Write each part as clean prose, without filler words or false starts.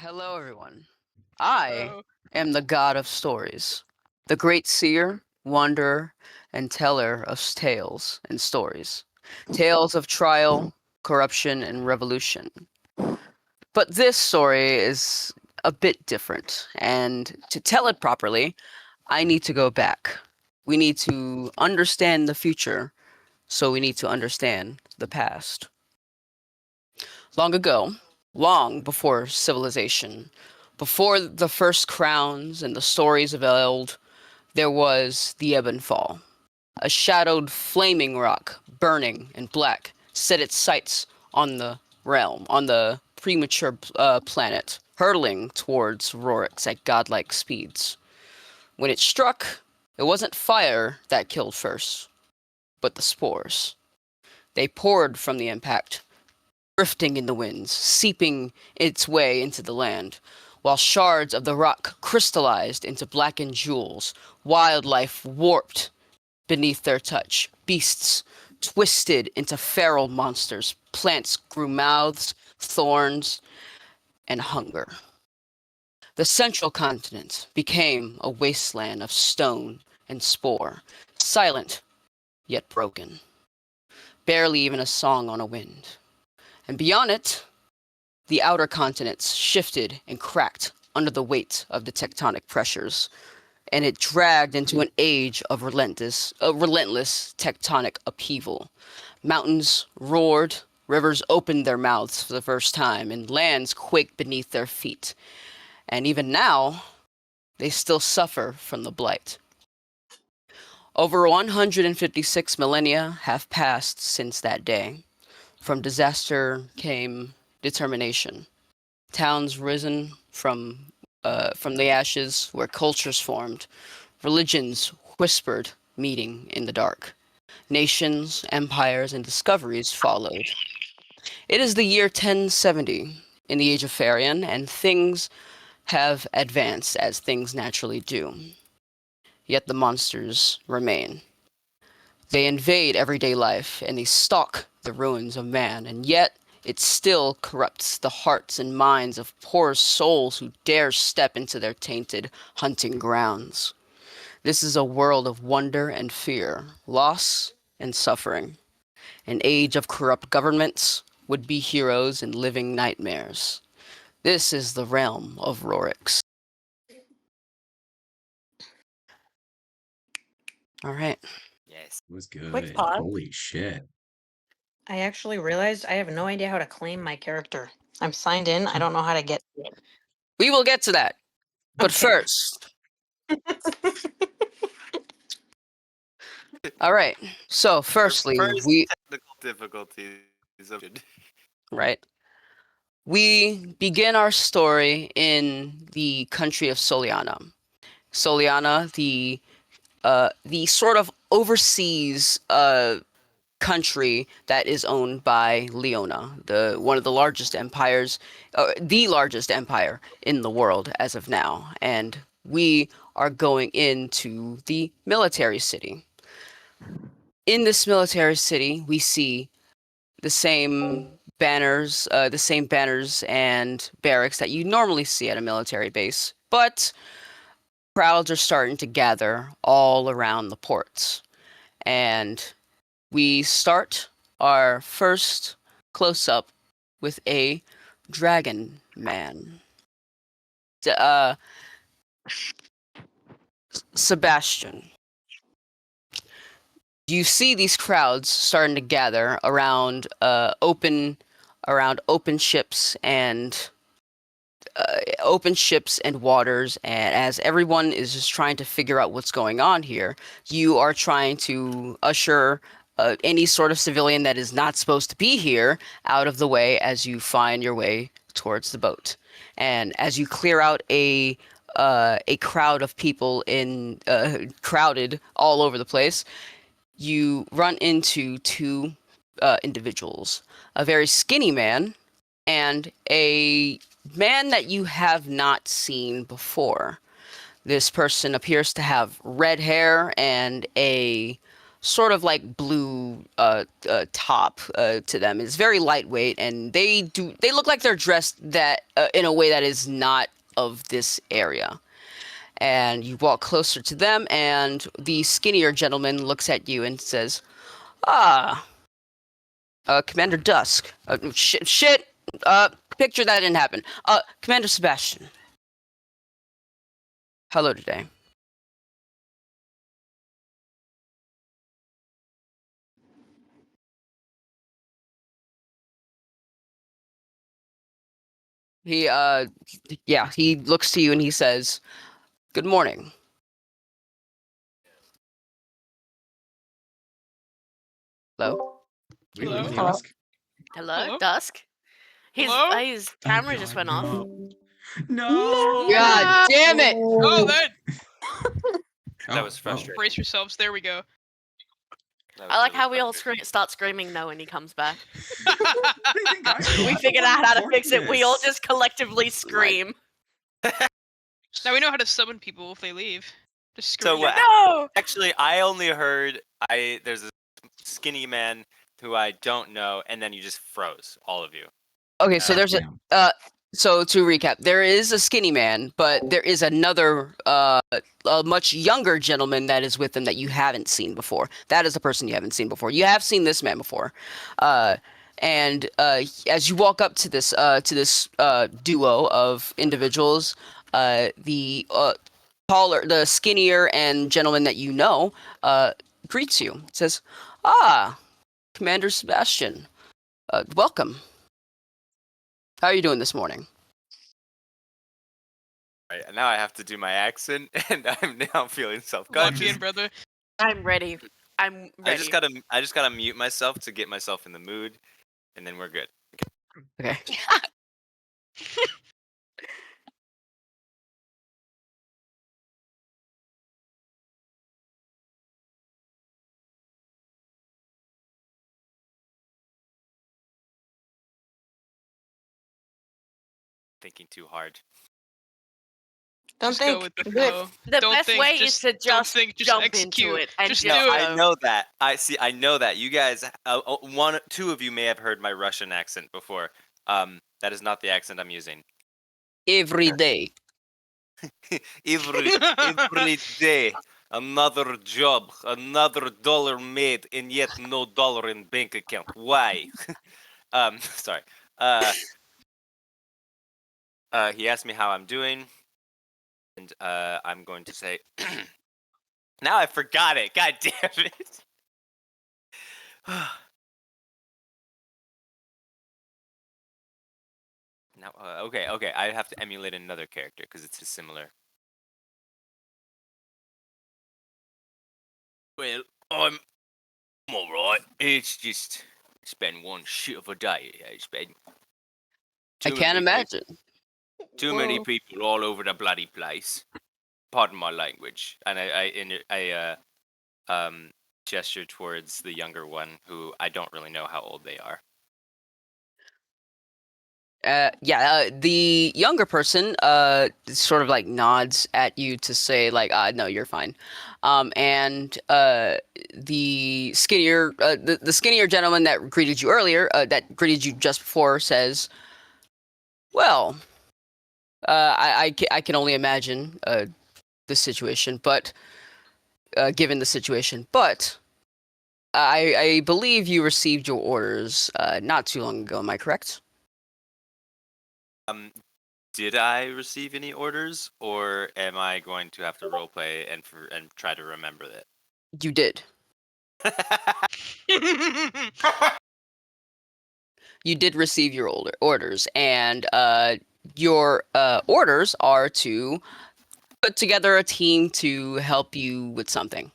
Hello, everyone. I Hello. am the god of stories, the great seer, wanderer, and teller of tales and stories. Tales of trial, corruption, and revolution. But this story is a bit different, and to tell it properly, I need to go back. We need to understand the future, so we need to understand the past. Long ago, long before civilization, before the first crowns and the stories of Eld, there was the ebb and fall. A shadowed flaming rock, burning and black, set its sights on the realm, on the premature planet, hurtling towards Roarix at godlike speeds. When it struck, it wasn't fire that killed first, but the spores. They poured from the impact, drifting in the winds, seeping its way into the land, while shards of the rock crystallized into blackened jewels. Wildlife warped beneath their touch. Beasts twisted into feral monsters. Plants grew mouths, thorns, and hunger. The central continent became a wasteland of stone and spore, silent yet broken, barely even a song on a wind. And beyond it, the outer continents shifted and cracked under the weight of the tectonic pressures, and it dragged into an age of relentless tectonic upheaval. Mountains roared, rivers opened their mouths for the first time, and lands quaked beneath their feet. And even now, they still suffer from the blight. Over 156 millennia have passed since that day. From disaster came determination. Towns risen from the ashes where cultures formed, religions whispered, meeting in the dark. Nations, empires, and discoveries followed. It is the year 1070 in the Age of Therian, and things have advanced as things naturally do. Yet the monsters remain. They invade everyday life, and they stalk the ruins of man, and yet it still corrupts the hearts and minds of poor souls who dare step into their tainted hunting grounds. This is a world of wonder and fear, loss and suffering. An age of corrupt governments, would-be heroes, and living nightmares. This is the realm of Roarix. All right. Yes. It was Quick good. pause. Holy shit. I actually realized I have no idea how to claim my character. I'm signed in. I don't know how to get to it. We will get to that. But Okay. first, all right. So, firstly, First we technical difficulties of it. right. We begin our story in the country of Soliana. Soliana, the sort of overseas country that is owned by Leona, the one of the largest empires, the largest empire in the world as of now. And we are going into the military city. In this military city, we see the same banners and barracks that you normally see at a military base, but crowds are starting to gather all around the ports. And we start our first close up with a dragon man. Sebastian. You see these crowds starting to gather around open ships and waters, and as everyone is just trying to figure out what's going on here, you are trying to usher any sort of civilian that is not supposed to be here out of the way as you find your way towards the boat. And as you clear out a crowd of people in crowded all over the place, you run into two individuals, a very skinny man and a man that you have not seen before. This person appears to have red hair and a sort of like blue top to them. It's very lightweight, and they look like they're dressed that in a way that is not of this area. And you walk closer to them, and the skinnier gentleman looks at you and says, "Ah, Commander Dusk. Shit. Picture that didn't happen. Commander Sebastian. Hello today." He he looks to you and he says, "Good morning." Hello? Hello? Hello? Dusk? Hello? Hello? Dusk? Hello? His Oh camera just God, went off. no. No. God damn it! Oh, that! That was frustrating. Brace yourselves. There we go. That was I like really how we all frustrating. start screaming no when he comes back. They think I know. We I'm the figured one out how to fix recording it. We all this. just collectively scream. Now we know how to summon people if they leave. Just So scream. what? No! Actually, I only heard there's a skinny man who I don't know, and then you just froze, all of you. Okay, so there's Damn. so to recap, there is a skinny man, but there is another a much younger gentleman that is with him that you haven't seen before. That is the person you haven't seen before. You have seen this man before. And as you walk up to this duo of individuals, the the skinnier and gentleman that you know greets you. Says, "Ah, Commander Sebastian, welcome. How are you doing this morning?" Right, and now I have to do my accent, and I'm now feeling Lock self-conscious. in, brother. I'm ready. I'm ready. I just gotta mute myself to get myself in the mood, and then we're good. Okay. Thinking too hard. Don't Just think. go with the Do it. flow. The Don't best think, way just, is to don't just think, just jump execute. into it and Just just do No, it. I know that. I know that. You guys, two of you may have heard my Russian accent before. That is not the accent I'm using. Every day. Every day, another job, another dollar made, and yet no dollar in bank account. Why? Sorry. He asked me how I'm doing, and I'm going to say. Now I forgot it. God damn it. Now, okay. I have to emulate another character because it's similar. Well, I'm alright. It's been one shit of a day. It's been I too can't many imagine. too many Whoa. people all over the bloody place. Pardon my language. And I gesture towards the younger one, who I don't really know how old they are. The younger person sort of like nods at you to say like, no, you're fine. And the skinnier the skinnier gentleman that greeted you earlier, that greeted you just before, says, "Well, I can only imagine the situation, but given the situation, but I believe you received your orders not too long ago. Am I correct?" Did I receive any orders, or am I going to have to roleplay and try to remember that? You did. You did receive your orders, and your orders are to put together a team to help you with something.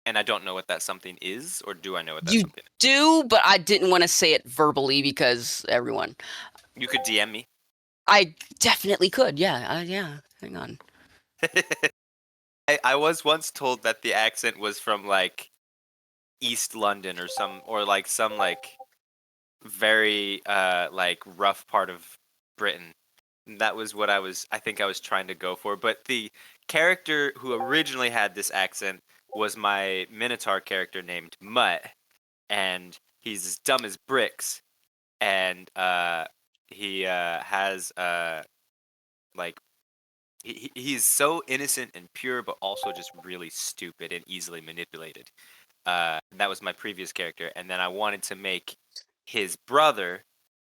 And I don't know what that something is, or do I know what that You something is? do, but I didn't want to say it verbally because everyone. You could DM me. I definitely could. Yeah, yeah. Hang on. I was once told that the accent was from like East London or some very like rough part of Britain. And that was what I think I was trying to go for. But the character who originally had this accent was my Minotaur character named Mutt, and he's as dumb as bricks, and he has like he's so innocent and pure, but also just really stupid and easily manipulated. That was my previous character, and then I wanted to make his brother,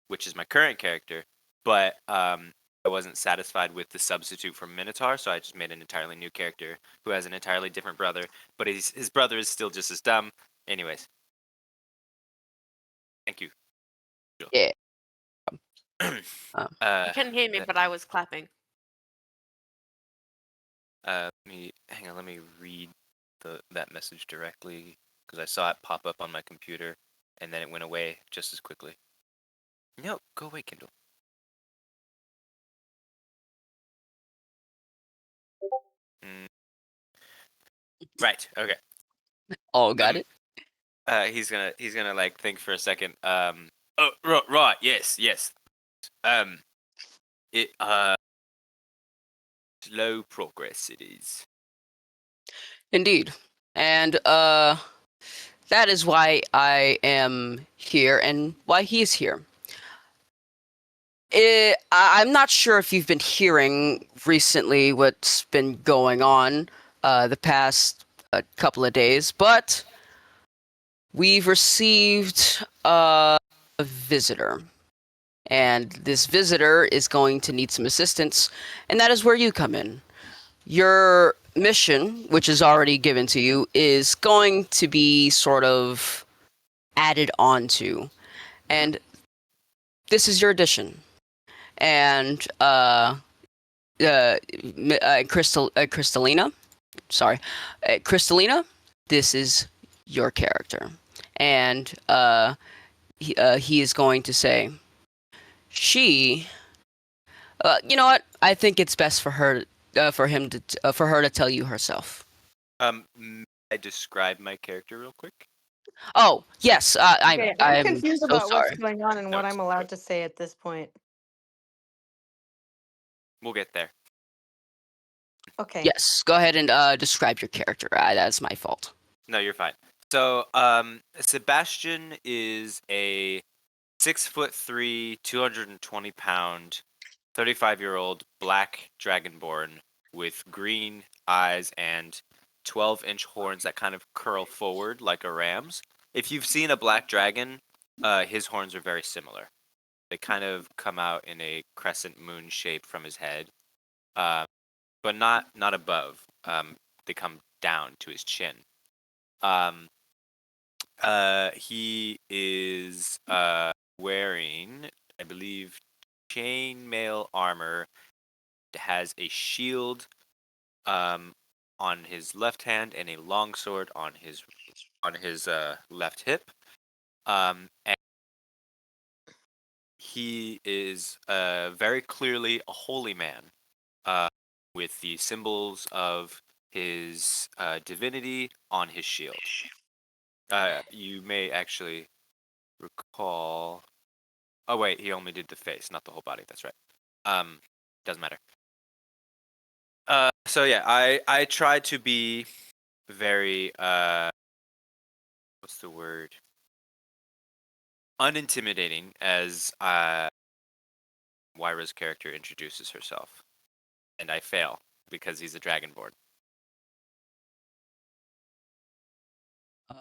which is my current character, but I wasn't satisfied with the substitute for Minotaur, so I just made an entirely new character who has an entirely different brother, but his brother is still just as dumb. Anyways, thank you. Yeah. You couldn't hear me, but I was clapping. Let me read that message directly because I saw it pop up on my computer and then it went away just as quickly. No, go away, Kindle. Mm. Right. Okay. Oh, got it. He's gonna like think for a second. Oh, right. Yes. It slow progress it is. Indeed. And that is why I am here and why he's here. I'm not sure if you've been hearing recently what's been going on the past couple of days, but we've received a visitor. And this visitor is going to need some assistance, and that is where you come in. Your mission, which is already given to you, is going to be sort of added onto. And this is your addition. And Crystalina, sorry, Crystalina, this is your character. And he is going to say, she, you know what? I think it's best for her, for her to tell you herself. May I describe my character real quick? Oh yes, Okay, I'm I'm confused so about what's sorry. going on and No, what it's I'm allowed good. to say at this point. We'll get there. Okay. Yes, go ahead and describe your character. That's my fault. No, you're fine. So, Sebastian is a 6'3", 220-pound, 35-year-old black dragonborn with green eyes and 12-inch horns that kind of curl forward like a ram's. If you've seen a black dragon, his horns are very similar. They kind of come out in a crescent moon shape from his head, but not above. They come down to his chin. He is wearing, I believe, chainmail armor. Has a shield on his left hand and a longsword on his left hip. And he is very clearly a holy man, with the symbols of his divinity on his shield. You may actually recall. Oh wait, he only did the face, not the whole body. That's right. Doesn't matter. So yeah, I try to be very what's the word? Unintimidating as Wyra's character introduces herself, and I fail because he's a dragonborn.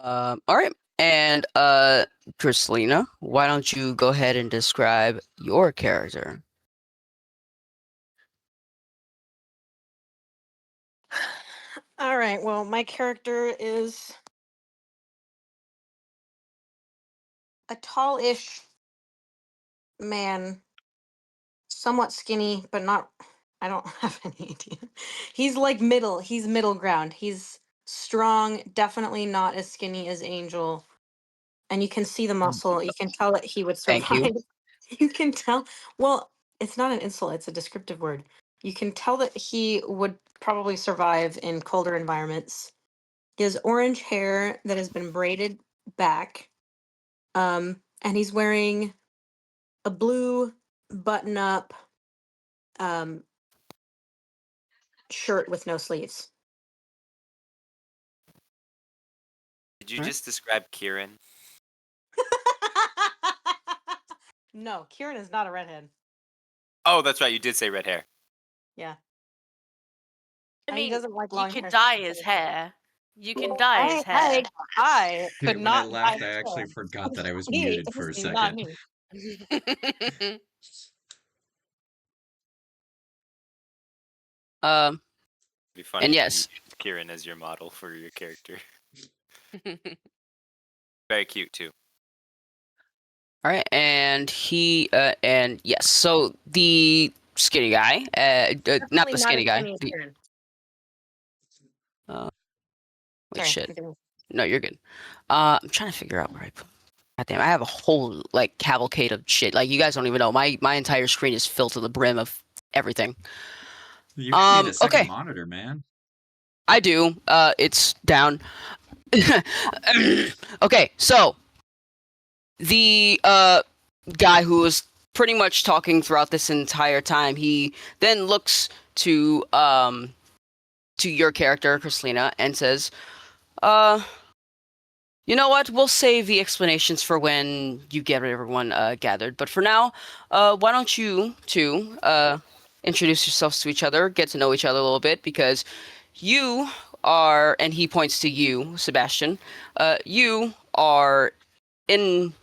All right, and Chrislina, why don't you go ahead and describe your character? All right. Well, my character is a tall-ish man, somewhat skinny, but not. I don't have any idea. He's like middle. He's middle ground. He's strong, definitely not as skinny as Angel. And you can see the muscle. You can tell that he would Thank survive. you. You can tell. Well, it's not an insult, it's a descriptive word. You can tell that he would probably survive in colder environments. He has orange hair that has been braided back. And he's wearing a blue button up shirt with no sleeves. Did you Alright. just describe Kieran? No, Kieran is not a redhead. Oh, that's right. You did say red hair. Yeah. I He mean, doesn't like you long could hair. dye his hair. You can dye his hair. I could When I not laughed, dye I his actually hair. forgot that I was He muted is for a not second. me. Um, It'd be funny and if you yes, used Kieran as your model for your character. Very cute too. all right, and yes, so the skinny guy, not the skinny guy. Wait, Sorry. shit. Continue. No, you're good. I'm trying to figure out where I put. God damn, I have a whole like cavalcade of shit. Like you guys don't even know. My entire screen is filled to the brim of everything. You need a second Okay, monitor, man. I do. It's down. Okay, so the guy who was pretty much talking throughout this entire time, he then looks to your character, Chrislina, and says, you know what? We'll save the explanations for when you get everyone gathered. But for now, why don't you two introduce yourselves to each other, get to know each other a little bit, because you are, and he points to you, Sebastian. You are in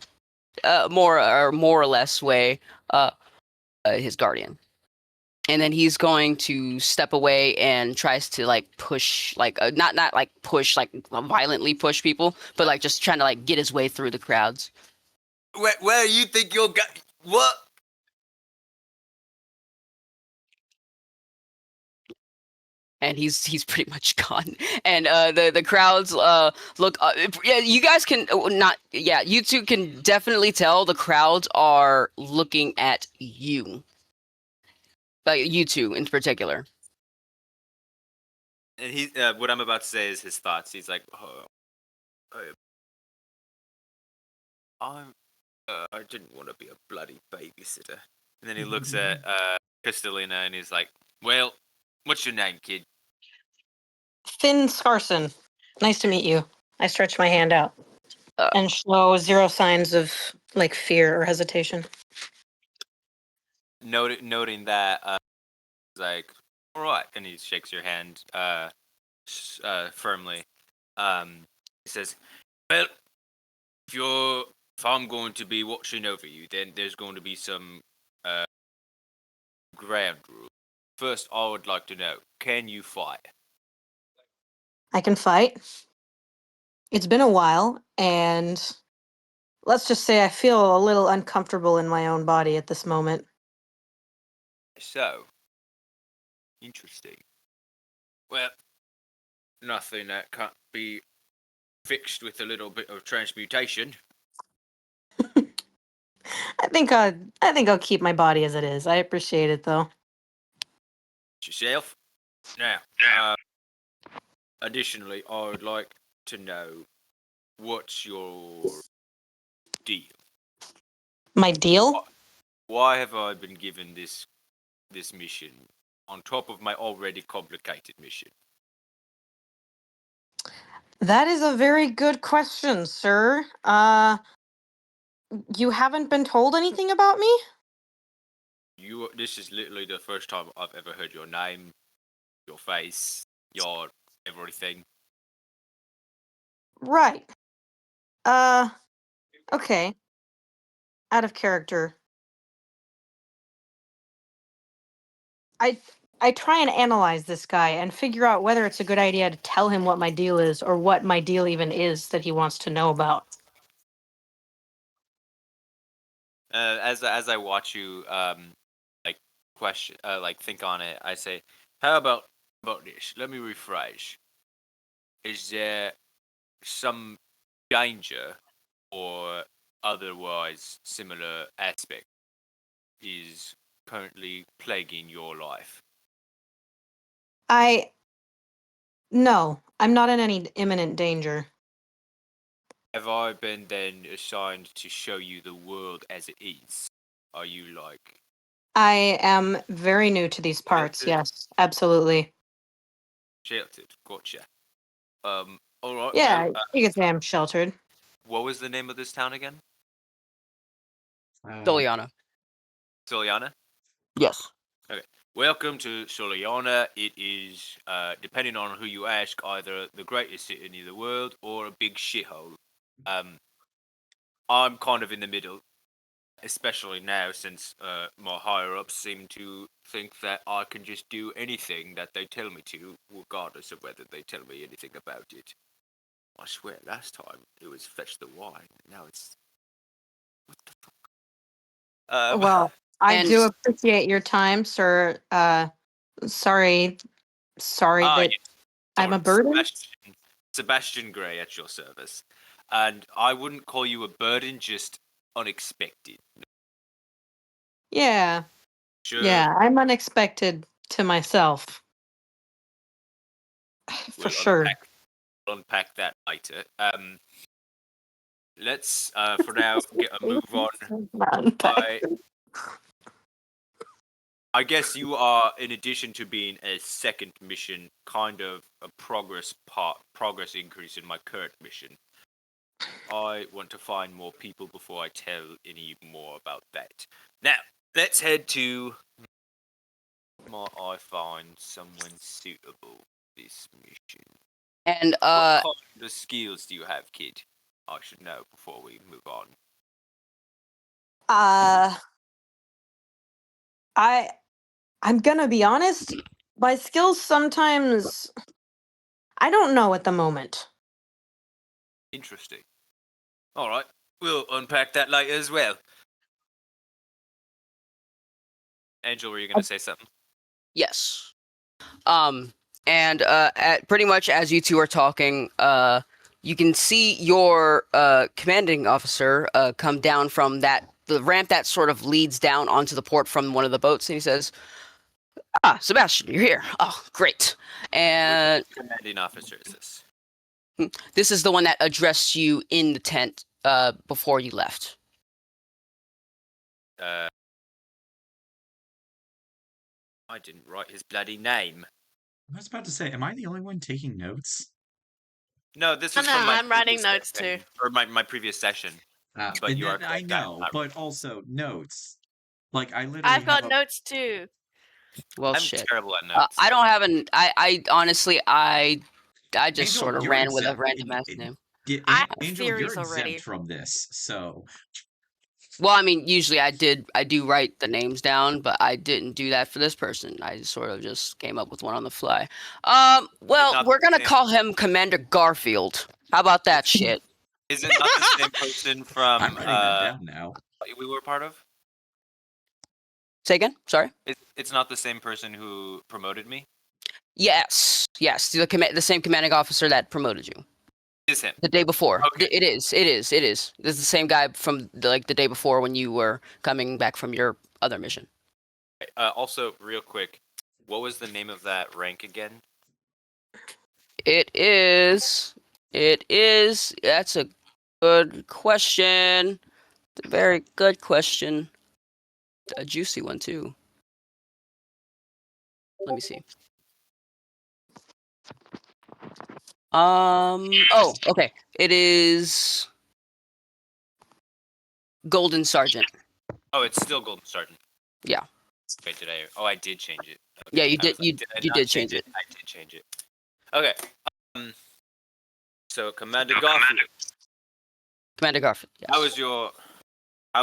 more or less way his guardian. And then he's going to step away and tries to like push, like not like push, like violently push people, but like just trying to like get his way through the crowds. Where you think you'll go? What? And he's pretty much gone. And the crowds look. Yeah, you guys can not. Yeah, you two can definitely tell the crowds are looking at you. Like you two in particular. And he, what I'm about to say is his thoughts. He's like, oh, I didn't want to be a bloody babysitter. And then he looks at Kristalina and he's like, well, what's your name, kid? Finn Scarson. Nice to meet you. I stretch my hand out Uh, and show zero signs of like fear or hesitation. Noting that, he's like, all right, and he shakes your hand firmly. He says, well, if I'm going to be watching over you, then there's going to be some ground rules. First, I would like to know, can you fight? I can fight. It's been a while, and let's just say I feel a little uncomfortable in my own body at this moment. So, interesting. Well, nothing that can't be fixed with a little bit of transmutation. I think I'll keep my body as it is. I appreciate it though. Yourself. Now, additionally, I would like to know what's your deal. My deal? Why have I been given this mission on top of my already complicated mission? That is a very good question, sir. You haven't been told anything about me? This is literally the first time I've ever heard your name, your face, your everything. Right. Okay. Out of character. I try and analyze this guy and figure out whether it's a good idea to tell him what my deal is or what my deal even is that he wants to know about. As I watch you, like question, like think on it, I say, how about this? Let me rephrase. Is there some danger or otherwise similar aspect is currently plaguing your life? No, I'm not in any imminent danger. Have I been then assigned to show you the world as it is? Are you like I am very new to these parts. sheltered? Yes, absolutely. Sheltered, gotcha. All right. Yeah, Well, you can say I'm sheltered. what was the name of this town again? Doliana. Soliana? Yes. Okay. Welcome to Soliana. It is, depending on who you ask, either the greatest city in the world or a big shithole. I'm kind of in the middle, especially now since my higher-ups seem to think that I can just do anything that they tell me to, regardless of whether they tell me anything about it. I swear, last time it was fetch the wine, now it's... What the fuck? Well, I and- do appreciate your time, sir. Sorry that yes, I'm a sorry, burden. Sebastian Gray at your service. And I wouldn't call you a burden, just unexpected. Yeah, Sure. yeah, I'm unexpected to myself. For We'll sure. unpack that later. Let's for now get a move on. I guess you are, in addition to being a second mission, kind of a progress increase in my current mission. I want to find more people before I tell any more about that. Now, let's head to... Might I find someone suitable for this mission? And What kind of skills do you have, kid? I should know before we move on. I'm gonna be honest. My skills sometimes I don't know at the moment. Interesting. All right, we'll unpack that later as well. Angel, were you going to say something? yes. And pretty much as you two are talking, you can see your commanding officer come down from the ramp that sort of leads down onto the port from one of the boats, and he says, "Ah, Sebastian, you're here. Oh, great." And Which commanding officer is this? this is the one that addressed you in the tent before you left. I didn't write his bloody name. I was about to say, am I the only one taking notes? No, this Oh, is no, from my I'm writing previous notes session, too. or my previous session. But And you are then I correct. know, but also notes. Like I literally I've got have notes too. Well, I'm shit. terrible at notes. I don't have an. I honestly, I just Angel, sort of you're ran with a exempt. random ass name. I have Angel, you're theories exempt already. from this. So Well, I mean, usually I do write the names down, but I didn't do that for this person. I sort of just came up with one on the fly. Well, not we're the gonna same- call him Commander Garfield. How about that shit? Is it not the same person from I'm writing that down now. we were part of? Say again? Sorry. It's not the same person who promoted me? Yes, the same commanding officer that promoted you Is him. the day before. Okay. It is. This is the same guy from the day before when you were coming back from your other mission. Also, real quick, what was the name of that rank again? It is. That's a good question. It's a very good question. A juicy one too. Let me see. Oh, okay. It is Golden Sergeant. Oh, it's still Golden Sergeant. Yeah. Wait, did I? Oh, I did change it. Okay. Yeah, you I did. was like, I You not did change it. I did change it. Okay. So Commander Garfield. Commander Garfield. Yes. How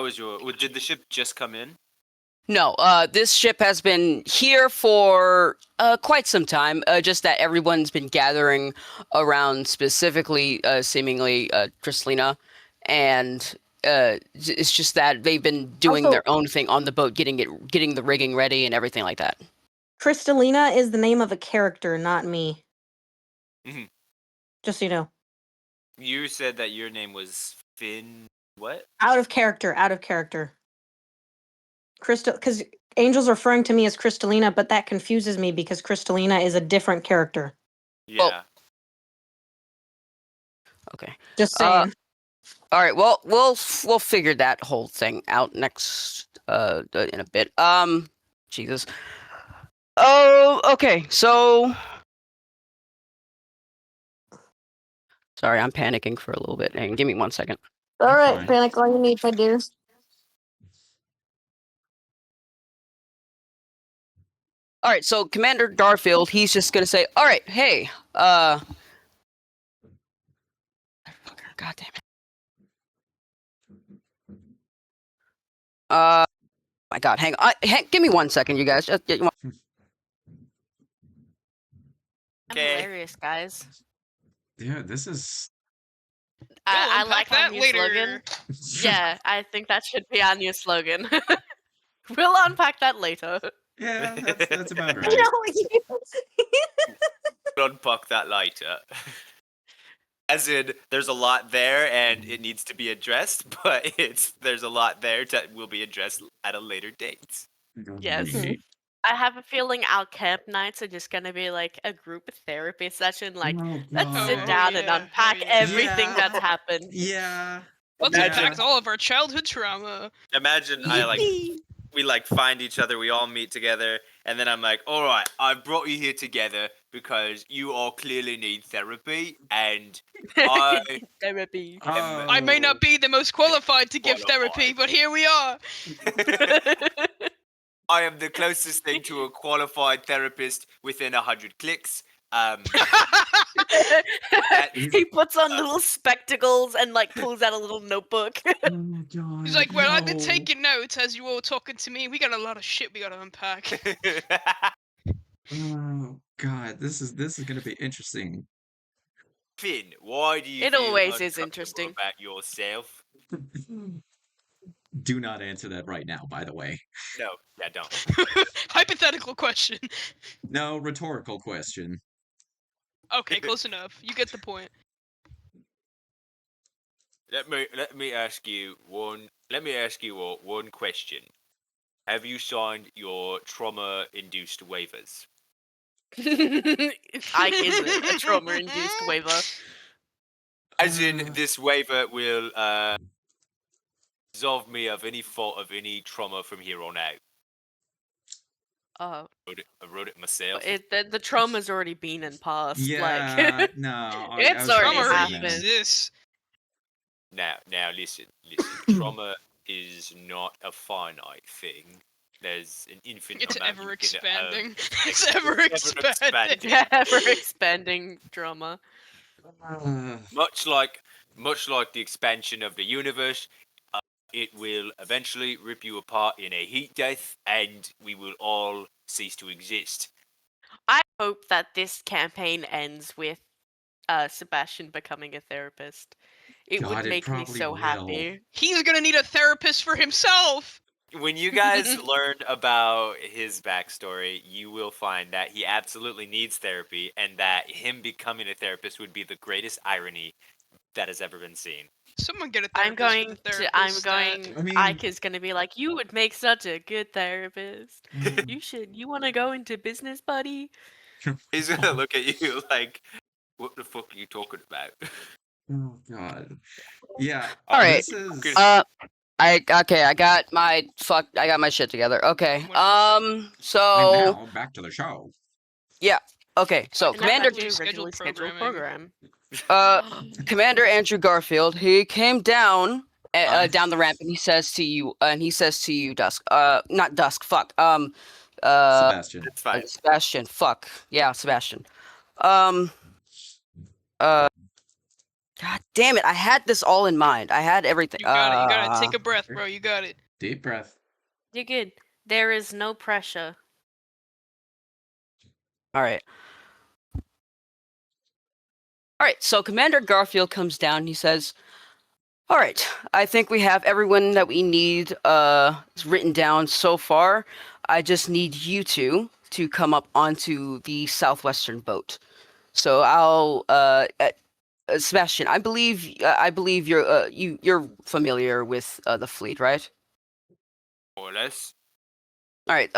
was your? Did the ship just come in? No, this ship has been here for quite some time. Just that everyone's been gathering around, specifically, seemingly, Kristalina, and it's just that they've been doing Also- their own thing on the boat, getting the rigging ready and everything like that. Kristalina is the name of a character, not me. Mhm. Just so you know. You said that your name was Finn. What? Out of character. Crystal, because Angel's referring to me as Kristalina, but that confuses me because Kristalina is a different character. Yeah. Okay. Just saying. All right. Well, we'll figure that whole thing out next in a bit. Jesus. Oh, okay. So Sorry, I'm panicking for a little bit. Hang, give me 1 second. All You're right, fine. panic all you need, my dear. All right, so Commander Garfield, he's just gonna say, "All right, hey, God damn it, my God, hang on, give me 1 second, you guys. I'm Okay. hilarious, guys. Dude, this is. We'll I unpack like our that new later. slogan. Yeah, I think that should be our new slogan. We'll unpack that later. Yeah, that's about I right. know. Unpack that later. As in, there's a lot there and it needs to be addressed, but there's a lot there that will be addressed at a later date. Yes. Great. I have a feeling our camp nights are just gonna be like a group therapy session. Like, Oh, let's sit God. down and yeah, unpack yeah. everything Yeah. that's happened. Yeah. Let's Imagine- unpack all of our childhood trauma. Imagine we find each other, we all meet together, and then I'm like, all right, I've brought you here together because you all clearly need therapy, and I Therapy. I may not be the most qualified to give therapy, but here we are. I am the closest thing to a qualified therapist within 100 clicks. He puts on little spectacles and like pulls out a little notebook. Oh, God. He's like, well, I've been no. taking notes as you all talking to me. We got a lot of shit we gotta unpack. Oh, God. This is going to be interesting. Finn, why do you It feel always is uncomfortable interesting. about yourself? Do not answer that right now, by the way. No, yeah, don't. Hypothetical question. No, rhetorical question. Okay, close enough. You get the point. Let me ask you one. Let me ask you all one question. Have you signed your trauma-induced waivers? Ike isn't a trauma-induced waiver. As in, this waiver will absolve me of any fault of any trauma from here on out. I wrote it myself. The trauma's already been and passed. Yeah, Like, no. I It's was already gonna Trauma say already no. happened. exists. Now, listen. Trauma is not a finite thing. There's an infinite It's amount ever you can, expanding. It's ever expanding. ever-expanding trauma. much like the expansion of the universe, it will eventually rip you apart in a heat death, and we will all cease to exist. I hope that this campaign ends with Sebastian becoming a therapist. It God, would it make me probably so will. happy. He's gonna need a therapist for himself. When you guys learn about his backstory, you will find that he absolutely needs therapy, and that him becoming a therapist would be the greatest irony that has ever been seen. Someone get a I'm therapist. going for the to. therapist I'm stat. going. I mean- Ike is going to be like, you would make such a good therapist. You should. You want to go into business, buddy? He's gonna look at you like, "What the fuck are you talking about?" Oh, God. Yeah. All right. This is. I got my shit together. Okay. And So now, back to the show. okay. So And now Commander back to scheduled program. Commander Andrew Garfield, he came down Hi. down the ramp, and he says to you, Dusk. Not Dusk. Fuck. Sebastian. It's fine. Sebastian. Fuck. Yeah, Sebastian. God damn it! I had this all in mind. I had everything. You got it. You got it. Take a breath, bro. You got it. Deep breath. You're good. There is no pressure. All right. All right. So Commander Garfield comes down. And he says, "All right. I think we have everyone that we need written down so far. I just need you two to come up onto the southwestern boat. So I'll Sebastian, I believe you're familiar with the fleet, right? More or less. All right.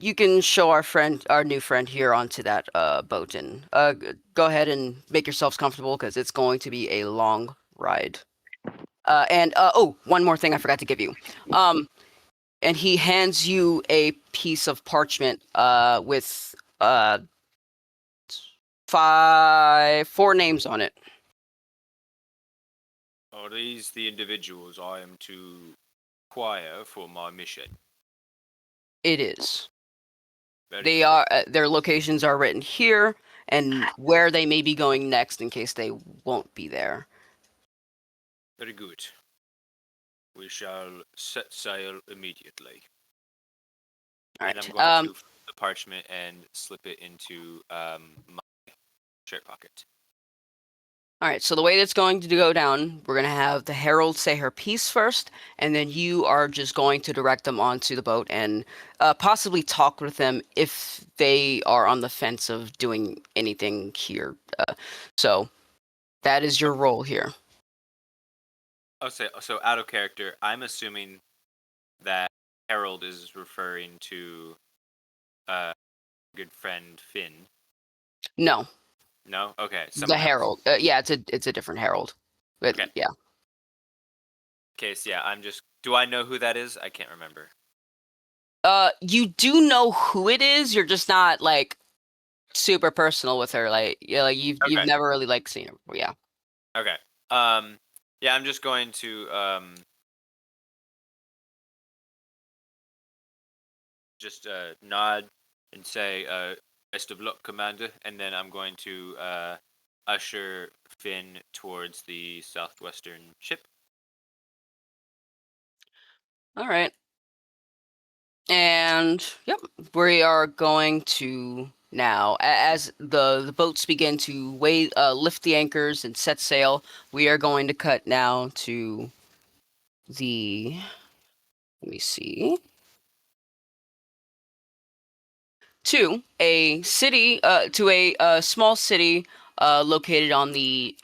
You can show our new friend here onto that boat, and go ahead and make yourselves comfortable because it's going to be a long ride. And one more thing I forgot to give you. And he hands you a piece of parchment with 4 names on it. Are these the individuals I am to acquire for my mission? It is. Very They good. are their locations are written here and where they may be going next in case they won't be there. Very good. We shall set sail immediately. All And I'm right. going to fold the parchment and slip it into my shirt pocket. All right, so the way that's going to go down, we're going to have the Herald say her piece first, and then you are just going to direct them onto the boat and possibly talk with them if they are on the fence of doing anything here. So that is your role here. I'll say so. Out of character, I'm assuming that Herald is referring to good friend Finn. No, No, okay, the someone else. Herald. Yeah, it's a different Herald. But Okay. yeah. Case, yeah, I'm just. Do I know who that is? I can't remember. You do know who it is. You're just not like super personal with her. Like yeah, like you've Okay. never really like seen her. Before. Yeah. Okay. Yeah, I'm just going to just nod and say best of luck, Commander, and then I'm going to usher Finn towards the southwestern ship. All right. And yep, we are going to now, as the boats begin to lift the anchors and set sail. We are going to cut now to the. Let me see. To a city, to a small city located on the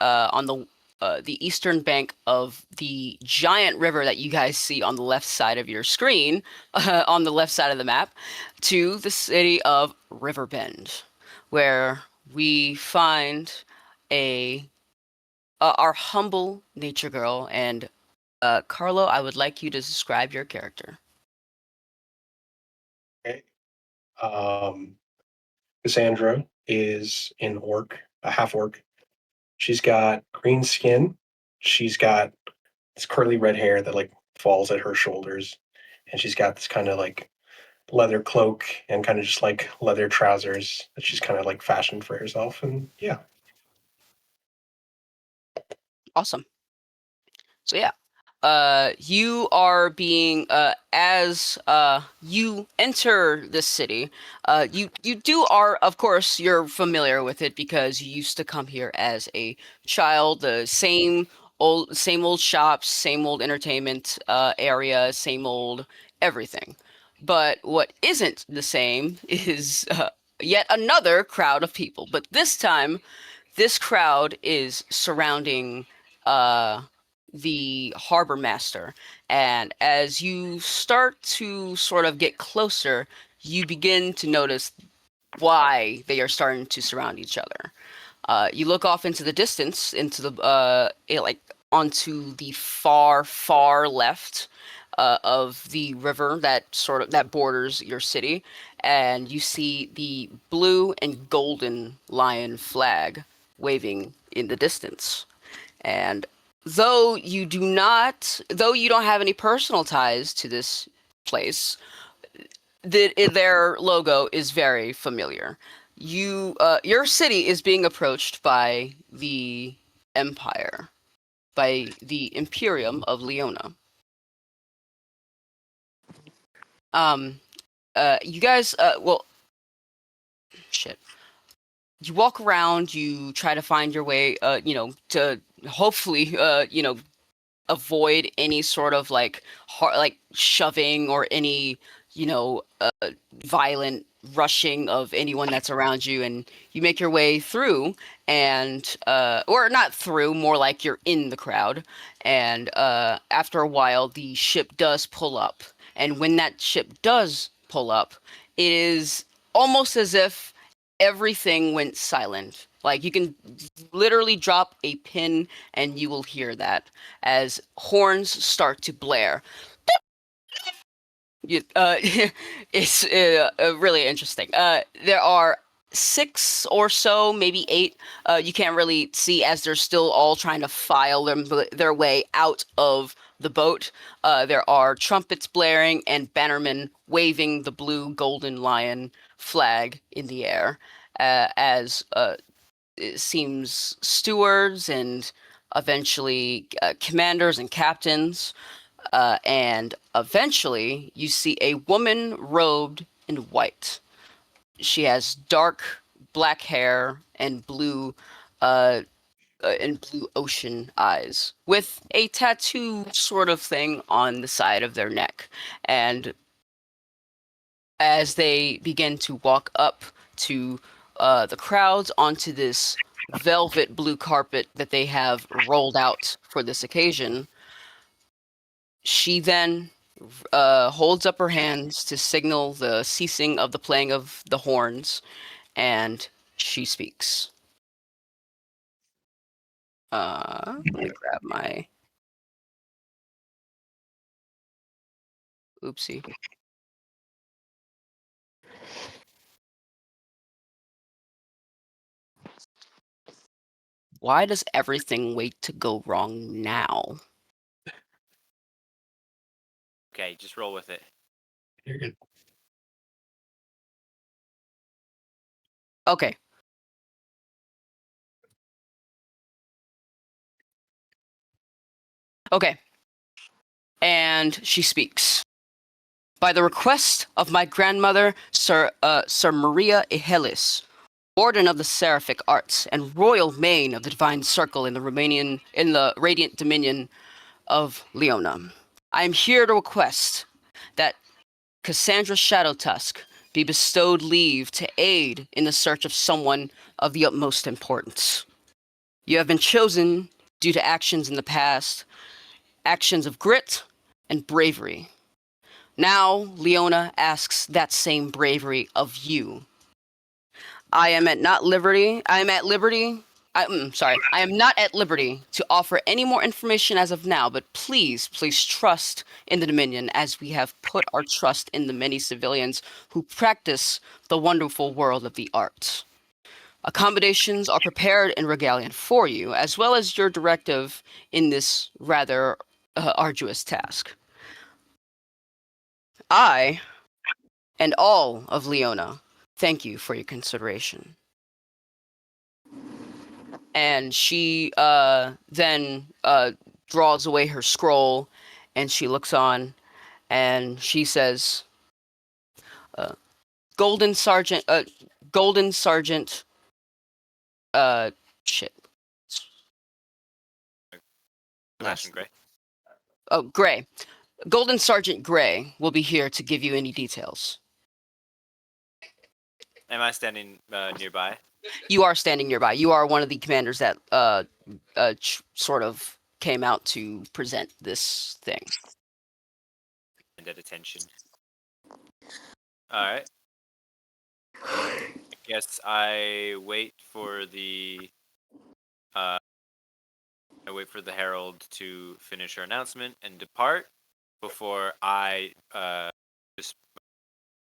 eastern bank of the giant river that you guys see on the left side of your screen, on the left side of the map, to the city of Riverbend, where we find a our humble nature girl. And Carlo, I would like you to describe your character. Okay. Cassandra is an orc, a half orc. She's got green skin. She's got this curly red hair that like falls at her shoulders, and she's got this kind of like leather cloak and kind of just like leather trousers that she's kind of like fashioned for herself. And yeah, Awesome. So yeah, you are being as you enter this city, you do are of course you're familiar with it because you used to come here as a child. The same old shops, same old entertainment area, same old everything. But what isn't the same is yet another crowd of people. But this time, this crowd is surrounding uh the harbor master, and as you start to sort of get closer, you begin to notice why they are starting to surround each other. You look off into the distance, into the like onto the far left of the river that borders your city, and you see the blue and golden lion flag waving in the distance. And though you don't have any personal ties to this place, their logo is very familiar. Your city is being approached by the Empire, by the Imperium of Leona. You guys, well, shit. You walk around, you try to find your way, to hopefully, avoid any sort of like shoving or any violent rushing of anyone that's around you, and you make your way through, and or not through, more like you're in the crowd. And after a while the ship does pull up, and when that ship does pull up, it is almost as if everything went silent. Like you can literally drop a pin and you will hear that as horns start to blare. It's really interesting. There are 6 or so, maybe 8. You can't really see as they're still all trying to file their way out of the boat. There are trumpets blaring and bannermen waving the blue golden lion flag in the air as it seems stewards and eventually commanders and captains. And eventually you see a woman robed in white. She has dark black hair and uh, blue ocean eyes with a tattoo sort of thing on the side of their neck. And as they begin to walk up to the crowds onto this velvet blue carpet that they have rolled out for this occasion, she then holds up her hands to signal the ceasing of the playing of the horns, and she speaks. Let me grab my. Oopsie. Why does everything wait to go wrong now? Okay, just roll with it. You're good. Okay. Okay. And she speaks. By the request of my grandmother, Sir Maria Ihelis, Warden of the Seraphic Arts and Royal Mane of the Divine Circle in the Radiant Dominion of Leona, I am here to request that Cassandra Shadowtusk be bestowed leave to aid in the search of someone of the utmost importance. You have been chosen due to actions in the past, actions of grit and bravery. Now, Leona asks that same bravery of you. I am not at liberty to offer any more information as of now, but please trust in the Dominion as we have put our trust in the many civilians who practice the wonderful world of the arts. Accommodations are prepared in Regalian for you, as well as your directive in this rather arduous task. I, and all of Leona, thank you for your consideration. And she then draws away her scroll, and she looks on, and she says, Golden Sergeant, shit. Sebastian Gray. Oh, Gray. Golden Sergeant Gray will be here to give you any details. Am I standing nearby? You are standing nearby. You are one of the commanders that sort of came out to present this thing. And at attention. All right. I guess I wait for the Herald to finish her announcement and depart before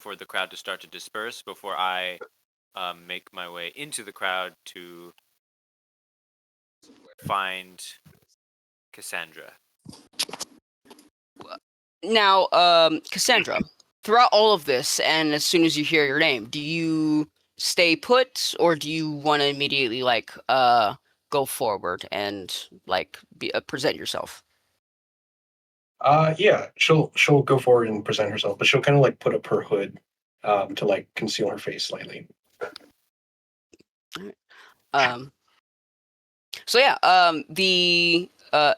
for the crowd to start to disperse. Before I make my way into the crowd to find Cassandra. Now, Cassandra, throughout all of this, and as soon as you hear your name, do you stay put, or do you want to immediately go forward and present yourself? Yeah, she'll go forward and present herself, but she'll kind of like put up her hood to like conceal her face slightly. So yeah,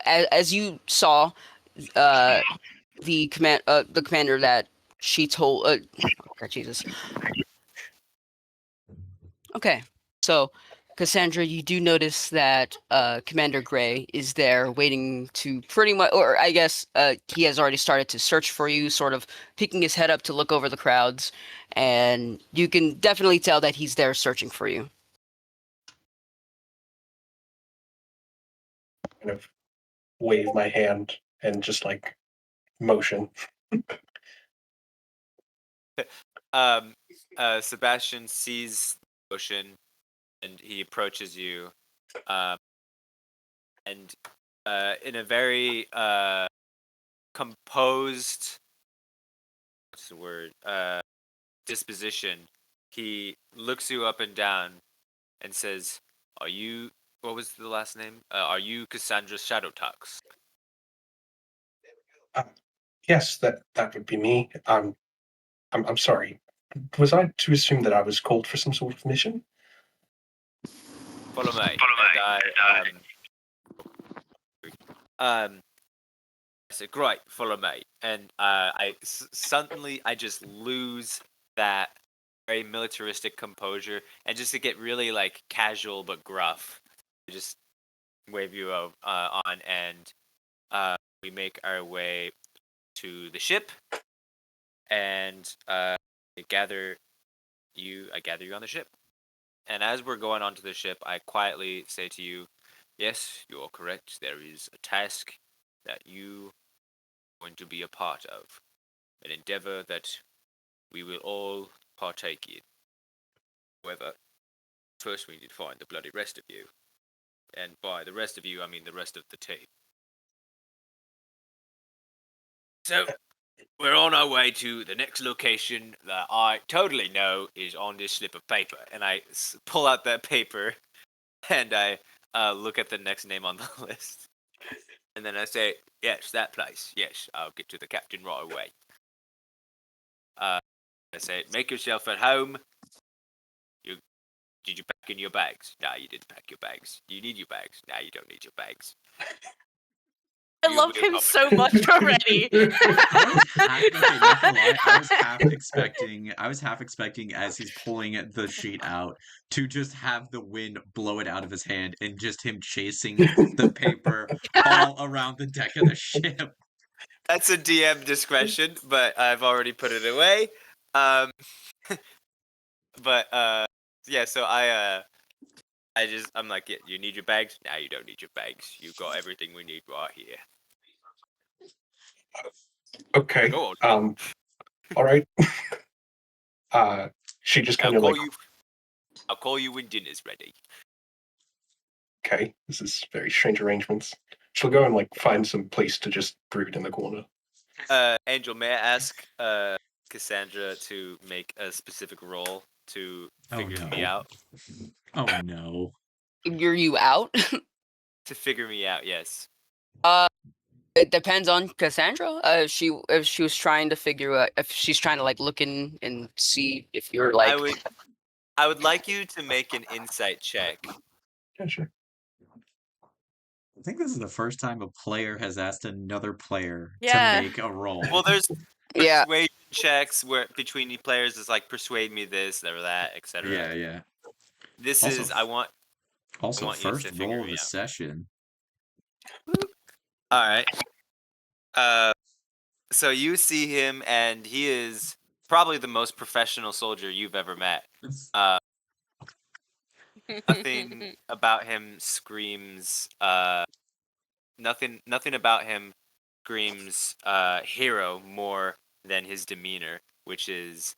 as you saw, the commander that she told, oh, Jesus. Okay, so Cassandra, you do notice that Commander Gray is there waiting to pretty much, or I guess he has already started to search for you, sort of peeking his head up to look over the crowds, and you can definitely tell that he's there searching for you. Kind of wave my hand and just like motion. Sebastian sees ocean, and he approaches you, and in a very composed, what's the word? Disposition, he looks you up and down and says, "Are you? What was the last name? Are you Cassandra Shadowtux?" Yes, that would be me. I'm sorry. Was I to assume that I was called for some sort of mission? Follow me. And I said, "Great, follow me." And suddenly I just lose that very militaristic composure, and just to get really like casual but gruff, I just wave you on, and we make our way to the ship, and I gather you on the ship. And as we're going onto the ship, I quietly say to you, "Yes, you are correct. There is a task that you are going to be a part of, an endeavor that we will all partake in. However, first we need to find the bloody rest of you. And by the rest of you, I mean the rest of the team. So, we're on our way to the next location that I totally know is on this slip of paper." And I pull out that paper, and I look at the next name on the list. And then I say, "Yes, that place. Yes, I'll get to the captain right away." I say, "Make yourself at home. Did you pack in your bags?" "No, you didn't pack your bags." "You need your bags?" "No, you don't need your bags." I You love will him not- so much already. I was half, okay, not gonna lie, I was half expecting as he's pulling the sheet out to just have the wind blow it out of his hand and just him chasing the paper all around the deck of the ship. That's a DM discretion, but I've already put it away. Um, but yeah. So I'm like, "Yeah, you need your bags? Now you don't need your bags. You got everything we need right here. Okay. Go on. All right. She just I'll kind of call like, you. I'll call you when dinner's ready." okay, this is very strange arrangements. She'll go and like find some place to just brood in the corner. Angel, may I ask Cassandra to make a specific roll to Oh figure no. me out? Oh no. Figure you out? To figure me out, yes. It depends on Cassandra. If she was trying to figure out if she's trying to like look in and see if you're like I would like you to make an insight check. Yeah, sure. I think this is the first time a player has asked another player Yeah. to make a roll. Well, there's yeah. persuasion checks where between you players is like persuade me this or that, etc. Yeah. This Also, is I want Also, want you first to figure roll of me the out. session. All right. So you see him, and he is probably the most professional soldier you've ever met. Nothing about him screams. Nothing about him screams hero more than his demeanor, which is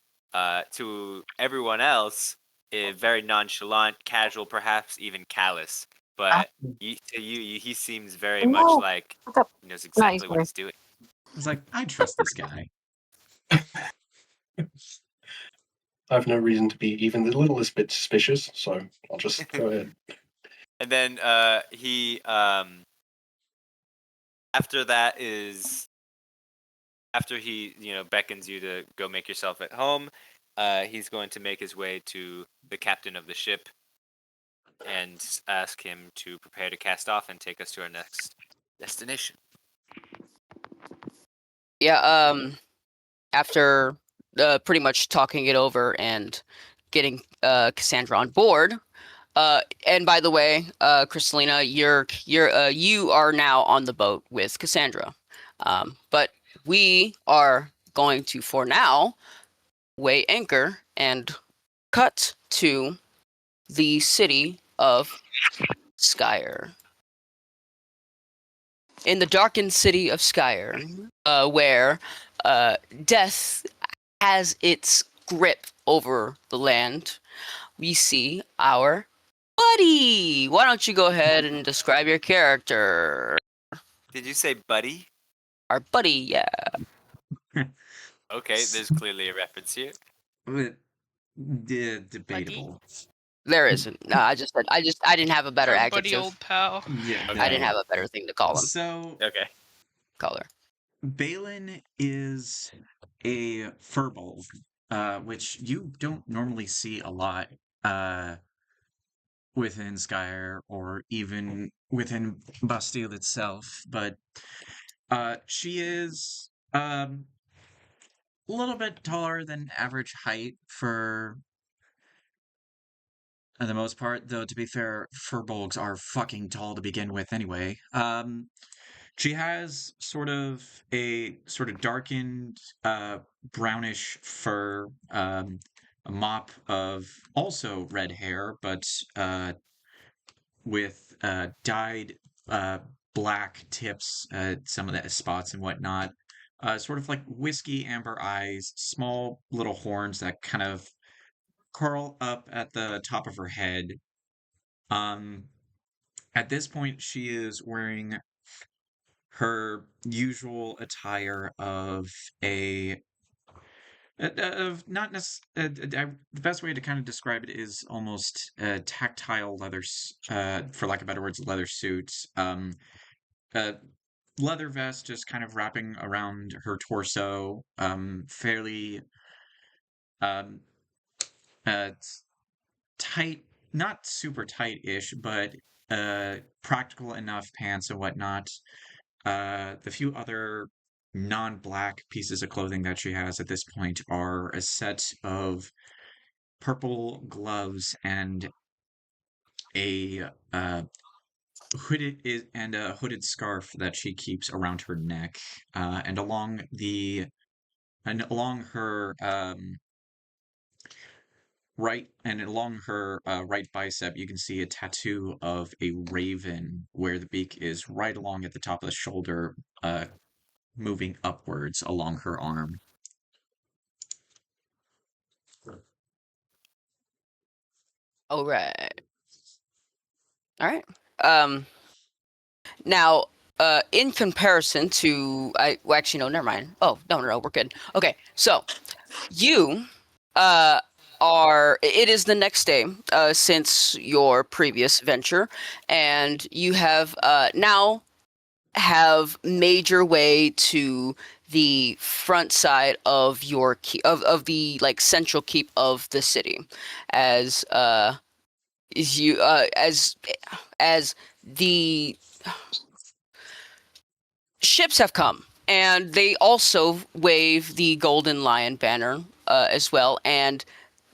to everyone else very nonchalant, casual, perhaps even callous. But to you, he seems very much like he knows exactly what he's doing. It's like, I trust this guy. I have no reason to be even the littlest bit suspicious, so I'll just go ahead. And then he after that is after he beckons you to go make yourself at home, he's going to make his way to the captain of the ship and ask him to prepare to cast off and take us to our next destination. Yeah, after pretty much talking it over and getting Cassandra on board. And by the way, Kristalina, you are now on the boat with Cassandra. But we are going to, for now, weigh anchor and cut to the city of Skyer. In the darkened city of Skyer, where death has its grip over the land, we see our buddy. Why don't you go ahead and describe your character? Did you say buddy? Our buddy, yeah. Okay, there's clearly a reference here. But, debatable. There isn't. No, I didn't have a better Our buddy adjective. old pal. Yeah, Okay. I didn't have a better thing to call him. So Okay. Color. Balin is a furball, which you don't normally see a lot within Skyr or even within Bastille itself. But she is a little bit taller than average height for the most part. Though to be fair, furbolgs are fucking tall to begin with anyway. She has sort of darkened, brownish fur, a mop of also red hair, but with dyed black tips, some of the spots and whatnot. Sort of like whiskey amber eyes, small little horns that kind of curl up at the top of her head. Um, at this point, she is wearing her usual attire of a of not necessarily the best way to kind of describe it is almost a tactile leather for lack of better words, leather suit, a leather vest just kind of wrapping around her torso, fairly um tight, not super tight-ish, but practical enough pants and whatnot. The few other non-black pieces of clothing that she has at this point are a set of purple gloves and a hooded scarf that she keeps around her neck, and along her right bicep, you can see a tattoo of a raven where the beak is right along at the top of the shoulder, moving upwards along her arm. All right. All right. Um. Now, in comparison to, well, actually, no, never mind. Oh, no, we're good. Okay, so you it is the next day since your previous venture, and you have now have made your way to the front side of your of the like central keep of the city, as you as the ships have come, and they also wave the Golden Lion banner as well, and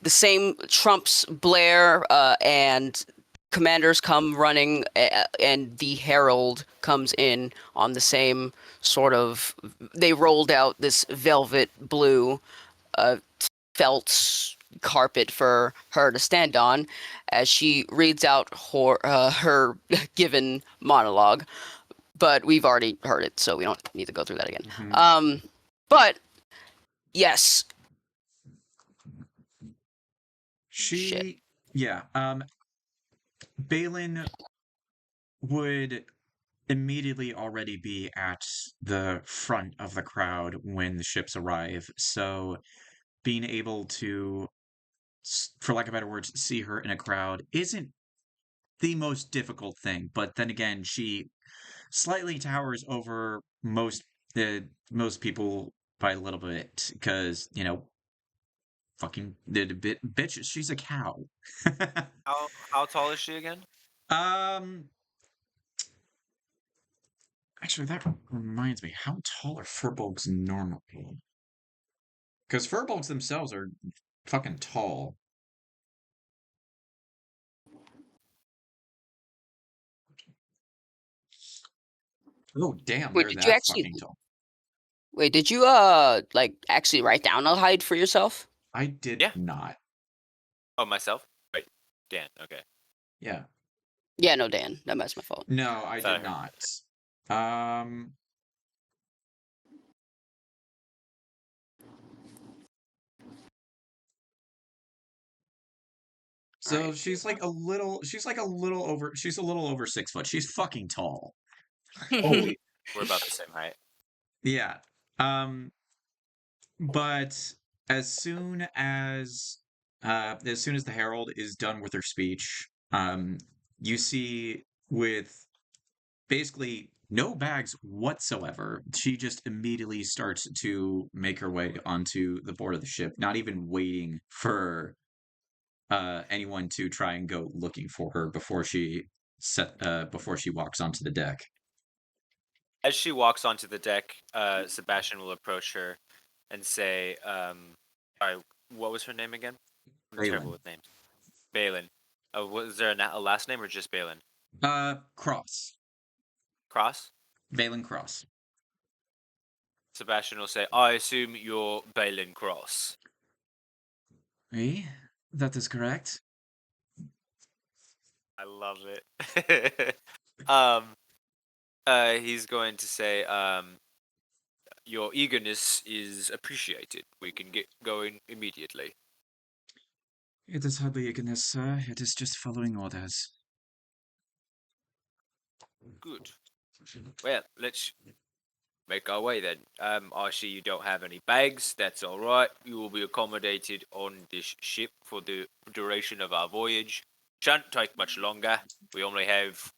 the same trumps blare, and commanders come running, and the Herald comes in on the same sort of. They rolled out this velvet blue felt carpet for her to stand on as she reads out her given monologue, but we've already heard it, so we don't need to go through that again. Mhm. But yes, shit. Yeah, Balin would immediately already be at the front of the crowd when the ships arrive, so being able to, for lack of better words, see her in a crowd isn't the most difficult thing. But then again, she slightly towers over most people by a little bit because fucking did a bit bitch. She's a cow. How tall is she again? um, Actually, that reminds me. How tall are furbolgs normally? Because furbolgs themselves are fucking tall. Oh, damn, Wait, they're did you that actually? fucking tall. Wait, did you like actually write down a height for yourself? I did Yeah. not. Oh, myself? Right. Dan. Okay. Yeah. Yeah, no, Dan, that's my fault. No, I Thought I did heard. not. Um, So Alright. she's like a little over 6 foot. She's fucking tall. Holy. We're about the same height. Yeah. But as soon as the Herald is done with her speech, you see with basically no bags whatsoever, she just immediately starts to make her way onto the board of the ship, not even waiting for anyone to try and go looking for her before she walks onto the deck. As she walks onto the deck, Sebastian will approach her and say, "Sorry, what was her name again? I'm Balin. terrible with names." Balin. Was there a last name or just Balin? Cross. Cross? Balin Cross. Sebastian will say, "I assume you're Balin Cross." Eh? That is correct. I love it. He's going to say, "Your eagerness is appreciated. We can get going immediately." It is hardly eagerness, sir. It is just following orders. Good. Well, let's make our way then. I see you don't have any bags. That's all right. You will be accommodated on this ship for the duration of our voyage. Shan't take much longer. We only have,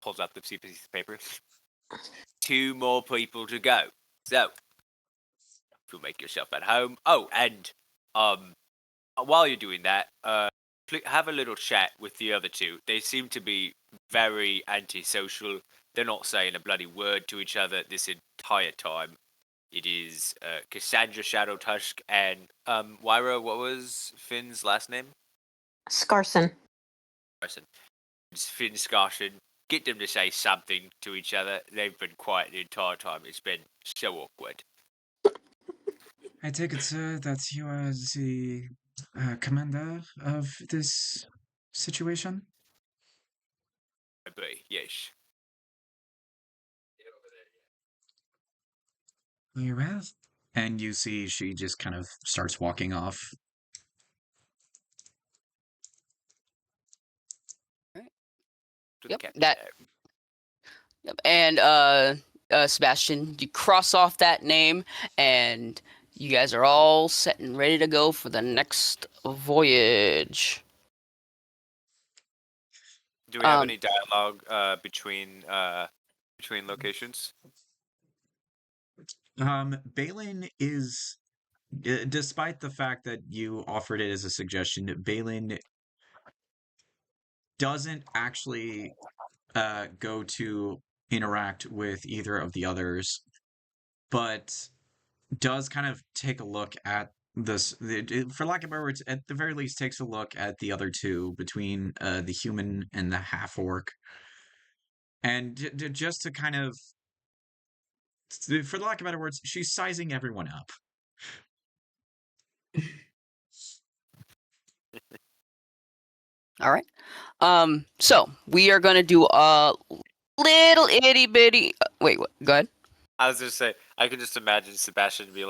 pulls out the piece of paper, 2 more people to go. So, if you make yourself at home. Oh, and while you're doing that, have a little chat with the other 2. They seem to be very antisocial. They're not saying a bloody word to each other this entire time. It is Cassandra Shadowtusk and Wyra. What was Finn's last name? Scarson. Person. It's Finn Scarson. Get them to say something to each other. They've been quiet the entire time. It's been so awkward. I take it, sir, that you are the commander of this situation? I agree. Yes. Very well. And you see she just kind of starts walking off. To Yep, the captain that- there. Yep. And Sebastian, you cross off that name, and you guys are all set and ready to go for the next voyage. Do we have Um, any dialogue between locations? Balin is, despite the fact that you offered it as a suggestion, Balin doesn't actually go to interact with either of the others, but does kind of take a look at this, for lack of better words, at the very least takes a look at the other 2 between the human and the half orc, and just to kind of, for lack of better words, she's sizing everyone up. all right. So we are gonna do a little itty bitty. Wait, what? Go ahead. I was just say I can just imagine Sebastian be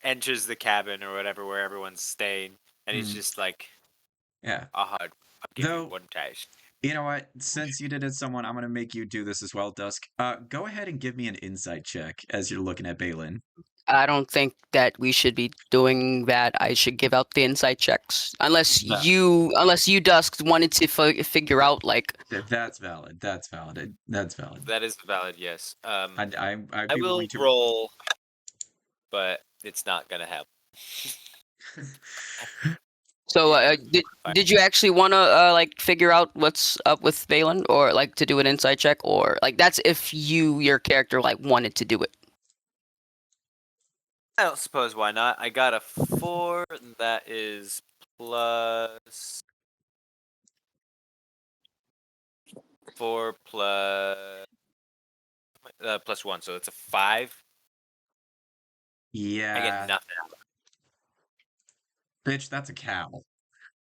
enters the cabin or whatever where everyone's staying, and he's just like, Yeah. I'll give Though- you one taste. You know what? Since you did it, someone, I'm gonna make you do this as well, Dusk. Go ahead and give me an insight check as you're looking at Balin. I don't think that we should be doing that. I should give out the insight checks, unless No. you Dusk wanted to figure out like. That's valid. That's valid. That's valid. That is valid, yes. I'd I be will willing to roll, but it's not gonna happen. So Fine. did you actually want to like figure out what's up with Balin, or like to do an insight check, or like that's if your character like wanted to do it? I don't suppose why not. I got a 4. That is plus 4 plus 1, so it's a 5. I Yeah, get nothing. bitch, that's a cow.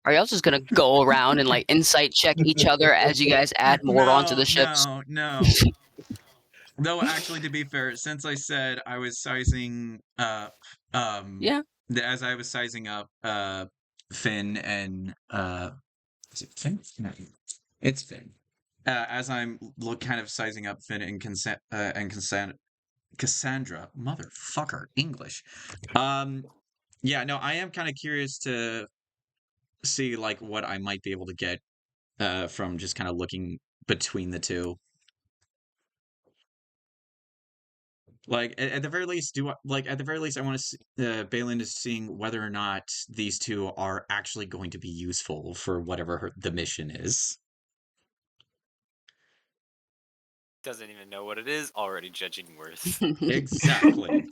Are y'all just gonna go around and like insight check each other as you guys add more onto the ships? No. Though, actually, to be fair, since I said I was sizing up, Yeah. as I was sizing up Finn and is it Finn? No, it's Finn. As I'm kind of sizing up Finn and Cassandra, motherfucker, English. Yeah, no, I am kind of curious to see like what I might be able to get from just kind of looking between the two. Like at the very least, at the very least, I want to Balin is seeing whether or not these two are actually going to be useful for whatever the mission is. Doesn't even know what it is, already judging worth. Exactly.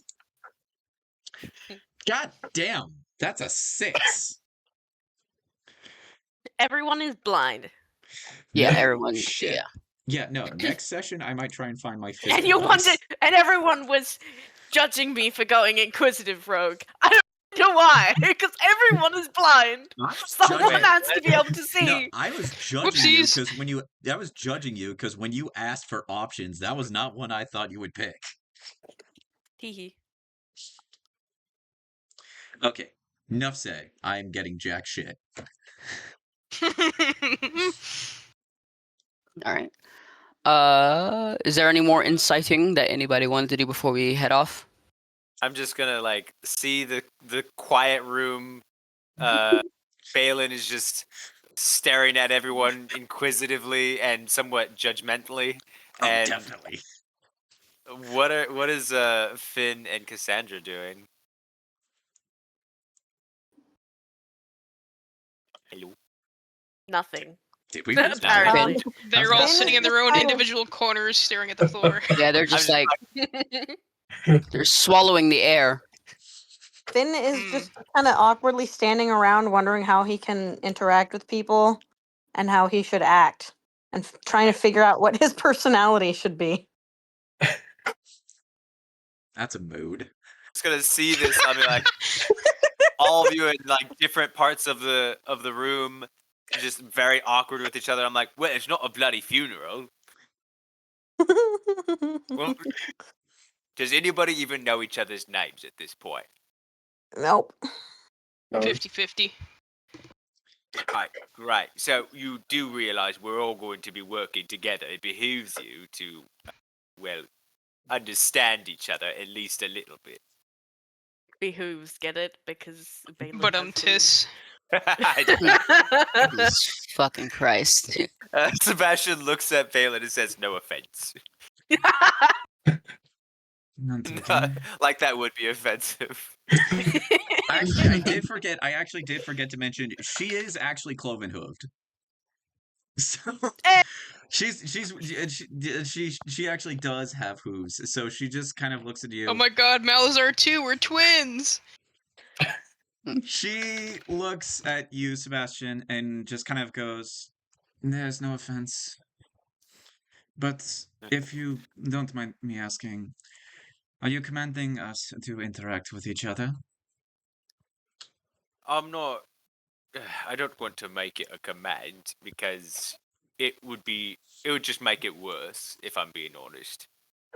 God damn, that's a 6. Everyone is blind. Yeah, No everyone. shit. Yeah. Yeah, no. Next session, I might try and find my fifth. And you wanted, and everyone was judging me for going inquisitive rogue. I don't know why, because everyone is blind. Someone judging- has to be able to see. No, I was judging you Whoopsies. because when you asked for options, that was not one I thought you would pick. Teehee. Okay, enough say. I'm getting jack shit. All right. Is there any more inciting that anybody wanted to do before we head off? I'm just gonna like see the quiet room. Balin is just staring at everyone inquisitively and somewhat judgmentally. Oh, And definitely. what is Finn and Cassandra doing? Hello. Nothing. Did we Apparently. lose Balin? They're all Finn sitting in is their own kind of- individual corners, staring at the floor. Yeah, they're just just like they're swallowing the air. Finn is Hmm. just kind of awkwardly standing around, wondering how he can interact with people and how he should act, and trying to figure out what his personality should be. That's a mood. Just gonna see this. I'll be like, all of you in like different parts of the room, just very awkward with each other. I'm like, well, it's not a bloody funeral. Well, does anybody even know each other's names at this point? Nope. No, 50-50. Right. So you do realize we're all going to be working together. It behooves you to, well, understand each other at least a little bit. Behooves, get it? Because Balin But has tis. I don't- Jesus fucking Christ. Sebastian looks at Balin and says, "No offense." Like that would be offensive. Actually, I did forget. I actually did forget to mention she is actually cloven hooved. So she actually does have hooves. So she just kind of looks at you. Oh my god, Malazar too, we're twins! She looks at you, Sebastian, and just kind of goes, "There's no offense. But if you don't mind me asking, are you commanding us to interact with each other?" I'm not. I don't want to make it a command because it would just make it worse if I'm being honest.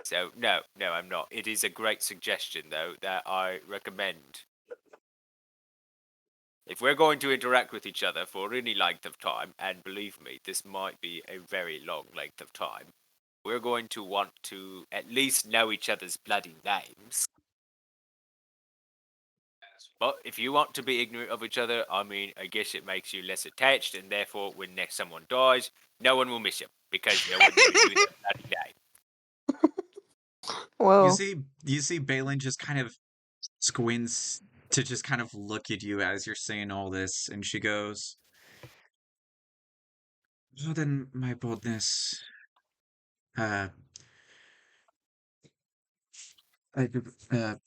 So no, I'm not. It is a great suggestion though that I recommend. If we're going to interact with each other for any length of time, and believe me, this might be a very long length of time, we're going to want to at least know each other's bloody names. But if you want to be ignorant of each other, I mean, I guess it makes you less attached, and therefore, when next someone dies, no one will miss him because no one will knew their bloody name. Whoa. You see Balin just kind of squints to just kind of look at you as you're saying all this, and she goes, "Pardon my boldness.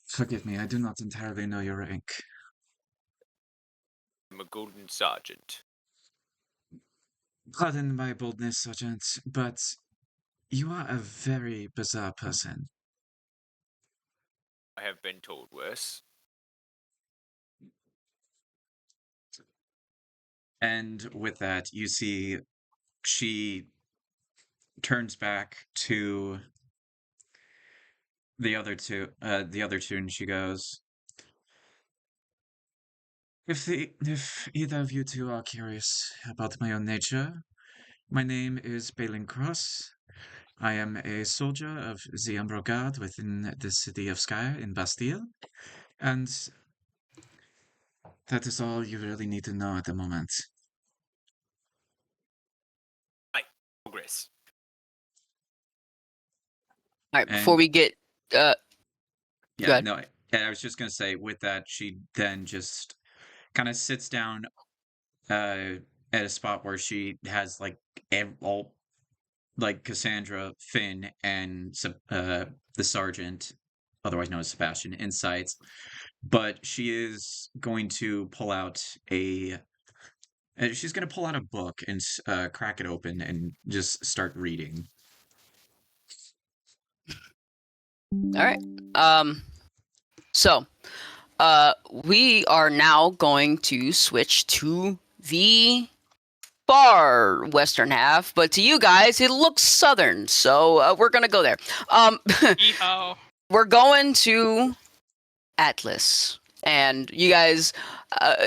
Forgive me, I do not entirely know your rank." I'm a golden sergeant. "Pardon my boldness, Sergeant, but you are a very bizarre person." I have been told worse. And with that, you see she turns back to the other two, and she goes, If either of you two are curious about my own nature, my name is Balin Cross. I am a soldier of the Umbral Guard within the city of Skye in Bastille, and that is all you really need to know at the moment. Progress. All right, before And we get go yeah, ahead. no, and I was just gonna say, with that, she then just kind of sits down at a spot where she has like all like Cassandra, Finn, and the sergeant, otherwise known as Sebastian, in sight. But she is going to pull out she's going to pull out a book and crack it open and just start reading. All right. So, we are now going to switch to the far western half, but to you guys, it looks southern, so we're gonna go there. Yeehaw. We're going to Atlas, and you guys,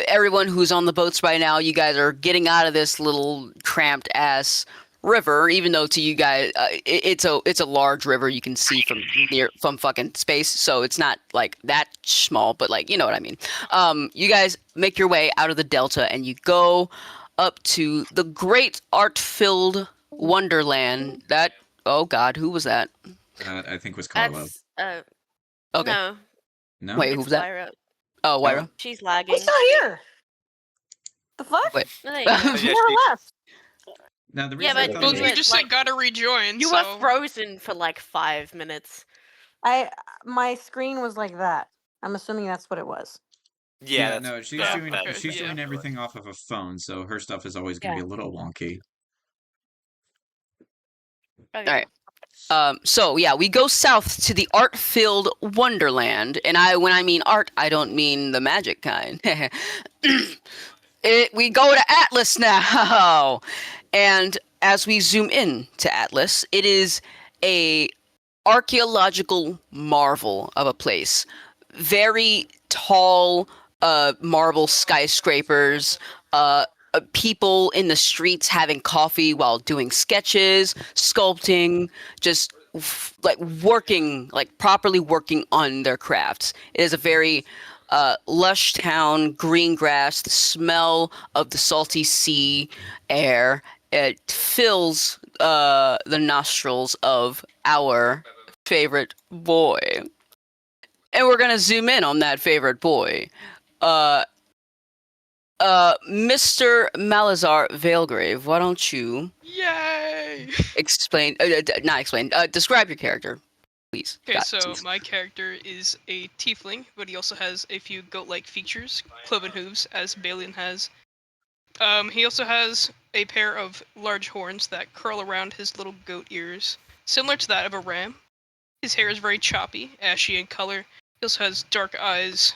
everyone who's on the boats right now, you guys are getting out of this little cramped ass river, even though to you guys it's a large river you can see from fucking space, so it's not like that small, but like, you know what I mean. You guys make your way out of the delta and you go up to the great art-filled wonderland that, oh god, who was that? I think was Carlo. That's Okay. no, No? Wait, it's who was that? Lyra. Oh, Wyra. She's I'm lagging. still here. The fuck? Wait. No, there you go. Yeah, More she- or less. Now the Yeah, reason I but thought Well, it you you was- just like- said gotta rejoin. You so... were frozen for like 5 minutes. My screen was like that. I'm assuming that's what it was. Yeah, that's, no, she's yeah, doing okay, she's yeah. doing everything off of a phone, so her stuff is always going to Yeah. be a little wonky. Oh, All right. So yeah, we go south to the art-filled wonderland, and when I mean art, I don't mean the magic kind. We go to Atlas now, and as we zoom in to Atlas, it is a archaeological marvel of a place. Very tall, marble skyscrapers. People in the streets having coffee while doing sketches, sculpting, just like working, like properly working on their crafts. It is a very lush town, green grass, the smell of the salty sea air. It fills the nostrils of our favorite boy. And we're gonna zoom in on that favorite boy. Mr. Malazar Valegrave, why don't you Yay! describe your character, please. Okay, God, so jeez. my character is a tiefling, but he also has a few goat-like features, cloven hooves, as Balin has. He also has a pair of large horns that curl around his little goat ears, similar to that of a ram. His hair is very choppy, ashy in color. He also has dark eyes,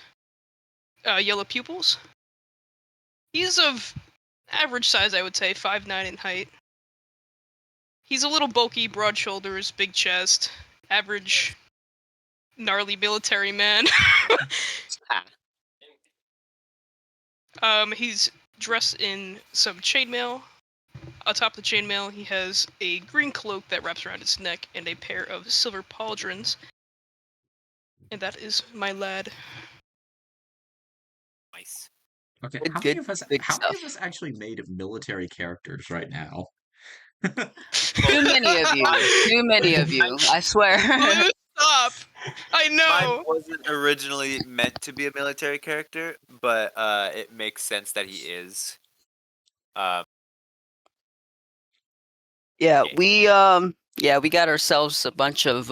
yellow pupils. He's of average size, I would say, 5'9" in height. He's a little bulky, broad shoulders, big chest, average gnarly military man. He's dressed in some chainmail. Atop the chainmail, he has a green cloak that wraps around his neck and a pair of silver pauldrons. And that is my lad. nice. Okay, Good- how many good- of us good how many stuff. of us actually made military characters right now? Too many of you. Too many of you. I swear. Blue, stop! I Mine know! wasn't originally meant to be a military character, but it makes sense that he is. Yeah, Yeah. we got ourselves a bunch of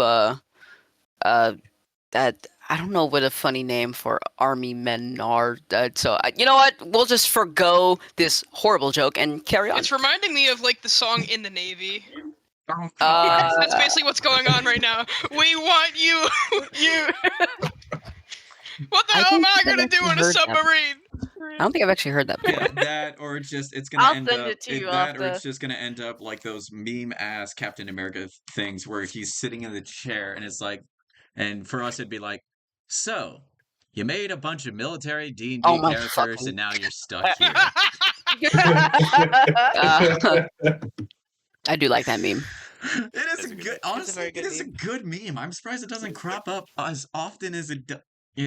that I don't know what a funny name for army men are. So you know what? We'll just forgo this horrible joke and carry on. It's reminding me of like the song In the Navy. Oh, That's basically what's going on right now. We want you! You. What the I hell am think I I've gonna do actually in a heard that. submarine? I don't think I've actually heard that before. yeah, that or it's gonna I'll end send up it to you that or after. it's just gonna end up like those meme ass Captain America things where he's sitting in the chair and it's like, and for us it'd be like, so You made a bunch of military Oh D&D my characters, fucking. and now you're stuck here. I do like that meme. It is That's a a good good, meme. It's a honestly, very it good is a meme. good meme. I'm surprised it doesn't crop up as often as it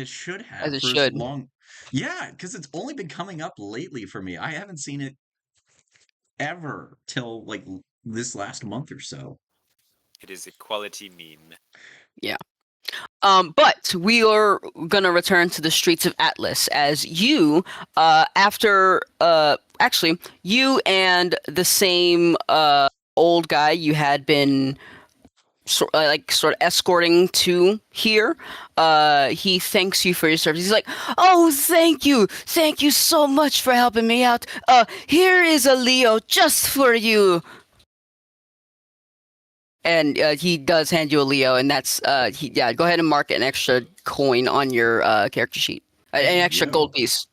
should As have it for as should. long. Yeah, because it's only been coming up lately for me. I haven't seen it ever till like this last month or so. It is a quality meme. But we are gonna return to the streets of Atlas as you, actually, you and the same old guy you had been sort of escorting to here. He thanks you for your service. He's like, "Oh, thank you so much for helping me out. Here is a Leo just for you." And he does hand you a Leo, and that's go ahead and mark an extra coin on your character sheet, an extra gold Yo. piece.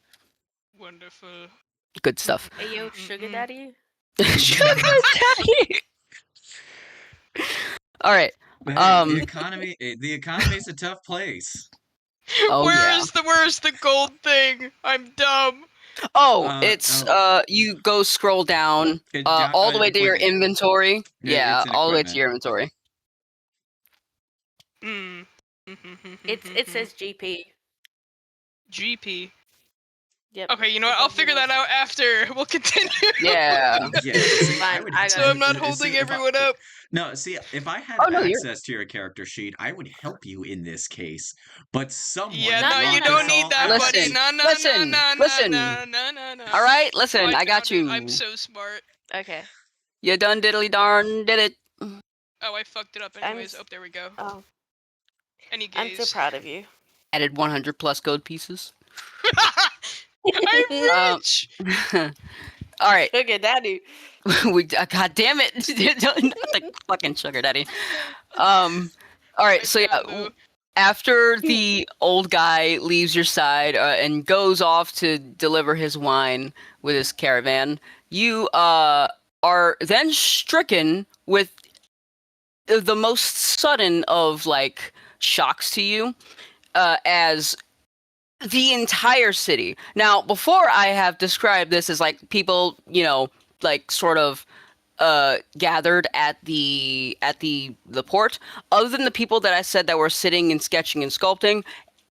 Wonderful. Good stuff. Hey, yo, sugar Mm-mm. daddy. Sugar daddy. All right. Hey, the economy's a tough place. Oh yeah. Where's the gold thing? I'm dumb. Oh, it's oh. you go scroll down Down, all the way to your equipment. inventory. Yeah, It's an all the way to equipment. your inventory. Mm. It says GP. GP. Yep. Okay, you know what? I'll figure that out after. We'll continue. Yeah. Yeah, see, I Fine, would. I got So I'm not see, holding if I- everyone up. No, see, if I had Oh no, you're access to your character sheet, I would help you in this case. But someone Yeah, No, no, no, you no, don't no. need that, buddy. listen, No, no, listen, no, no, listen. no, no, no, no. All right, listen. Oh, I got found it. you. I'm so smart. Okay. You done diddly darn did it. Oh, I fucked it up anyways. Oh, there we go. Oh, Any I'm so gaze. proud of you. Added 100 plus gold pieces. I'm rich. All right. Sugar daddy. God damn it. Not the fucking sugar daddy. All right. I So yeah, found Lou. after the old guy leaves your side and goes off to deliver his wine with his caravan, you are then stricken with the most sudden of like shocks to you as the entire city. Now, before I have described this as like people, like sort of gathered at the port, other than the people that I said that were sitting and sketching and sculpting,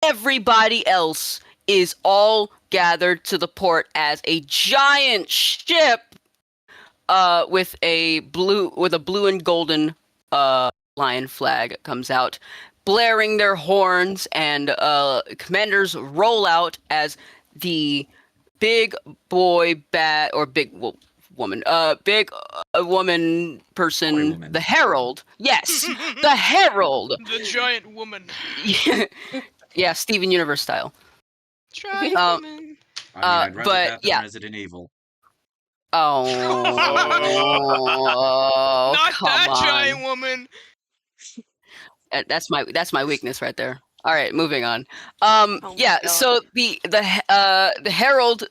everybody else is all gathered to the port as a giant ship with a blue and golden lion flag comes out, blaring their horns, and commanders roll out as the big boy bat or big woman, big woman person, Boy woman. the Herald. Yes, the Herald. The giant woman. Yeah, Steven Universe style. Giant Um, woman. I mean, I'd rather but that than yeah. Resident Evil. Oh, Not come that on. giant woman. That's my weakness right there. All right, moving on. Oh my Yeah. God. So the Herald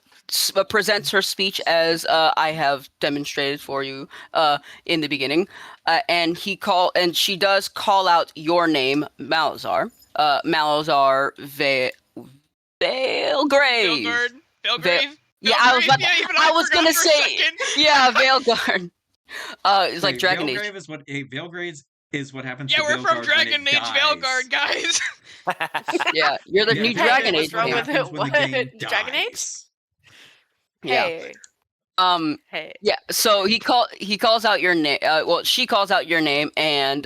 presents her speech as I have demonstrated for you in the beginning, and she does call out your name, Malazar. Malazar Valegrave. Belgrave. Yeah, I was about Yeah, even I was forgot gonna for a say second. Yeah, Valeguard. It's like Dragon Age. Valegrave is what Valegrave is what happens Yeah, to we're from Valeguard when Dragon it Age dies. Veilguard, guys. Yeah, you're the Yeah, new Valegrave Dragon is Age. what's wrong what with man. it? happens when the What? game dies. Dragon Age? Yeah. Hey. Hey. Yeah. So he calls out your name. Well, she calls out your name, and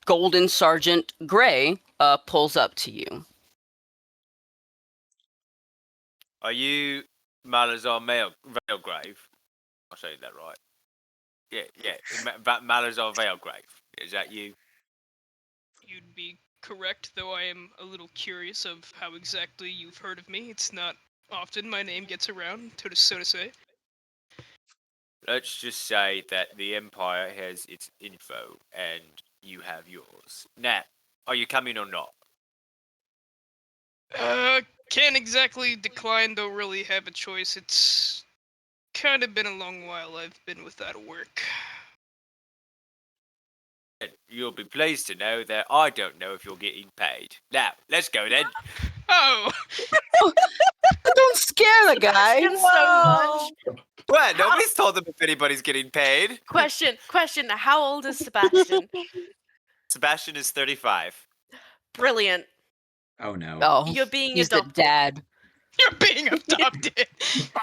Golden Sergeant Gray pulls up to you. Are you Malazar Valegrave? I'll say that right. Yeah. Malazar Valegrave. Is that you? You'd be correct, though I am a little curious of how exactly you've heard of me. It's not often my name gets around, so to say. Let's just say that the Empire has its info and you have yours. Now, are you coming or not? Can't exactly decline, don't really have a choice. It's kind of been a long while I've been without work. You'll be pleased to know that I don't know if you're getting paid. Now, let's go then. Oh, Don't scare the guy. Sebastian so much. What? Nobody's told them if anybody's getting paid. Question. How old is Sebastian? Sebastian is 35. Brilliant. Oh no. Oh, You're being he's adopted. the dad. you're being adopted.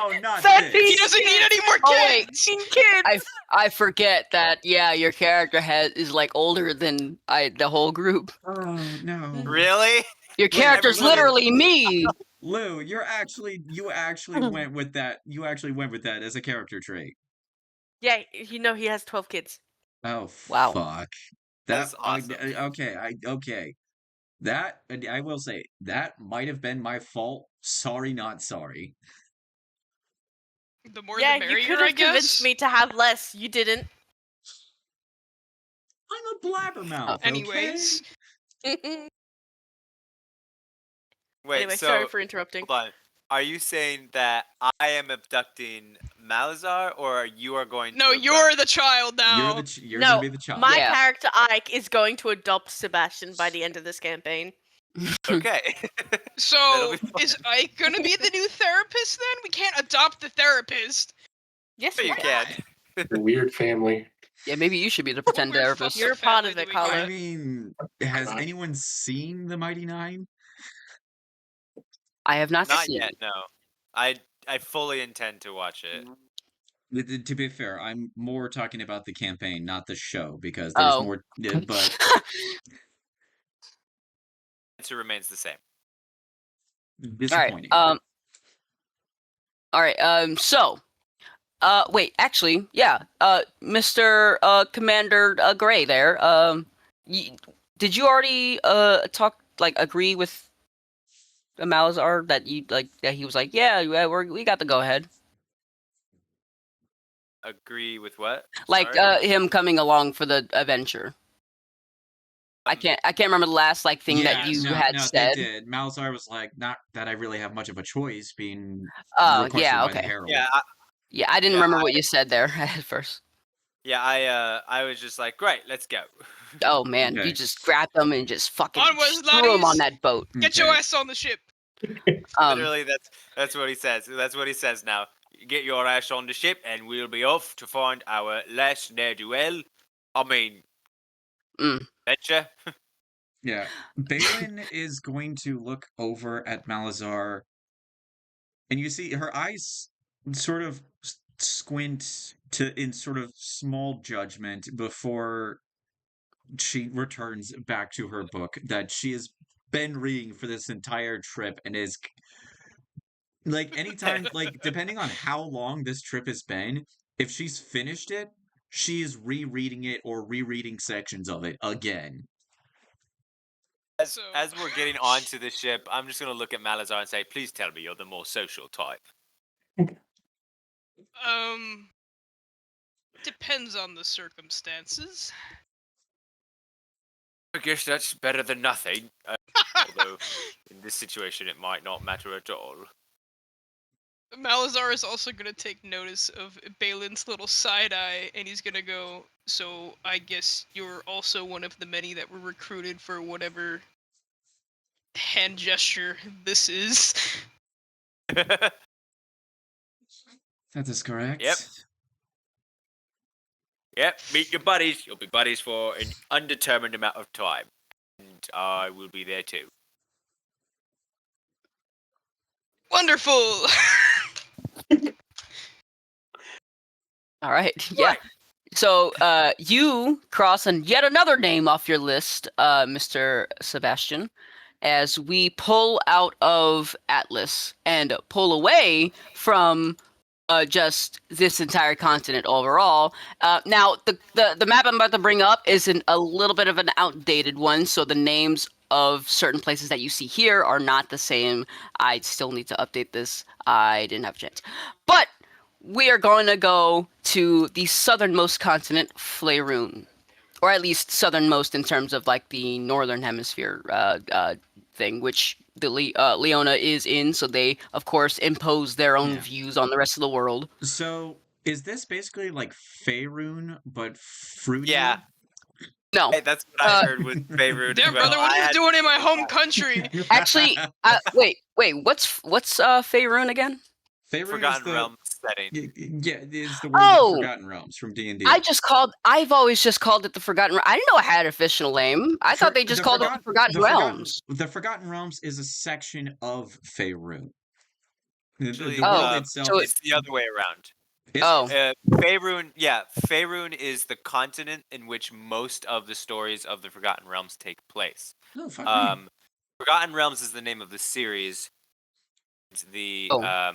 Oh, not 30. this. He doesn't need any more Oh, wait. kids. Kids. I forget that. Yeah, your character is like older than the whole group. Oh no. Really? Your character's everybody- literally me. Lou, you actually went with that. You actually went with that as a character trait. Yeah, he has 12 kids. Oh Wow. fuck. That's awesome. Okay. That I will say that might have been my fault. Sorry, not sorry. The more Yeah, the you merrier, could I have guess. convinced me to have less. You didn't. I'm a blabbermouth. Anyways, Wait, Anyway, so sorry for interrupting. hold on. Are you saying that I am abducting Malazar, or you are going no, to you're the child now. You're No, gonna be the child. My Yeah. character Ike is going to adopt Sebastian by the end of this campaign. Okay. So That'll be fun. is Ike gonna be the new therapist then? We can't adopt the therapist. Yes, Sure we you can. can. Weird family. Yeah, maybe you should be the pretend We're therapist. fucking You're a part family of it, doing Carlo. that. I mean, has anyone seen the Mighty Nine? I have not Not seen. yet, no. I fully intend to watch it. To be fair, I'm more talking about the campaign, not the show, because there's Oh. more. But Answer remains the same. disappointing. All right. So, wait. Actually, yeah. Mr. Commander Gray, there. Did you already agree with Malazar that that he was like, yeah, we got the go ahead. Agree with what? Like Sorry? him coming along for the adventure. I can't remember the last thing that you had said. They did. Malazar was like, not that I really have much of a choice, being Oh, requested yeah, by the okay. Herald. Yeah, I didn't Yeah, remember what you said there at first. yeah. I was just like, great, let's go. Oh man, Okay. you just grabbed them and just fucking Onwards, threw them on laddies. that boat. Get your Okay. ass on the ship. Literally, that's what he says. That's what he says now. Get your ass on the ship, and we'll be off to find our last ne'er-do-well. I mean, betcha. Yeah. Balin is going to look over at Malazar, and you see her eyes sort of squint in sort of small judgment before she returns back to her book that she has been reading for this entire trip and is like anytime depending on how long this trip has been, if she's finished it, she is rereading it or rereading sections of it again. As we're getting onto the ship, I'm just gonna look at Malazar and say, "Please tell me you're the more social type." Depends on the circumstances. I guess that's better than nothing. Although in this situation, it might not matter at all. Malazar is also gonna take notice of Balin's little side eye, and he's gonna go, so I guess you're also one of the many that were recruited for whatever hand gesture this is. That is correct. Yep. Yep, meet your buddies. You'll be buddies for an undetermined amount of time. And I will be there too. Wonderful! All right. Yeah. Right. So you cross yet another name off your list, Mr. Sebastian, as we pull out of Atlas and pull away from just this entire continent overall. Now, the map I'm about to bring up is a little bit of an outdated one, so the names of certain places that you see here are not the same. I still need to update this. I didn't have a chance. But we are going to go to the southernmost continent, Flayrun. Or at least southernmost in terms of like the northern hemisphere thing, which the Leona is in, so they of course impose their own views on the rest of the world. So is this basically like Faerun but fruitier? Yeah. No. Hey, that's what I heard with Faerun as Damn, well. brother, what are I you had doing in my home country? Actually, wait. What's Faerun again? Faerun is Forgotten the Realms setting. yeah, it is the world of the Oh, Forgotten Realms from D&D. I've always just called it the Forgotten. I didn't know it had an official name. I thought they just called it the Forgotten Realms. The Forgotten Realms is a section of Faerun. Actually, The world Oh, itself so it's the other way around. oh, Faerun is the continent in which most of the stories of the Forgotten Realms take place. no, fuck me. Forgotten Realms is the name of the series. The oh.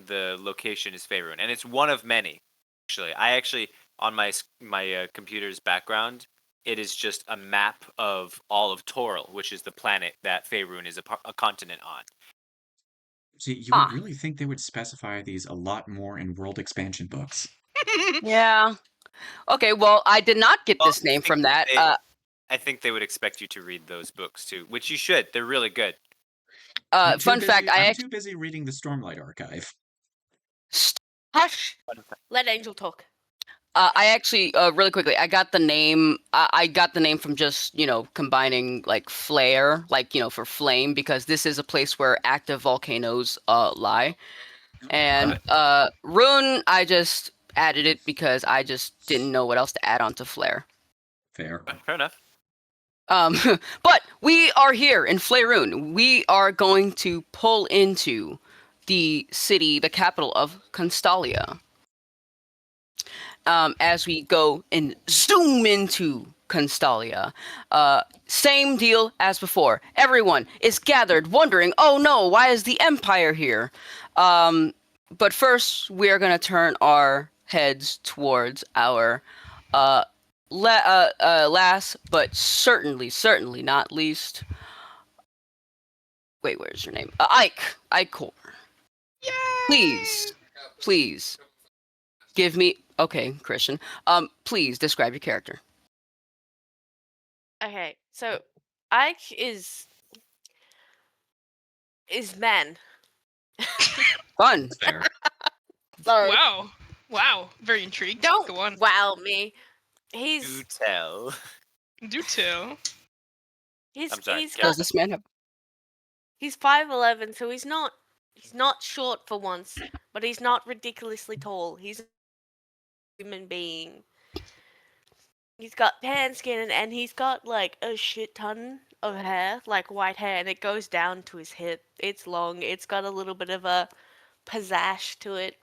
the location is Faerun, and it's one of many. Actually, on my computer's background, it is just a map of all of Toril, which is the planet that Faerun is a continent on. See, you would really think they would specify these a lot more in world expansion books. Yeah. Okay. Well, I did not get Well, this name from that. I think they would expect you to read those books too, which you should. They're really good. Fun fact. I'm too busy reading the Stormlight Archive. Hush. Let Angel talk. I actually, really quickly, I got the name. I got the name from just combining like flare, like for flame, because this is a place where active volcanoes lie. And rune, I just added it because I just didn't know what else to add onto flare. Fair. Fair enough. But we are here in Flareun. We are going to pull into the city, the capital of Constalia. As we go and zoom into Constalia. Same deal as before. Everyone is gathered wondering, oh no, why is the Empire here? But first, we are going to turn our heads towards our last, but certainly not least. Wait, where's your name? Icor. Please, give me. Okay, Christian. Please describe your character. Okay, so Ike is man. Fun. Fair. Sorry. Wow. Very intrigued. Don't Go on. wow me. Do He's tell. Do tell. I'm sorry. he's Yeah. Does this man have? he's 5'11", so he's not short for once, but he's not ridiculously tall. He's a human being. He's got tan skin and he's got like a shit ton of hair, like white hair, and it goes down to his hip. It's long. It's got a little bit of a pizzazz to it.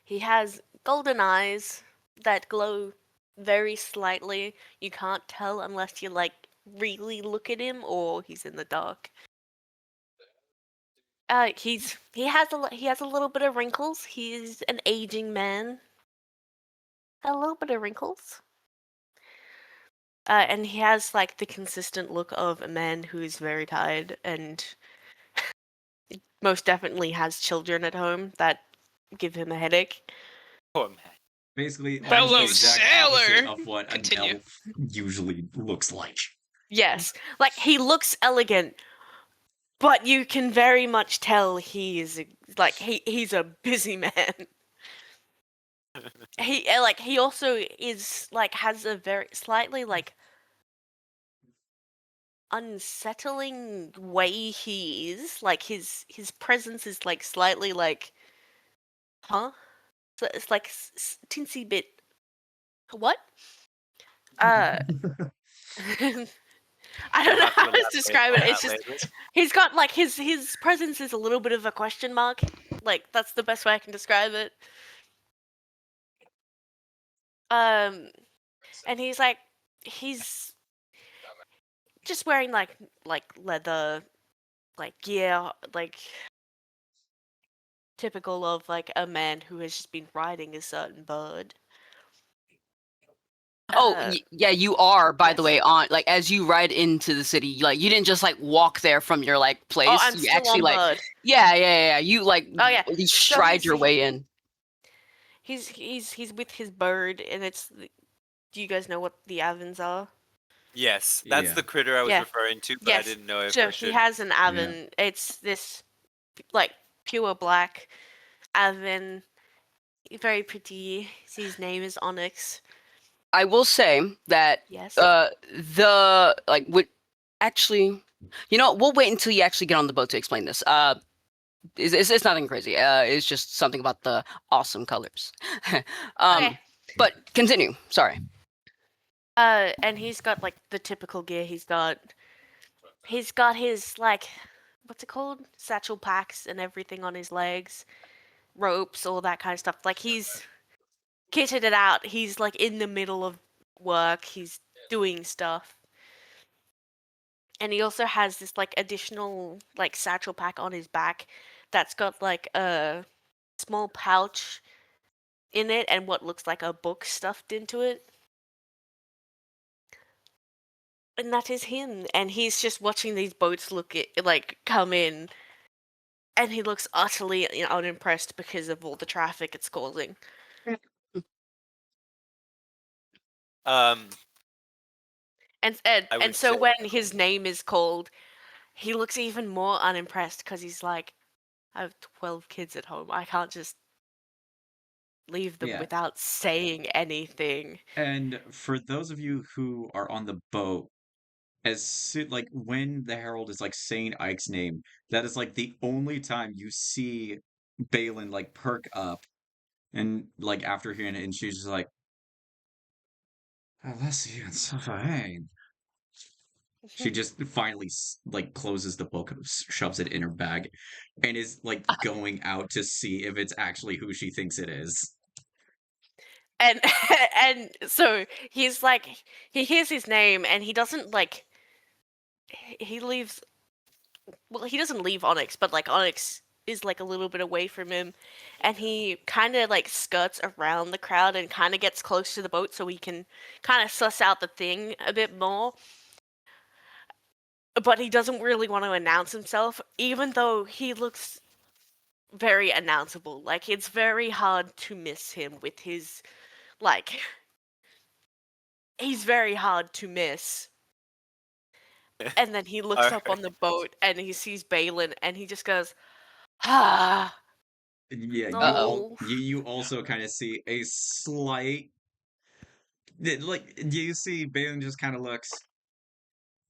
He has golden eyes that glow very slightly. You can't tell unless you like really look at him or he's in the dark. He has a little bit of wrinkles. He's an aging man. A little bit of wrinkles. And he has like the consistent look of a man who is very tired and most definitely has children at home that give him a headache. Poor man. Basically, Fellow almost the exact opposite sailor! of what Continue. an elf usually looks like. Yes, like he looks elegant, but you can very much tell he's a busy man. He also is like has a very slightly like unsettling way he is. Like his presence is like slightly like, huh? So it's like teensy bit. What? I don't know how to describe it. It's just he's got like his presence is a little bit of a question mark. Like that's the best way I can describe it. And he's just wearing like leather, like gear, like typical of like a man who has just been riding a certain bird. Yeah, you are, by the yes. way, on like as you ride into the city, like you didn't just like walk there from your like place. Oh, I'm you still actually on like bird. yeah. You like Oh yeah, you stride your way in. He's with his bird, and it's. Do you guys know what the Avens are? Yes, that's Yeah. the critter I was referring to, but I didn't know if so I should. he has an Aven. It's this like pure black Aven, very pretty. His name is Onyx. I will say that Yes. the like would actually, we'll wait until you actually get on the boat to explain this. It's nothing crazy. It's just something about the awesome colors. Okay. But continue. Sorry. And he's got like the typical gear. He's got his like, what's it called? Satchel packs and everything on his legs, ropes, all that kind of stuff. Like he's kitted it out. He's like in the middle of work. He's doing stuff. And he also has this like additional like satchel pack on his back that's got like a small pouch in it and what looks like a book stuffed into it. And that is him. And he's just watching these boats come in. And he looks utterly unimpressed because of all the traffic it's causing. Um, And I and would so say- when his name is called, he looks even more unimpressed because he's like, I have 12 kids at home. I can't just leave them Yeah. without saying anything. And for those of you who are on the boat, like when the Herald is like saying Ike's name, that is like the only time you see Balin like perk up and like after hearing it, and she's just like, Alessia and Safahane. She just finally like closes the book, shoves it in her bag, and is like going out to see if it's actually who she thinks it is. And and so he's like, he hears his name and he doesn't like, he leaves, well, he doesn't leave Onyx, but like Onyx is like a little bit away from him, and he kind of like skirts around the crowd and kind of gets close to the boat so he can kind of suss out the thing a bit more. But he doesn't really want to announce himself, even though he looks very announceable. Like it's very hard to miss him with his like, he's very hard to miss. And then he looks up on the boat and he sees Balin and he just goes, ah. Yeah, No. you also kind of see a slight like you see Balin just kind of looks,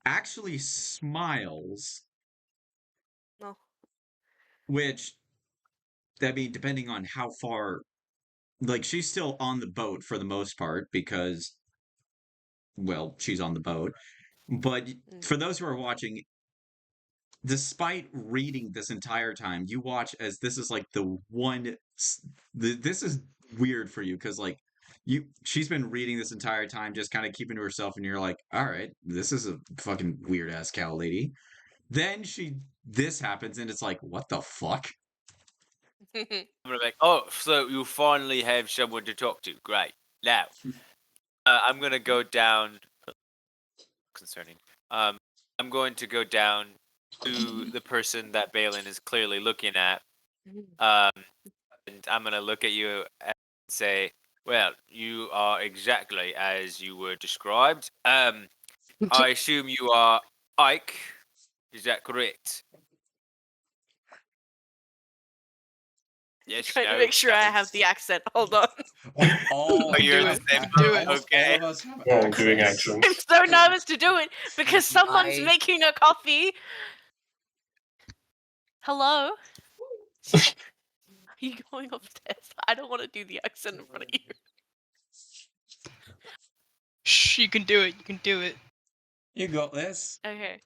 actually smiles, No. which I mean, depending on how far, like she's still on the boat for the most part because, well, she's on the boat. But for those who are watching, despite reading this entire time, you watch as this is like the one. This is weird for you because like she's been reading this entire time, just kind of keeping to herself, and you're like, all right, this is a fucking weird ass cow lady. Then this happens, and it's like, what the fuck? I'm gonna be like, oh, so you finally have someone to talk to. Great. Now, I'm gonna go down. Concerning. I'm going to go down to the person that Balin is clearly looking at. And I'm gonna look at you and say, "Well, you are exactly as you were described. I assume you are Ike. Is that correct?" Yes. Trying to No, make sure I yes. have the accent. Hold on. All Oh, you're have the same ac- boat, almost okay. all of us have Yeah, I'm doing accents. accents. I'm so nervous to do it because someone's I- making a coffee. Hello? Are you going upstairs? I don't want to do the accent in front of you. Shh, you can do it. You can do it. You got this. Okay.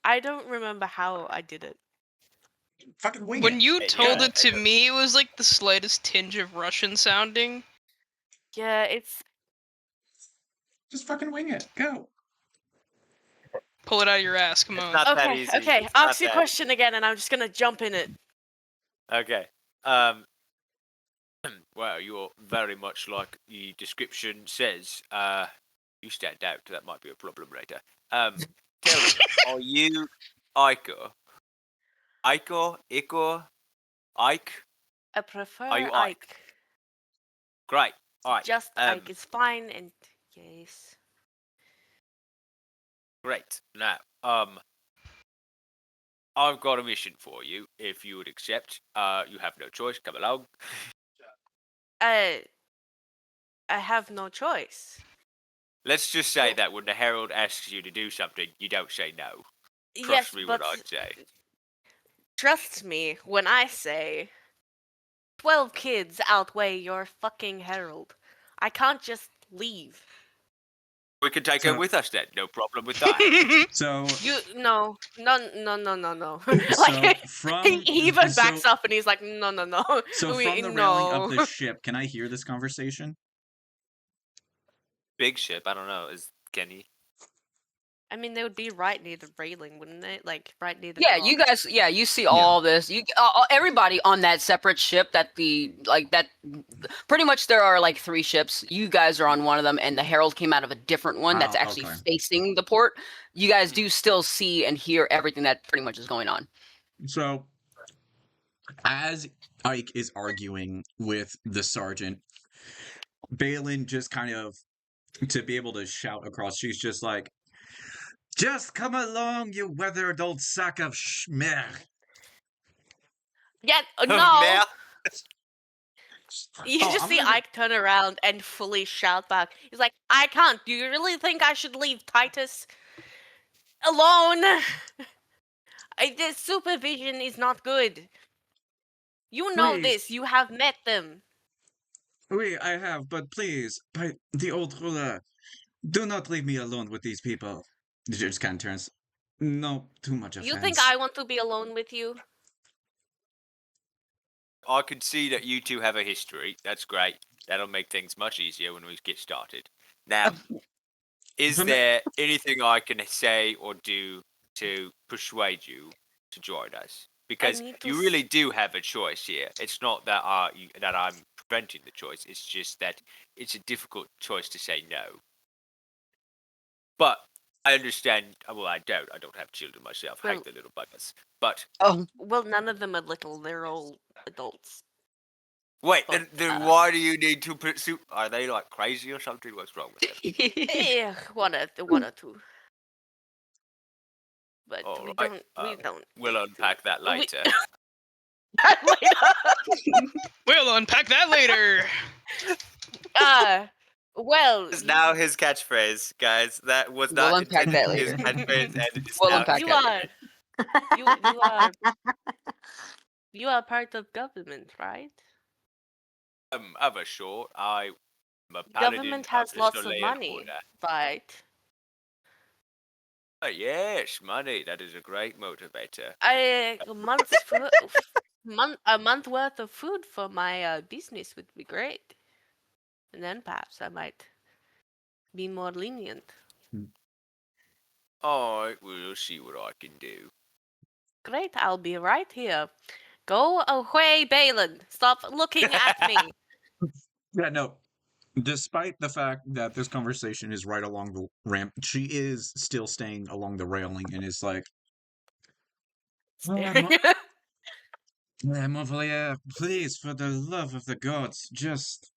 I don't remember how I did it. Fucking wing When it. you Hey, told yeah, it to me, it was like the slightest tinge of Russian sounding. Yeah, it's Just fucking wing it. Go. Pull it out of your ass. Come It's on. not that okay. easy. Okay, It's not ask your that question again, and I'm just gonna jump in it. Okay. Well, you're very much like the description says. You stand out. That might be a problem later. Tell me, are you Iko? Iko? Ike? I prefer Are you Ike. Ike? Great. All right. Just Ike is fine, and yes. Great. Now, I've got a mission for you. If you would accept, you have no choice. Come along. I have no choice. Let's just say that when the Herald asks you to do something, you don't say no. Yes, Trust me but when I say. trust me when I say 12 kids outweigh your fucking Herald. I can't just leave. We can take her So- with us then. No problem with that. So, No. so Like from he even so, backs up and he's like, no. so We- from the railing of no. the ship, can I hear this conversation? Big ship. I don't know. Is Kenny? I mean, they would be right near the railing, wouldn't they? Like right near the Yeah, top. you guys. Yeah, you see all this. You everybody on that separate ship. That pretty much there are like 3 ships. You guys are on one of them, and the Herald came out of a different one that's Oh, actually okay. facing the port. You guys do still see and hear everything that pretty much is going on. So, as Ike is arguing with the sergeant, Balin just kind of, to be able to shout across, she's just like, "Just come along, you weathered old sack of schmear." Yeah, Oh, no. now? You Oh, just I'm see gonna- Ike turn around and fully shout back. He's like, I can't. Do you really think I should leave Titus alone? This supervision is not good. You know Please. this. You have met them. Oui, I have, but please, by the old ruler, do not leave me alone with these people. It just kind of turns. No, too much offense. You think I want to be alone with you? I can see that you two have a history. That's great. That'll make things much easier when we get started. Now, is For me- there anything I can say or do to persuade you to join us? Because need to you really do have a choice here. It's not that that I'm preventing the choice. It's just that it's a difficult choice to say no. But I understand. Well, I don't. I don't have children myself. Well- Hate the little buggers. But Oh, Well, none of them are little. They're all adults. wait, But, then why do you need to pursue? Are they like crazy or something? What's wrong with them? Yeah, one or two. But All we right, don't. We'll unpack that We- later. We'll unpack that later. Well, Is now his catchphrase, guys. That was We'll not unpack that intended his later. catchphrase, and it is We'll now unpack his you that are you are part of government, right? of a short. I'm a paladin Government of has the lots of Soleil money, Order. right? Oh, yes, money. That is a great motivator. A month worth of food for my business would be great, and then perhaps I might be more lenient. All right, we'll see what I can do. Great, I'll be right here. Go away, Balin. Stop looking at me. Yeah, no. Despite the fact that this conversation is right along the ramp, she is still staying along the railing and is like, Staring. Mauvalia, please, for the love of the gods, just.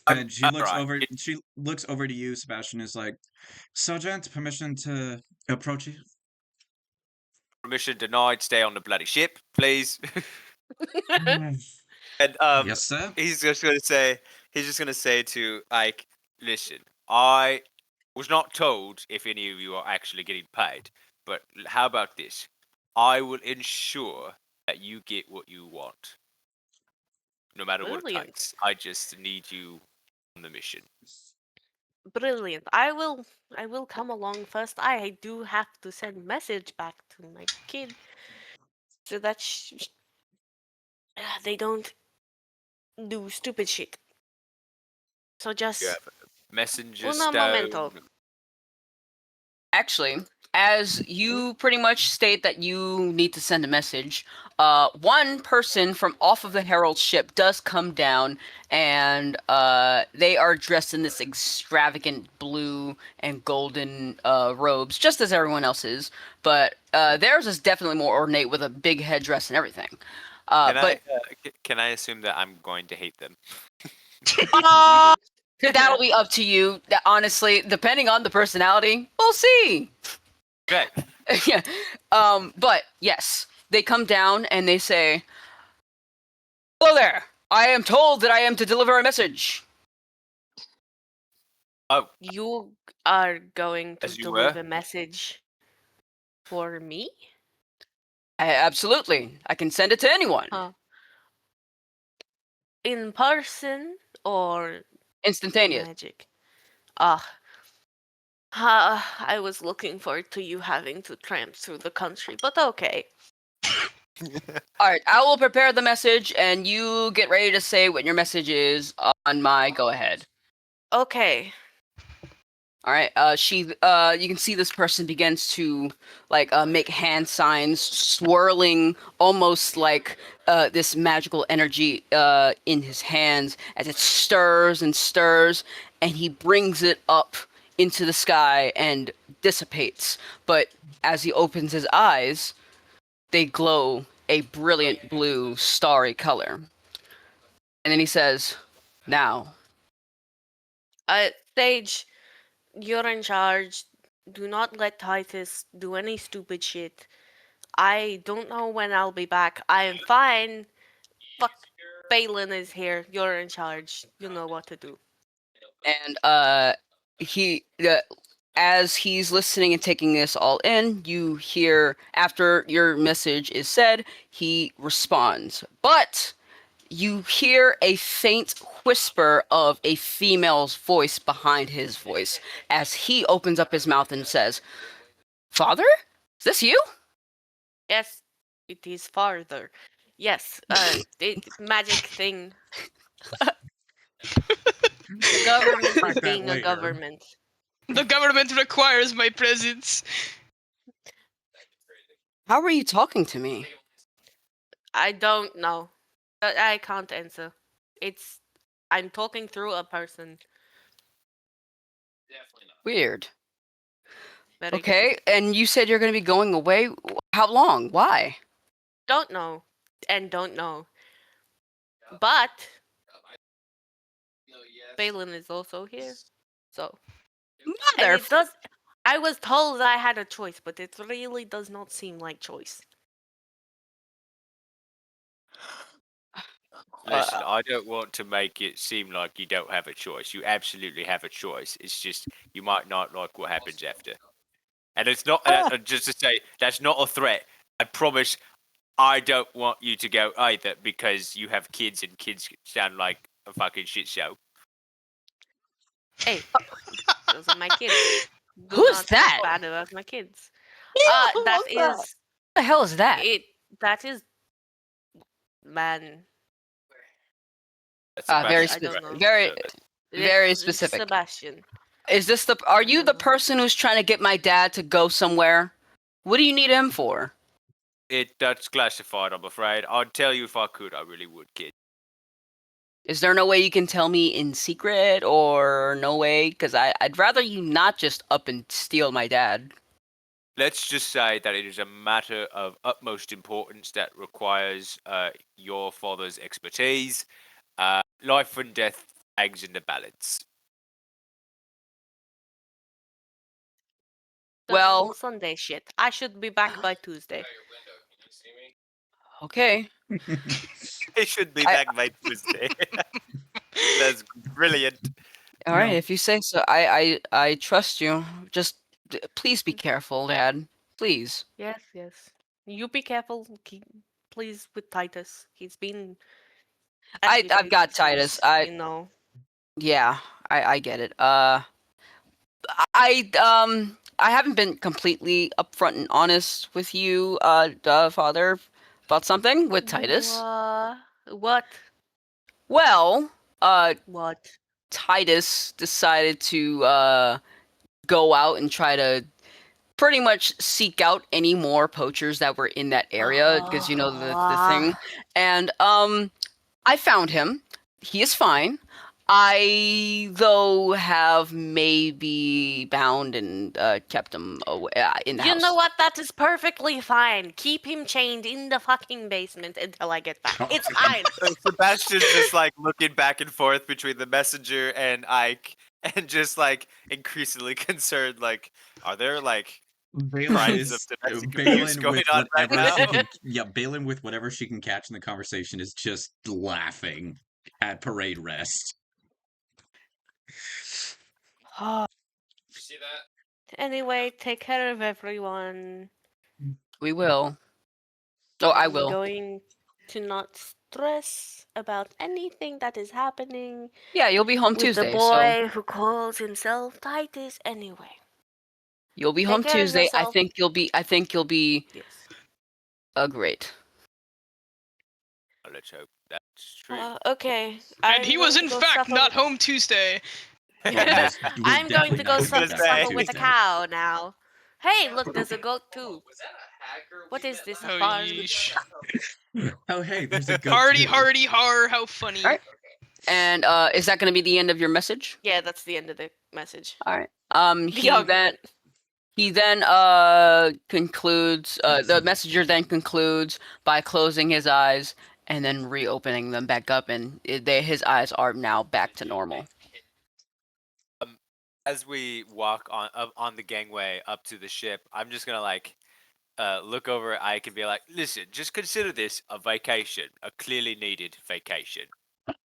And she looks alright. over. She looks over to you, Sebastian. Is like, Sergeant, permission to approach you. Permission denied. Stay on the bloody ship, please. And Yes, sir. he's just gonna say to Ike, listen, I was not told if any of you are actually getting paid, but how about this? I will ensure that you get what you want. No matter what it Brilliant. takes. I just need you on the mission. Brilliant. I will come along first. I do have to send message back to my kid so that they don't do stupid shit. So just You have a messenger uno momento. stone. Actually, as you pretty much state that you need to send a message, one person from off of the Herald ship does come down, and they are dressed in this extravagant blue and golden robes, just as everyone else is. But theirs is definitely more ornate with a big headdress and everything. Can I assume that I'm going to hate them? That'll be up to you. Honestly, depending on the personality, we'll see. Okay. Yeah. But yes, they come down and they say, "Hello there. I am told that I am to deliver a message." Oh, You are going to as you were. deliver a message for me? Absolutely. I can send it to anyone. Huh. In person or Instantaneous. magic? I was looking forward to you having to tramp through the country, but okay. All right, I will prepare the message, and you get ready to say what your message is on my go ahead. Okay. All right. You can see this person begins to make hand signs, swirling almost like this magical energy in his hands as it stirs and stirs, and he brings it up into the sky and dissipates. But as he opens his eyes, they glow a brilliant blue, starry color. And then he says, "Now." Sage, you're in charge. Do not let Titus do any stupid shit. I don't know when I'll be back. I am fine. Fuck, Balin is here. You're in charge. You know what to do. And he as he's listening and taking this all in, you hear after your message is said, he responds. But you hear a faint whisper of a female's voice behind his voice as he opens up his mouth and says, "Father? Is this you?" Yes, it is farther. Yes, the magic thing. The government Crack is that being a later. government. The government requires my presence. How are you talking to me? I don't know. I can't answer. I'm talking through a person. Weird. Very good. Okay, and you said you're going to be going away. How long? Why? Don't know. And don't know. But Balin is also here. So. And Mother. it does. I was told I had a choice, but it really does not seem like choice. Listen, I don't want to make it seem like you don't have a choice. You absolutely have a choice. It's just you might not like what happens after. And it's not just to say that's not a threat. I promise. I don't want you to go either because you have kids and kids sound like a fucking shit show. Hey, those are my kids. Do Who's not that? talk bad about my kids. Yeah, That who's that? is What the hell is that? it. That is man. That's Very I don't know. very very It's specific. Sebastian. Is this the? Are I you don't the know. person who's trying to get my dad to go somewhere? What do you need him for? That's classified, I'm afraid. I'd tell you if I could. I really would, kid. Is there no way you can tell me in secret, or no way? Because I'd rather you not just up and steal my dad. Let's just say that it is a matter of utmost importance that requires your father's expertise. Life and death hangs in the balance. The Well- normal Sunday shit. I should be back by Tuesday. Okay. It should be I- back by Tuesday. That's brilliant. All right. No. If you say so, I trust you. Just please be careful, Dad. Please. Yes, yes. You be careful, please, with Titus. He's been. I've got agitated Titus. since, you know. Yeah, I get it. I haven't been completely upfront and honest with you, Father, about something with Titus. What? Well, What? Titus decided to go out and try to pretty much seek out any more poachers that were in that area because you know the thing. And I found him. He is fine. I though have maybe bound and kept him away in the house. You know what? That is perfectly fine. Keep him chained in the fucking basement until I get back. It's fine. So Sebastian's just like looking back and forth between the messenger and Ike, and just like increasingly concerned. Like, are there like Balin crimes of is domestic abuse Balin going with on right whatever she now. can. Yeah, Balin with whatever she can catch in the conversation is just laughing at parade rest. Anyway, take care of everyone. We will. Oh, I I'm will. going to not stress about anything that is happening Yeah, you'll be home with the Tuesday, so boy who calls himself Titus. Anyway, you'll be take home care of Tuesday. I yourself. think you'll be Yes. great. Well, let's hope that's true. Okay. And he was in fact not With... home Tuesday. Yeah, was I'm going definitely to not go gonna be gonna back say. on suffer with a Tuesday. cow now. Hey, look, there's a goat too. What is this, a Oh, farm? yeesh. Oh, hey, there's a goat Hardy, too. hardy, har, how funny. All right. And is that going to be the end of your message? Yeah, that's the end of the message. All right. The argument. He then concludes. The messenger then concludes by closing his eyes and then reopening them back up, and his eyes are now back to normal. As we walk on the gangway up to the ship, I'm just gonna like look over at Ike and be like, "Listen, just consider this a vacation, a clearly needed vacation."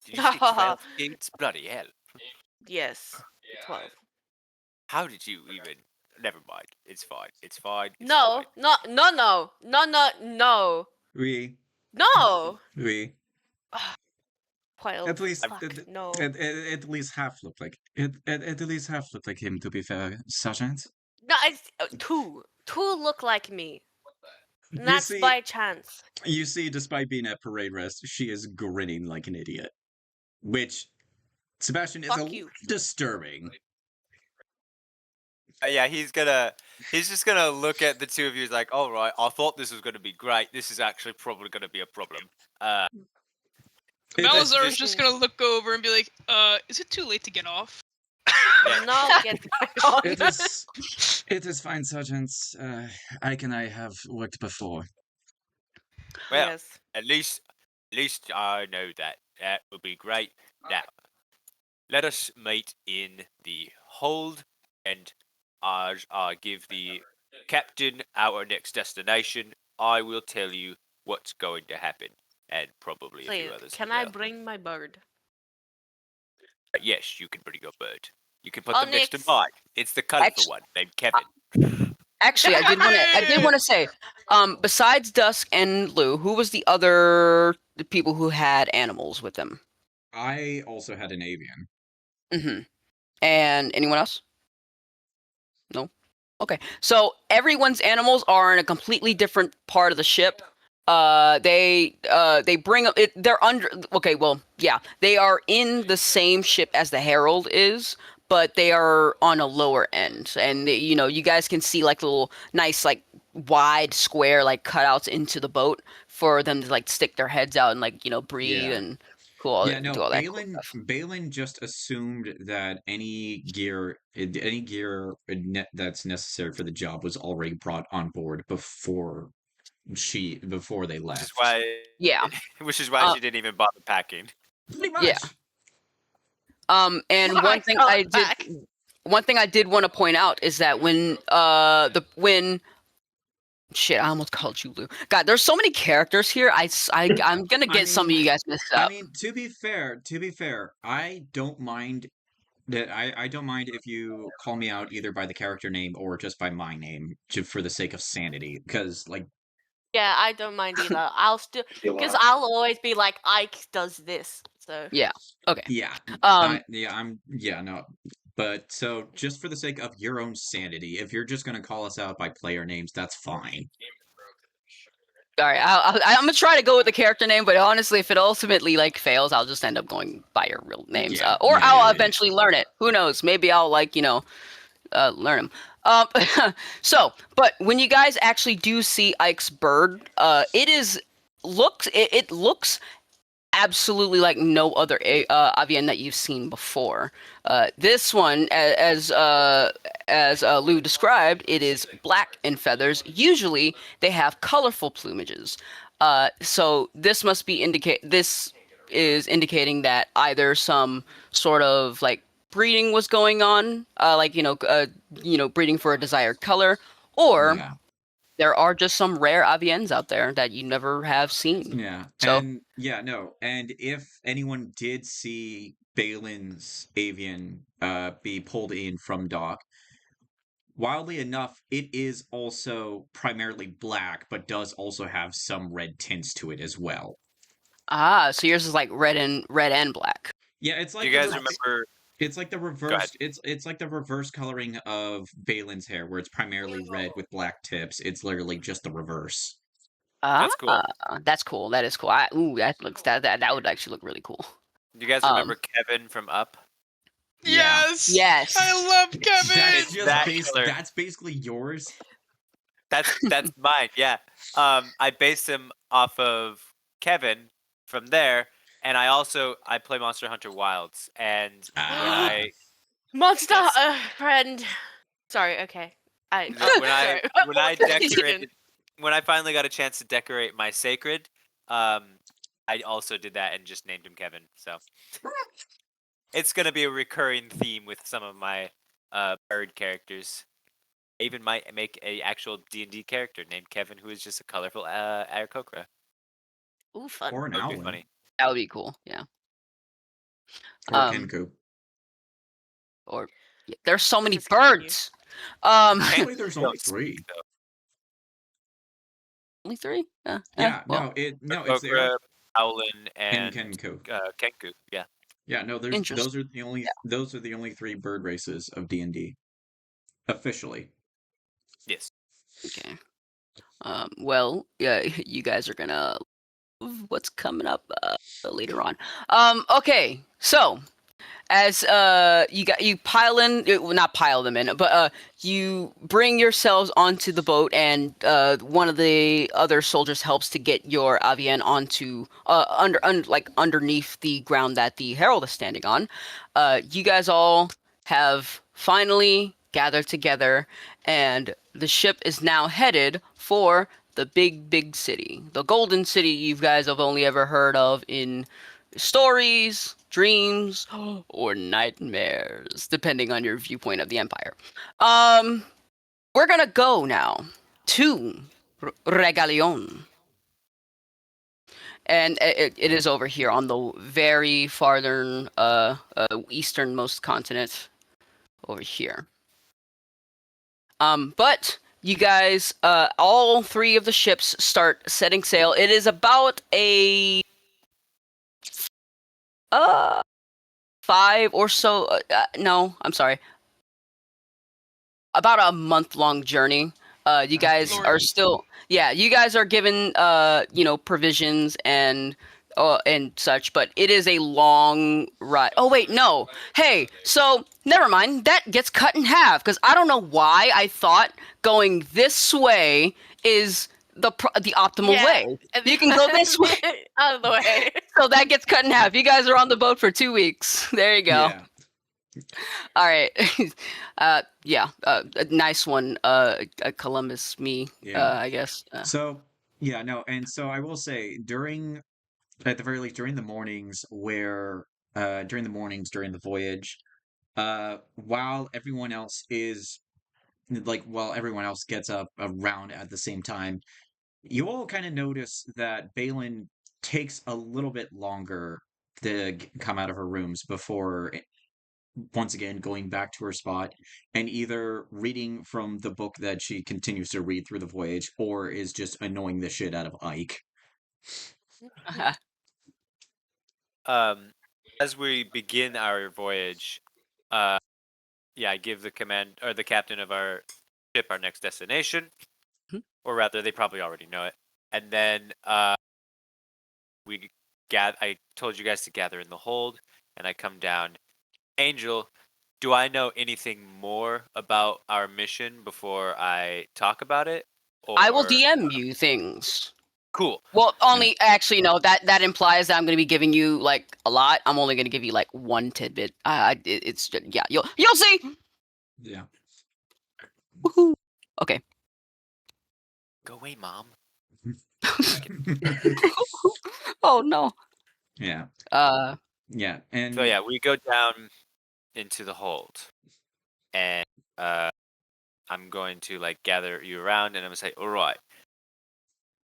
Did you say 12 kids? Bloody hell! Yes, 12. How did you even? Never mind. It's fine. It's fine. It's No, fine. no. We, No! Well, at least, fuck, no. at least half look like at least half look like him. To be fair, Sergeant. No, it's two. Two look like me. And You that's see, by chance. you see, despite being at parade rest, she is grinning like an idiot, which Sebastian is Fuck a you. disturbing. Yeah, he's just gonna look at the two of you. He's like, "All right, I thought this was gonna be great. This is actually probably gonna be a problem." Malazar is just- just gonna look over and be like, is it too late to get off? No, get on. It is fine, Sergeant. Ike and I have worked before. Well, Yes. at least I know that. That would be great. Now, let us meet in the hold, and as I give the captain our next destination, I will tell you what's going to happen, and probably a Please, few others. can as I well. bring my bird? Yes, you can bring your bird. You can put Oh, them next to Nix. mine. It's the colourful Actu- one named Kevin. Actually, I did want to say, besides Dusk and Lou, who was the other people who had animals with them? I also had an avian. Mm-hmm. And anyone else? No? Okay. So everyone's animals are in a completely different part of the ship. They bring up it. They're under. Okay, well, yeah, they are in the same ship as the Herald is, but they are on a lower end, and you guys can see like little nice like wide square like cutouts into the boat for them to like stick their heads out and like breathe Yeah. and Yeah, do no, all that cool Balin. stuff. Balin just assumed that any gear that's necessary for the job was already brought on board before they Which left. is why. Yeah. Which is why she didn't even bother packing. Pretty much. Yeah. And Why one thing not I did. back? One thing I did want to point out is that when shit, I almost called you Lou. God, there's so many characters here. I'm gonna get some of you guys mixed up. I mean, to be fair, I don't mind that. I don't mind if you call me out either by the character name or just by my name, for the sake of sanity. Because, like, Yeah, I don't mind either. I'll still, Feel because out. I'll always be like, Ike does this. So Yeah. Okay. yeah, no. But so, just for the sake of your own sanity, if you're just gonna call us out by player names, that's fine. All right. I'm gonna try to go with the character name, but honestly, if it ultimately like fails, I'll just end up going by your real names, Yeah, or yeah, I'll yeah. eventually learn it. Who knows? Maybe I'll learn them. But when you guys actually do see Ike's bird, it looks absolutely like no other avian that you've seen before. This one, as Lou described, it is black in feathers. Usually, they have colorful plumages. So this must be This is indicating that either some sort of like breeding was going on, breeding for a desired color, or Yeah. there are just some rare avians out there that you never have seen. Yeah. So And and if anyone did see Balin's avian be pulled in from dock, wildly enough, it is also primarily black, but does also have some red tints to it as well. so yours is like red and black. Yeah, it's Do like you the guys remember? it's like the Go ahead. reverse it's like the reverse coloring of Balin's hair, where it's primarily red with black tips. It's literally just the reverse. That's cool. That's cool. That is cool. That looks that would actually look really cool. Do you guys remember Kevin from Up? Yeah. Yes. Yes. I love Kevin. That's It's just that killer. that's basically yours. That's mine. Yeah. I based him off of Kevin from there, and I play Monster Hunter Wilds, and when I Monster Yes. friend. Sorry. Okay. when I sorry. when I decorated when I finally got a chance to decorate my sacred, I also did that and just named him Kevin. So it's gonna be a recurring theme with some of my bird characters. I even might make a actual D&D character named Kevin, who is just a colorful Aarakocra. Ooh, fun. Or an That would be owlin. funny. That would be cool. Yeah. Or Kenku. Or there's so many Just continue. birds. Actually, there's only 3. Only 3? Yeah, well, no, it's there. Aarakocra, Owlin, And and Kenku. Kenku. Yeah. Yeah, no, those Interesting. are the only 3 bird races of D&D. Officially. Yes. Okay. Well, yeah, you guys are gonna what's coming up later on. Okay, so as you pile in, well, not pile them in, but you bring yourselves onto the boat, and one of the other soldiers helps to get your avian onto underneath the ground that the Herald is standing on. You guys all have finally gathered together, and the ship is now headed for the big city, the golden city you guys have only ever heard of in stories, dreams, or nightmares, depending on your viewpoint of the Empire. We're gonna go now to Regalion. And it is over here on the very farthern, easternmost continent, over here. But you guys, all 3 of the ships start setting sail. It is about a 5 or so. No, I'm sorry. About a month-long journey. You guys are still, you guys are given, provisions and such, but it is a long ride. Oh wait, no. Hey, so never mind. That gets cut in half because I don't know why I thought going this way is the optimal way. You can go this way. Out of the way. So that gets cut in half. You guys are on the boat for 2 weeks. There you go. Yeah. All right. A nice one. Columbus, me. Yeah. I guess. So, and so I will say at the very least during the mornings during the voyage, while everyone else gets up around at the same time, you all kind of notice that Balin takes a little bit longer to come out of her rooms before once again going back to her spot and either reading from the book that she continues to read through the voyage or is just annoying the shit out of Ike. As we begin our voyage, I give the captain of our ship our next destination, or rather, they probably already know it. And then I told you guys to gather in the hold, and I come down. Angel, do I know anything more about our mission before I talk about it? I will DM you things. Cool. Well, only actually no. That implies that I'm going to be giving you like a lot. I'm only going to give you like one tidbit. It's just, you'll see. Yeah. Woohoo. Okay. Go away, Mom. Oh no. Yeah. Yeah, and so we go down into the hold, and I'm going to like gather you around, and I'm gonna say, all right.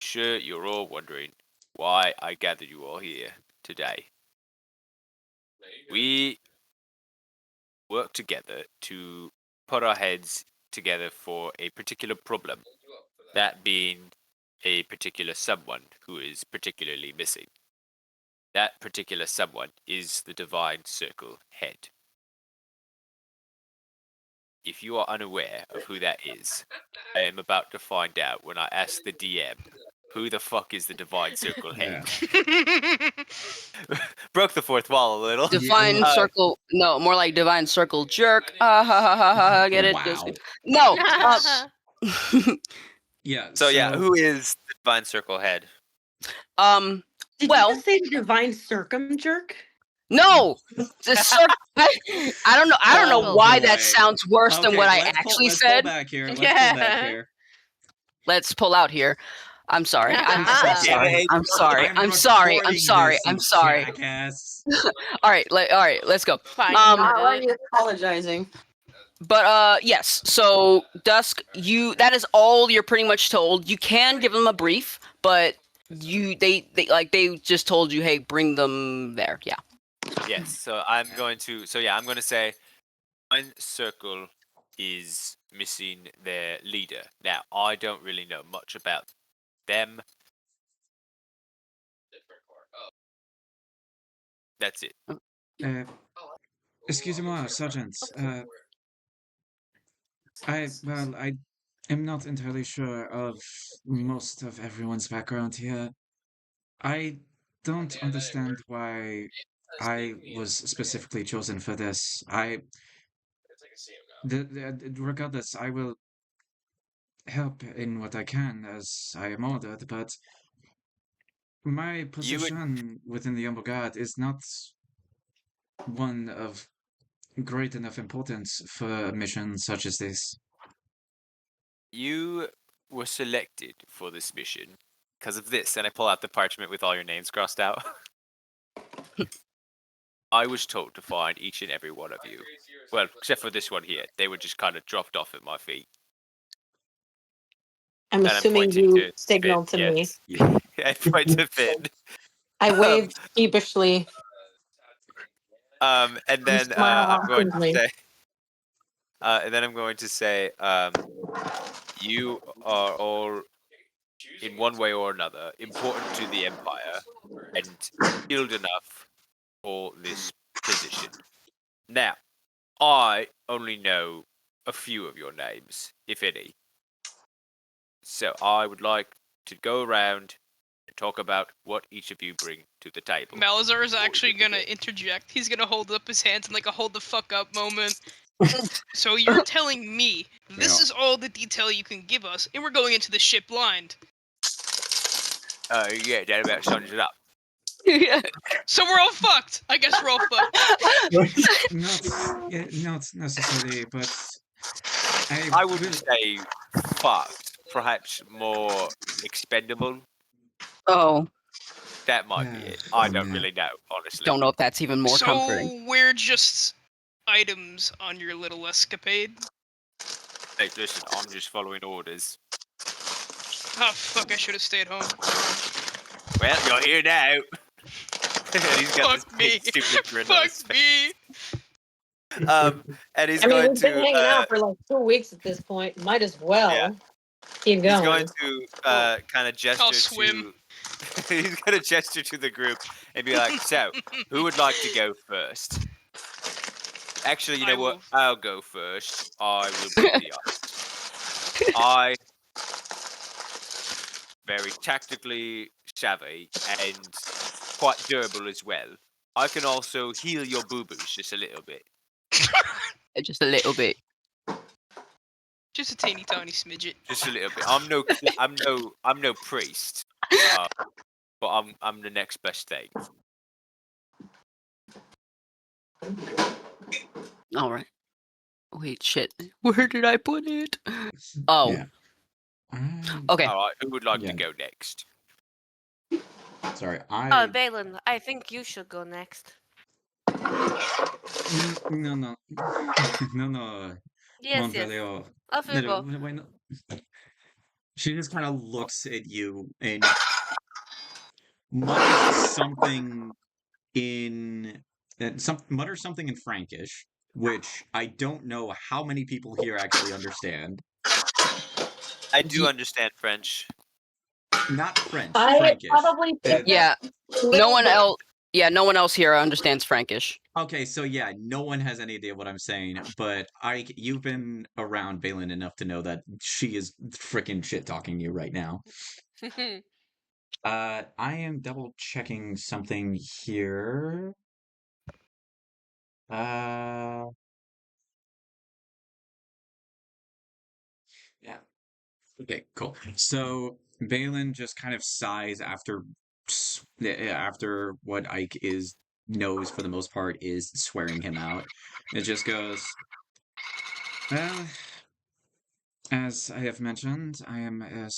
Sure, you're all wondering why I gathered you all here today. We work together to put our heads together for a particular problem. That being a particular someone who is particularly missing. That particular someone is the Divine Circle head. If you are unaware of who that is, I am about to find out when I ask the DM, who the fuck is the Divine Circle head? Yeah. Broke the fourth wall a little. Divine circle. No, more like divine circle jerk. Ha ha ha ha ha. Get it? Wow. No. Yeah. So yeah, who is the Divine Circle head? Um. Did Well- you just say divine circumjerk? No. I don't know. I don't know Oh, why boy. that sounds worse than what I actually let's said. Pull back here. Let's pull back here. Let's pull out here. I'm sorry. I'm so Damn sorry. it. I'm sorry. I'm I'm sorry. I'm recording sorry. this, I'm you sorry. Jackass. All right. Let's go. Fine, Um, you did it. you apologizing? But yes. So Dusk, that is all you're pretty much told. You can give them a brief, but they just told you, hey, bring them there. Yeah. Yes. So I'm going to. So yeah, I'm going to say, Divine Circle is missing their leader. Now I don't really know much about them. That's it. Excusez-moi, Sergeant. I am not entirely sure of most of everyone's background here. I don't understand why I was specifically chosen for this. Regardless, I will help in what I can as I am ordered, but my position within the Humble Guard is not one of great enough importance for a mission such as this. You were selected for this mission because of this, and I pull out the parchment with all your names crossed out. I was told to find each and every one of you. Well, except for this one here. They were just kind of dropped off at my feet. I'm And I'm assuming pointing you to signaled to Finn, me. yes. Yeah. I point to Finn. I waved sheepishly. And then smile I'm going to awkwardly. say, you are all, in one way or another, important to the Empire and skilled enough for this position. Now, I only know a few of your names, if any. So I would like to go around and talk about what each of you bring to the table. Malazar is actually gonna interject. He's gonna hold up his hands in like a hold the fuck up moment. So you're telling me this Yeah. is all the detail you can give us, and we're going into the ship blind. Yeah, that about sums it up. So we're all fucked. I guess we're all fucked. Not necessarily, but I wouldn't say fucked. Perhaps more expendable. Oh, That might be it. I don't Yeah. really know, honestly. don't know if that's even more So comforting. we're just items on your little escapade. Hey, listen, I'm just following orders. Oh fuck! I should have stayed home. Well, you're here now. And he's got Fuck this big, me. stupid grin on his Fuck me. face. And he's I mean, going we've been to. hanging out for like 2 weeks at this point. Might as well Yeah. keep He's going. going to kind of gesture swim. to. He's going to gesture to the group and be like, "So, who would like to go first?" Actually, you know what? I'll go first. I will be the honest. I very tactically savvy and quite durable as well. I can also heal your boo-boos just a little bit. Just a little bit. Just a teeny tiny smidget. Just a little bit. I'm no priest. But I'm the next best thing. All right. Wait, shit. Where did I put it? Oh. Yeah. Okay. All right. Who would like Yeah. to go next? Sorry, Oh, Balin, I think you should go next. No. No. Yes, yes. Montpellier. Off No, you no, go. wait, no. She just kind of looks at you and mutters something mutters something in Frankish, which I don't know how many people here actually understand. I do understand French. Not French, I Frankish. probably picked Yeah, up no little one bit. else. Yeah, no one else here understands Frankish. Okay, so yeah, no one has any idea what I'm saying, but you've been around Balin enough to know that she is freaking shit talking you right now. I am double checking something here. Uh, yeah. Okay, cool. So Balin just kind of sighs after what Ike is knows for the most part is swearing him out. It just goes, well, as I have mentioned, I am a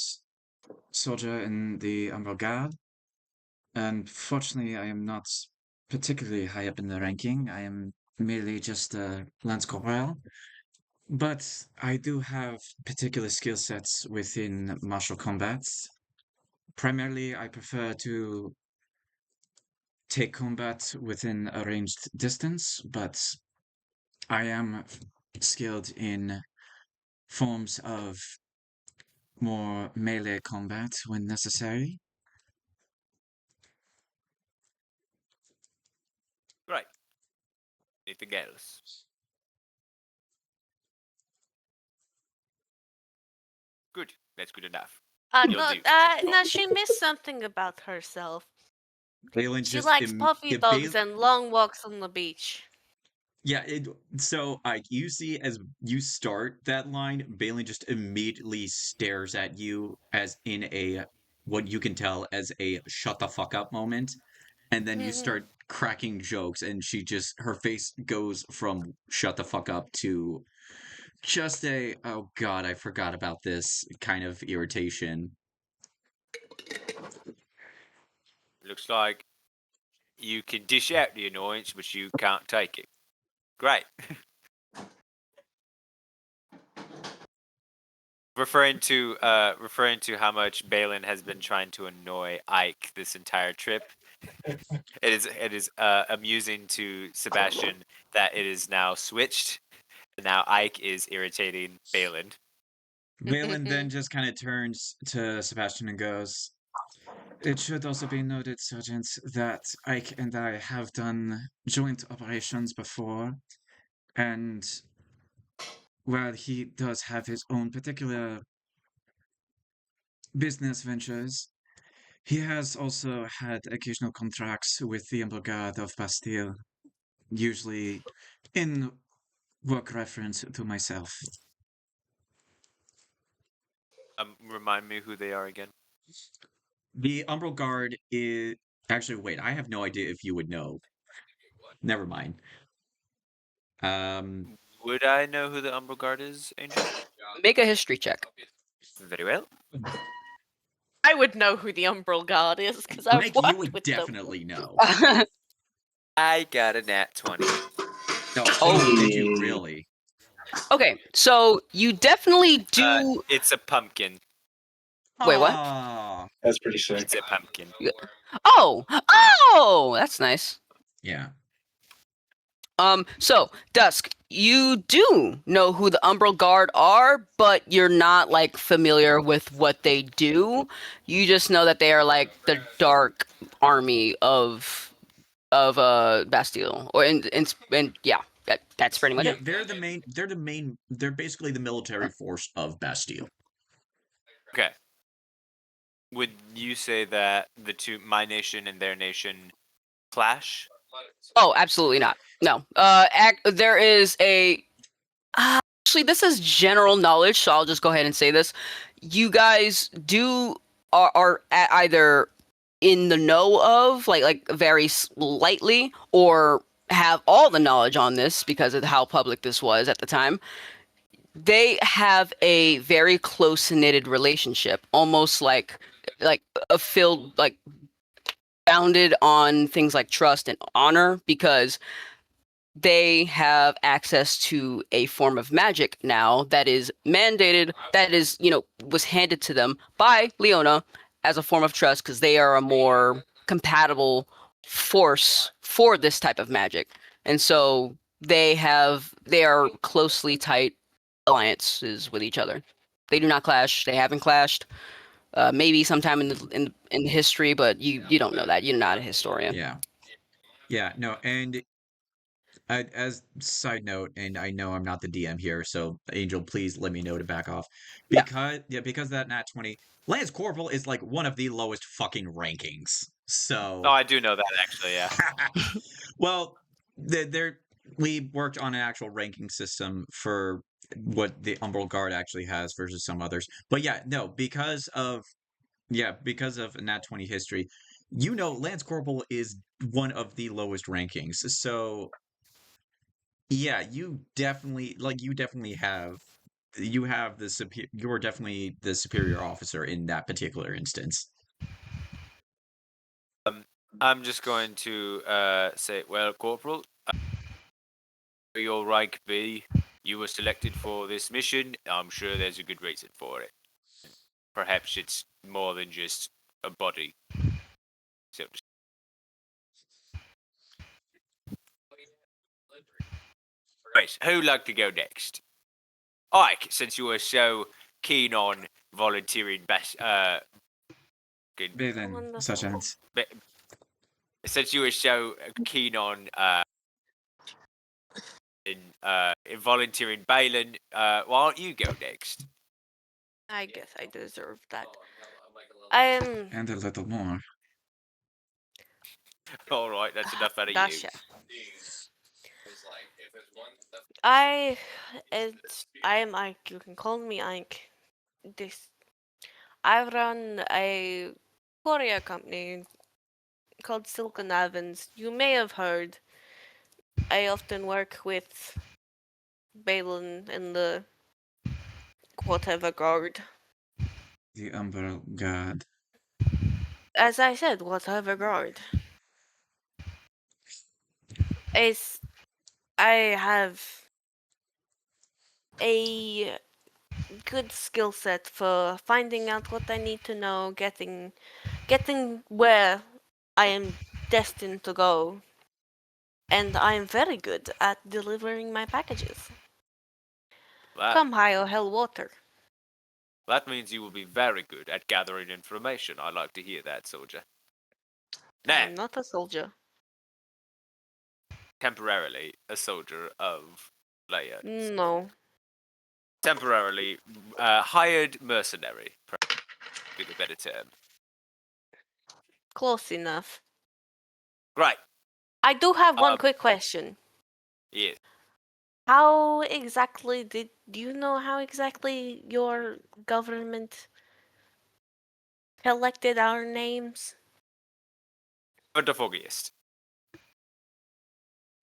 soldier in the Umbral Guard. Unfortunately, I am not particularly high up in the ranking. I am merely just a lance corporal. But I do have particular skill sets within martial combat. Primarily, I prefer to take combat within a ranged distance, but I am skilled in forms of more melee combat when necessary. Right. Anything else? Good. That's good enough. You'll No, do. no, she missed something about herself. Balin She just likes puppy dogs and long walks on the beach. Yeah, so you see as you start that line, Balin just immediately stares at you as in a what you can tell as a shut the fuck up moment, and then you start cracking jokes, and her face goes from shut the fuck up to just a oh god, I forgot about this kind of irritation. Looks like you can dish out the annoyance, but you can't take it. Great. referring to how much Balin has been trying to annoy Ike this entire trip. It is amusing to Sebastian that it is now switched. And now Ike is irritating Balin. Balin then just kind of turns to Sebastian and goes, it should also be noted, Sergeant, that Ike and I have done joint operations before, and while he does have his own particular business ventures, he has also had occasional contracts with the Emperor Guard of Bastille, usually in work reference to myself. Remind me who they are again. The Umbral Guard is actually wait, I have no idea if you would know. Never mind. Would I know who the Umbral Guard is, Angel? Make a history check. Very well. I would know who the Umbral Guard is because I've Nick, worked you would with definitely know. I got a nat 20. Oh, did you really? Okay, so you definitely do. It's a pumpkin. Wait, what? Aw. That's pretty sick. It's a pumpkin. Oh, that's nice. Yeah. So Dusk, you do know who the Umbral Guard are, but you're not like familiar with what they do. You just know that they are like the dark army of Bastille, and yeah, that's pretty much Yeah, it. they're basically the military force of Bastille. Okay. Would you say that my nation and their nation clash? Oh, absolutely not. No. There is a. Actually, this is general knowledge, so I'll just go ahead and say this. You guys are either in the know of, like very slightly, or have all the knowledge on this because of how public this was at the time. They have a very close knitted relationship, almost like a filled like founded on things like trust and honor, because they have access to a form of magic now that is mandated, that is, was handed to them by Leona as a form of trust because they are a more compatible force for this type of magic. And so they are closely tight alliances with each other. They do not clash. They haven't clashed. Maybe sometime in the history, but you don't know that. You're not a historian. Yeah, no, and as side note, and I know I'm not the DM here, so Angel, please let me know to back off. Yeah. Because that Nat 20, Lance Corporal is like one of the lowest fucking rankings. So Oh, I do know that actually. Yeah. well, we worked on an actual ranking system for what the Umbral Guard actually has versus some others. But yeah, no, because of Nat 20 history, Lance Corporal is one of the lowest rankings. So yeah, you're definitely the superior officer in that particular instance. I'm just going to say, well, Corporal, your rank B, you were selected for this mission. I'm sure there's a good reason for it. Perhaps it's more than just a body. So right, who'd like to go next? Ike, since you were so keen on volunteering Then, such Wonderful. as since you were so keen on in volunteering Balin, why don't you go next? I guess I deserve that. and a little more. All right, that's enough out of you. Dasha. I'm Ike. You can call me Ike. I run a courier company called Silken Evans. You may have heard. I often work with Balin and the whatever guard. The Umbral God. As I said, whatever guard. I have a good skill set for finding out what I need to know, getting where I am destined to go, and I am very good at delivering my packages. Come high or hell water. That means you will be very good at gathering information. I like to hear that, soldier. Now, I'm not a soldier. temporarily a soldier of Leia. No. Temporarily hired mercenary, be the better term. Close enough. Right. I do have one quick question. Yes. How exactly do you know how exactly your government collected our names? But the foggiest.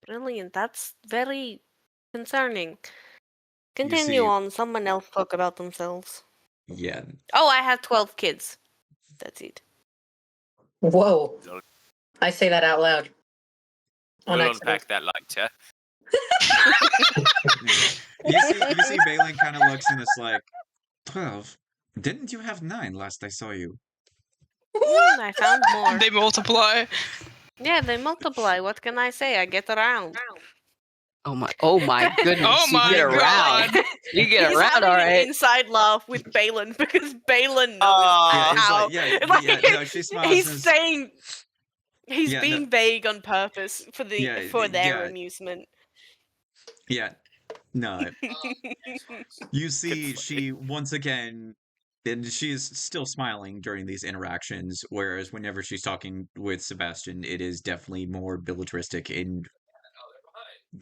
Brilliant. That's very concerning. Continue on. Someone else talk about themselves. Yeah. Oh, I have 12 kids. That's it. Whoa. I say that out loud. We'll unpack that later. You see Balin kind of looks and it's like, 12? Didn't you have 9 last I saw you? I found more. They multiply. Yeah, they multiply. What can I say? I get around. Oh my goodness. Oh my you get around. God. You get He's around, having all an right. inside laugh with Balin because Balin knows how. No, she smiles. He's saying he's Yeah, being vague on purpose for their amusement. Yeah, no. You see, she once again, and she is still smiling during these interactions, whereas whenever she's talking with Sebastian, it is definitely more militaristic and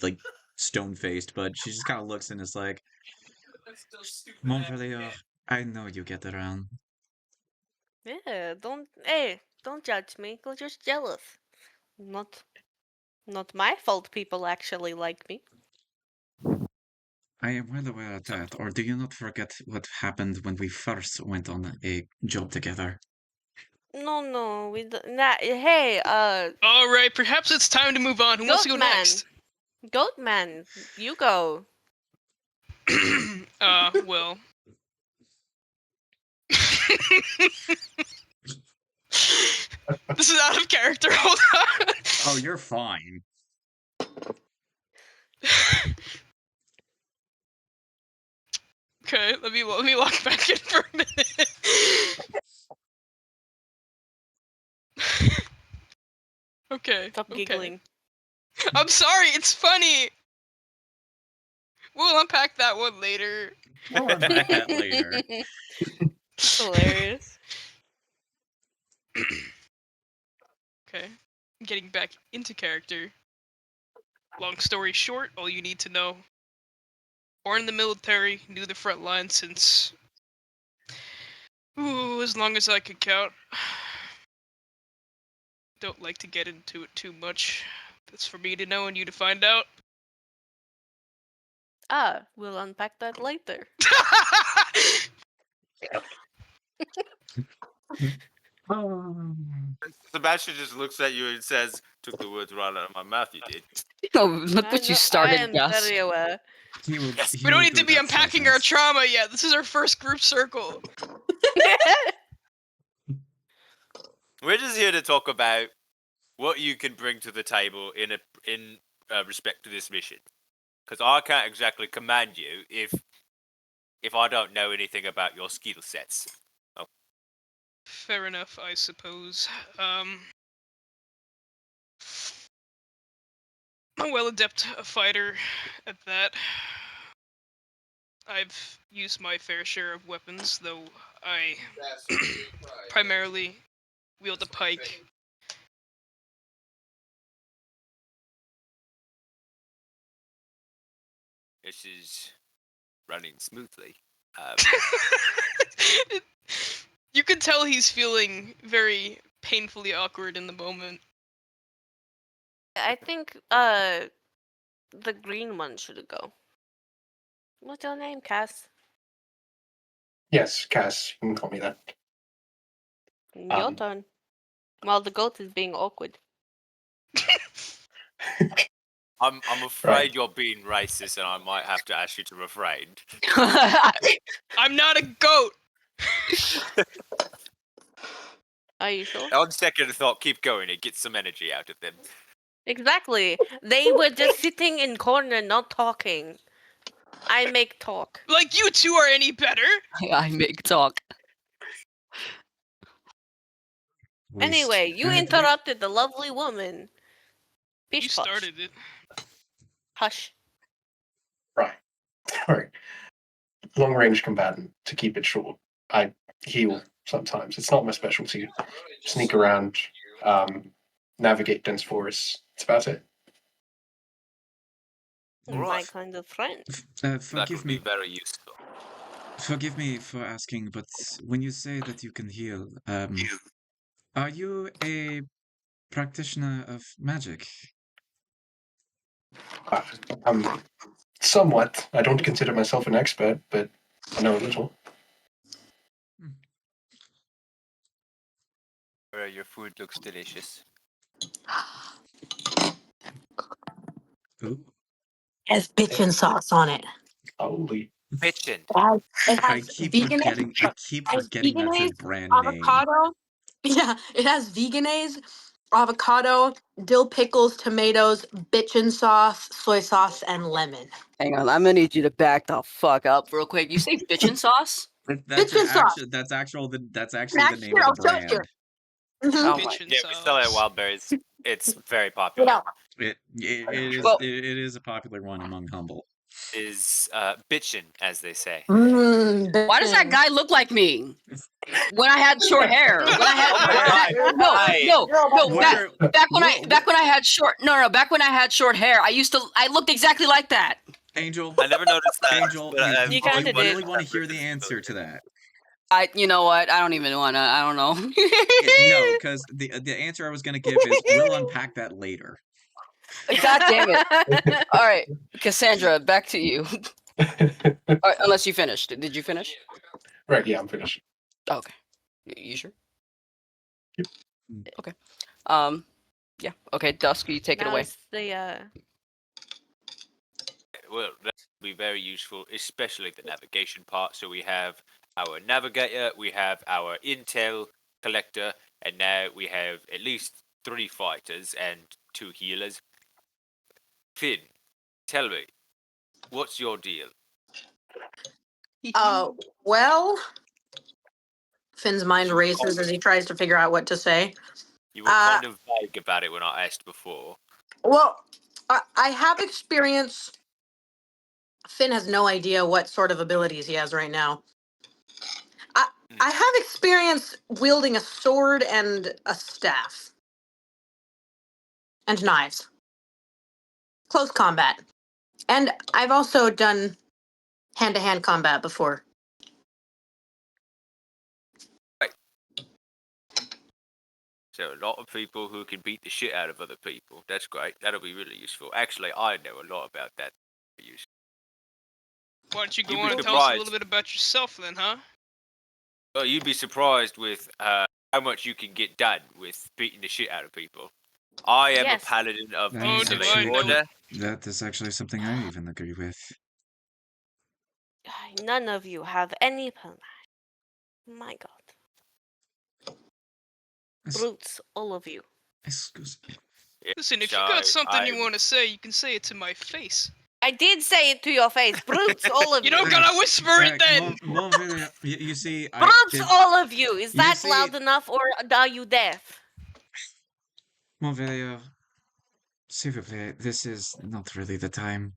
like stone-faced, but she just kind of looks and is like, Montpellier, I know you get around. Yeah, don't judge me. You're just jealous. Not my fault people actually like me. I am well aware of that, or do you not forget what happened when we first went on a job together? No, we don't. Hey, All right, perhaps it's time to move on. Who wants to go Goatman. next? Goatman, you go. Well. This is out of character. Hold on. Oh, you're fine. Okay, let me log back in for a minute. Okay. Stop okay. giggling. I'm sorry, it's funny. We'll unpack that one later. We'll unpack that later. It's hilarious. Okay. Getting back into character. Long story short, all you need to know. Born in the military, knew the front line since as long as I could count. Don't like to get into it too much. That's for me to know and you to find out. We'll unpack that later. Sebastian just looks at you and says, "Took the words right out of my mouth. You did." Oh, look what you I started, am Gus. very aware. He will, Yes. he We don't will need to do be that unpacking our sentence. trauma yet. This is our first group circle. We're just here to talk about what you can bring to the table in respect to this mission, because I can't exactly command you if I don't know anything about your skill sets. Fair enough, I suppose. I'm a well-adept fighter at that. I've used my fair share of weapons, though I primarily wield a pike. This is running smoothly. You can tell he's feeling very painfully awkward in the moment. I think the green one should go. What's your name, Cass? Yes, Cass, you can call me that. Your turn. While the goat is being awkward. I'm afraid you're being racist, and I might have to ask you to refrain. I'm not a goat! Are you sure? On second thought, keep going. It gets some energy out of them. Exactly. They were just sitting in corner, not talking. I make talk. Like you two are any better? I make talk. Anyway, you interrupted the lovely woman. You Pish posh. started it. Hush. Right. Alright. Long range combatant, to keep it short. I heal sometimes. It's not my specialty. Sneak around, navigate dense forests. That's about it. My Right. kind of friend. That Forgive would be me. very useful. Forgive me for asking, but when you say that you can heal, are you a practitioner of magic? I'm somewhat. I don't consider myself an expert, but I know a little. Your food looks delicious. Ooh. Has bitchin' sauce on it. Holy. Bitchin'. It I has keep vegan forgetting. I keep has forgetting that's his veganese, brand name. avocado. Yeah, it has veganese, avocado, dill pickles, tomatoes, bitchin' sauce, soy sauce, and lemon. Hang on, I'm gonna need you to back the fuck up real quick. You say bitchin' sauce? That's Bitchin' sauce. That's actually the Actually, name of the I'll show you. brand. Mhm. Oh my. Bitchin' Yeah, we sell it at sauce. Wildberries. It's very popular. Yeah. Well- It is a popular one among humble. Is bitchin', as they say. Why does that Bitchin'. guy look like me? When I had short hair. When I had back when I had short back when I had short hair, I looked exactly like that. Angel, I never noticed that. Angel, but You do kinda you did. really want to hear the answer to that? You know what? I don't even wanna. I don't know. No, because the answer I was gonna give is we'll unpack that later. God damn it! All right, Cassandra, back to you. Unless you finished. Did you finish? Right, yeah, I'm finished. Okay. You sure? Yep. Okay. Yeah. Okay, Dusk, you take it Now away. it's the well, that will be very useful, especially the navigation part. So we have our navigator, we have our intel collector, and now we have at least 3 fighters and 2 healers. Finn, tell me, what's your deal? Well, Finn's mind You races kind as he tries to figure out what to say. You were Uh, kind of vague about it when I asked before. Well, I have experience. Finn has no idea what sort of abilities he has right now. I have experience wielding a sword and a staff. And knives. Close combat. And I've also done hand-to-hand combat before. So a lot of people who can beat the shit out of other people. That's great. That'll be really useful. Actually, I know a lot about that. Why don't you go You'd on be and tell us a surprised. little bit about yourself then, huh? Well, you'd be surprised with how much you can get done with beating the shit out of people. I am Yes. a paladin of the Oh, do I Select know? Order. That is actually something I even agree with. None of you have any plan. My God. Brutes, all of you. Excuse me. Listen, if So you got something you I'm- want to say, you can say it to my face. I did say it to your face. Brutes, all of You you. don't gotta whisper it then! You see, I Brutes, did, all of you. Is you that see- loud enough or are you deaf? Montpellier, s'il vous plaît, this is not really the time.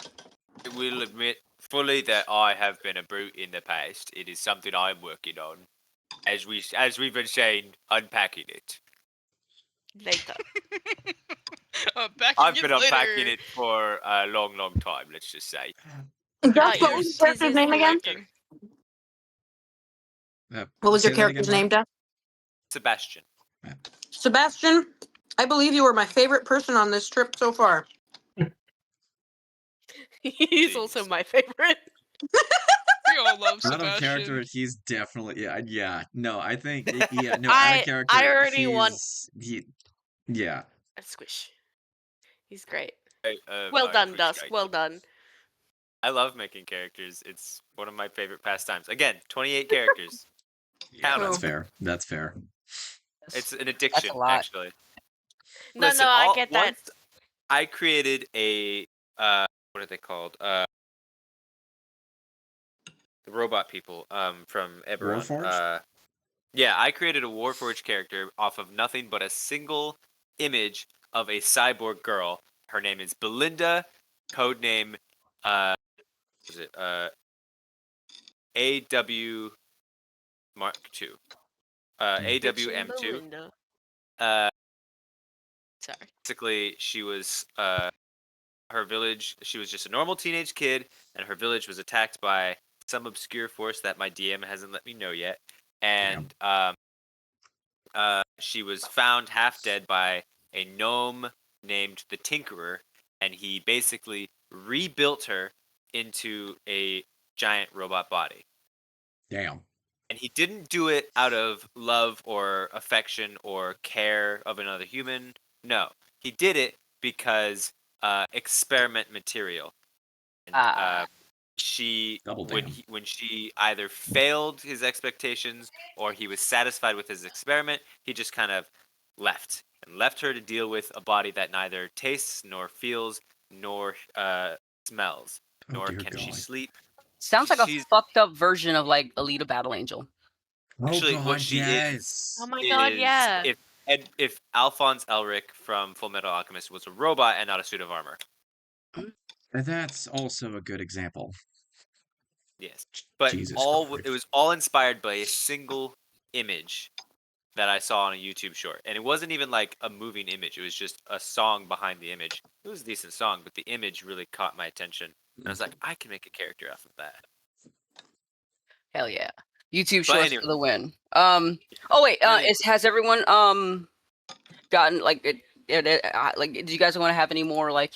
I will admit fully that I have been a brute in the past. It is something I'm working on. As we've been saying, unpacking it. Later. Backing I've it been unpacking later. it for a long, long time. Let's just say. Josh, Ah, what you're was s- your character's name again? collecting. What was your Say that character's again, name, Jeff? Sebastian. Sebastian, I believe you were my favorite person on this trip so far. He's also Jeez. my favorite. We all love Out of character, Sebastian. he's definitely yeah. No, I think yeah. No, out I of character, already won. Yeah. A squish. He's great. I Well done, Dusk. appreciate Well it. done. I love making characters. It's one of my favorite pastimes. Again, 28 characters. Yeah, Count that's 'em. fair. That's fair. It's an addiction, lot. actually. No, Listen, I get that. once I created a what are they called? The robot people from Eberron. Warforged? Yeah, I created a Warforged character off of nothing but a single image of a cyborg girl. Her name is Belinda, codename was it AW Mark II. AWM2. Belinda. Sorry. Basically, she was her village. She was just a normal teenage kid, and her village was attacked by some obscure force that my DM hasn't let me know yet. And she was found half dead by a gnome named the Tinkerer, and he basically rebuilt her into a giant robot body. Damn. And he didn't do it out of love or affection or care of another human. No, he did it because experiment material. And she, Double when damn. when she either failed his expectations or he was satisfied with his experiment, he just kind of left her to deal with a body that neither tastes nor feels nor smells, Oh nor dear can she God. sleep. Sounds like a She's fucked up version of like Alita Battle Angel. Oh actually what God, she yes. Oh my god, is yeah. if Alphonse Elric from Full Metal Alchemist was a robot and not a suit of armor. That's also a good example. Yes, but Jesus it Christ. was all inspired by a single image that I saw on a YouTube short, and it wasn't even like a moving image. It was just a song behind the image. It was a decent song, but the image really caught my attention. And I was like, I can make a character off of that. Hell yeah. YouTube But shorts anyway. for the win. Oh wait, has everyone gotten like like do you guys want to have any more like,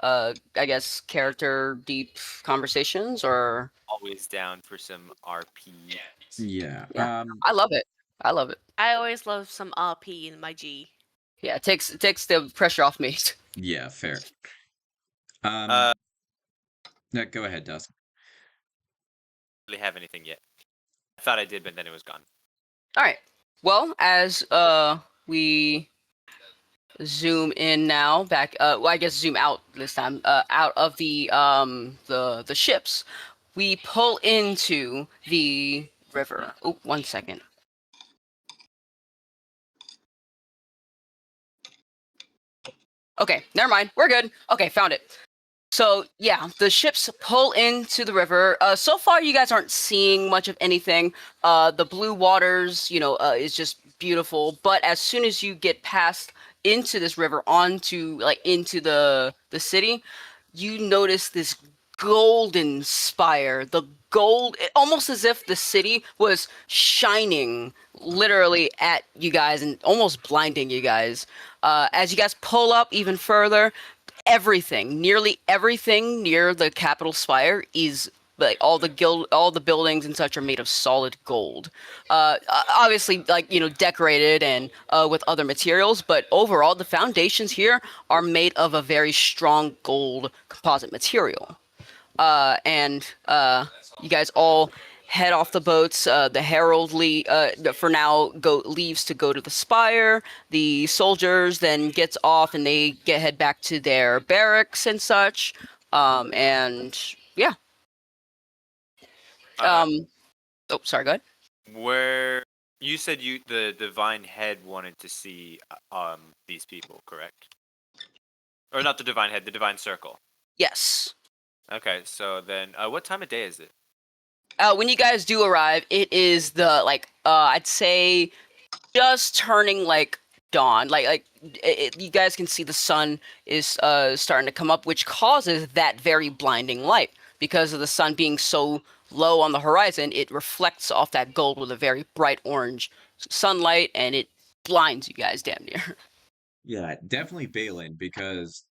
I guess character deep conversations or Always down for some RP. Yeah. Yeah. I love it. I love it. I always love some RP in my G. Yeah, it takes the pressure off me. Yeah, fair. No, go ahead, Dusk. Really have anything yet? I thought I did, but then it was gone. All right. Well, as we zoom in now, back. Well, I guess zoom out this time. Out of the ships, we pull into the river. Oh, 1 second. Okay, never mind. We're good. Okay, found it. So yeah, the ships pull into the river. So far, you guys aren't seeing much of anything. The blue waters, is just beautiful. But as soon as you get past into this river, into the city, you notice this golden spire. The gold, almost as if the city was shining literally at you guys and almost blinding you guys. As you guys pull up even further, nearly everything near the Capitol Spire is like all the buildings and such are made of solid gold. Obviously, decorated and with other materials, but overall, the foundations here are made of a very strong gold composite material. And you guys all head off the boats. The Herald for now leaves to go to the spire. The soldiers then gets off and they head back to their barracks and such. And yeah. Oh, sorry. Go ahead. Where you said the divine head wanted to see these people, correct? Or not the divine head, the divine circle. Yes. Okay, so then what time of day is it? When you guys do arrive, it is I'd say just turning dawn. You guys can see the sun is starting to come up, which causes that very blinding light. Because of the sun being so low on the horizon, it reflects off that gold with a very bright orange sunlight, and it blinds you guys damn near. Yeah, definitely Balin, because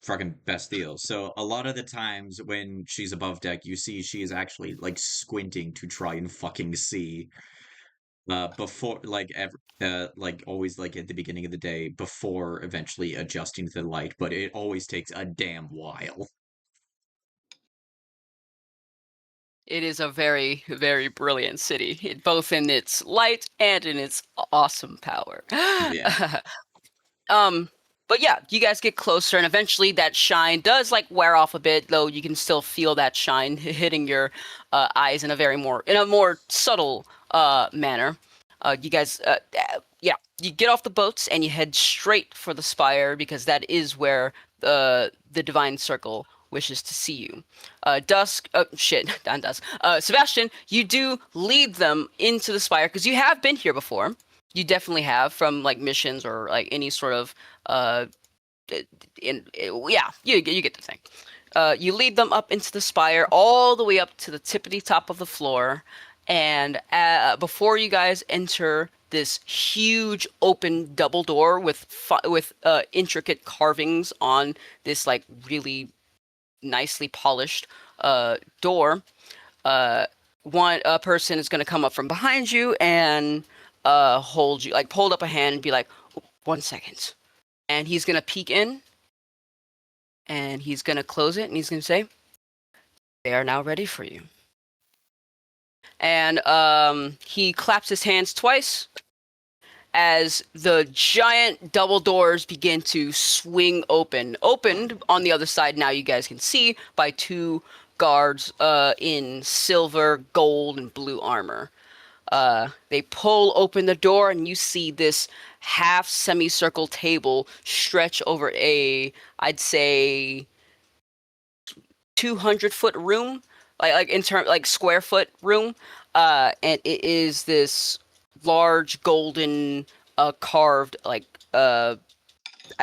fucking Bastille. So a lot of the times when she's above deck, you see she is actually squinting to try and fucking see. Before always at the beginning of the day before eventually adjusting to the light, but it always takes a damn while. It is a very, very brilliant city, both in its light and in its awesome power. Yeah. But yeah, you guys get closer, and eventually that shine does wear off a bit, though you can still feel that shine hitting your eyes in a more subtle manner. You guys, you get off the boats and you head straight for the spire because that is where the divine circle wishes to see you. Dusk, not Dusk. Sebastian, you do lead them into the spire because you have been here before. You definitely have from missions or any sort of you get the thing. You lead them up into the spire, all the way up to the tippity top of the floor, and before you guys enter this huge open double door with intricate carvings on this really nicely polished door, one person is going to come up from behind you and hold you, hold up a hand and be like, 1 second. And he's going to peek in, and he's going to close it, and he's going to say, they are now ready for you. And he claps his hands twice as the giant double doors begin to swing open. Opened on the other side, now you guys can see, by two guards in silver, gold, and blue armor. They pull open the door, and you see this half semicircle table stretch over I'd say 200-foot room, square foot room. And it is this large golden carved I'd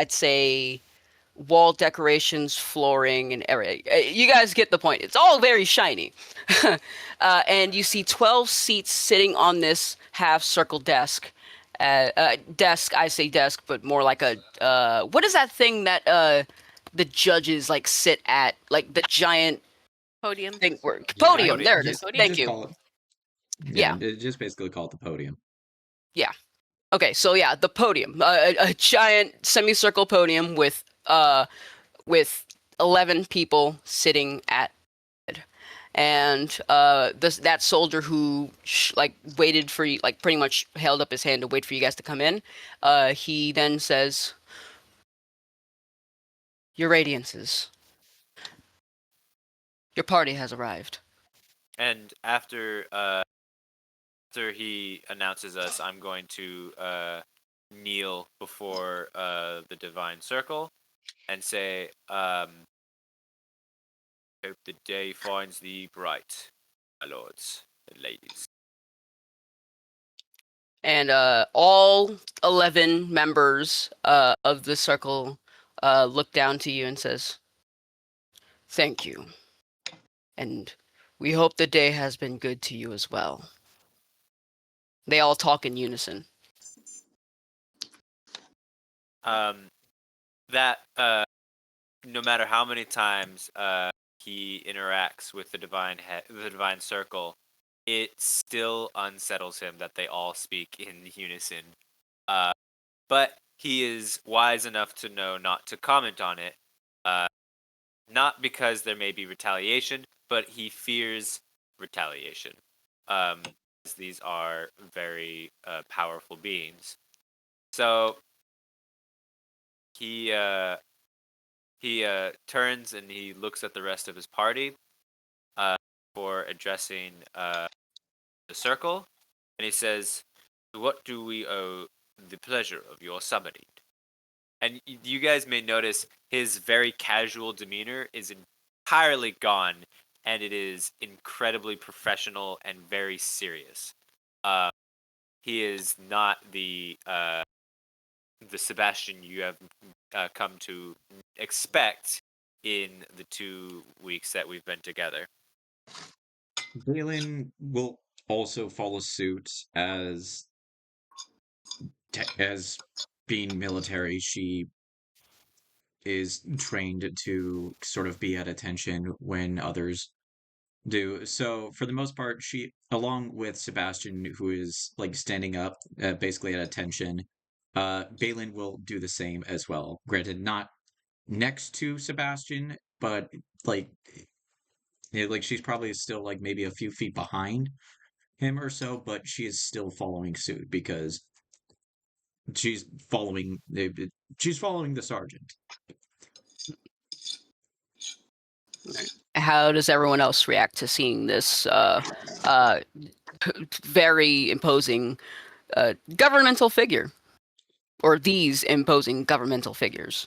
say wall decorations, flooring, and everything. You guys get the point. It's all very shiny. And you see 12 seats sitting on this half-circle desk. Desk, I say desk, but more like a... what is that thing that the judges sit at? The giant... Podium. Podium, podium. there it is. Thank you. Yeah, just basically call it the podium. Yeah. Okay, so yeah, the podium. A giant semicircle podium with 11 people sitting at bed. And that soldier who waited for you, like pretty much held up his hand to wait for you guys to come in, he then says, "Your radiances, your party has arrived." And after he announces us, I'm going to kneel before the divine circle and say, "Hope the day finds thee bright, my lords and ladies." And all 11 members of the circle look down to you and says, "Thank you. And we hope the day has been good to you as well." They all talk in unison. That no matter how many times he interacts with the divine circle, it still unsettles him that they all speak in unison. But he is wise enough to know not to comment on it, not because there may be retaliation, but he fears retaliation. These are very powerful beings. So he turns and he looks at the rest of his party for addressing the circle, and he says, "What do we owe the pleasure of your summoning?" And you guys may notice his very casual demeanor is entirely gone, and it is incredibly professional and very serious. He is not the Sebastian you have come to expect in the 2 weeks that we've been together. Galen will also follow suit as being military. She is trained to sort of be at attention when others do. So for the most part, she, along with Sebastian, who is like standing up, basically at attention, Balin will do the same as well. Granted, not next to Sebastian, but like, like she's probably still like maybe a few feet behind him or so, but she is still following suit because she's following she's following the sergeant. How does everyone else react to seeing this very imposing governmental figure, or these imposing governmental figures?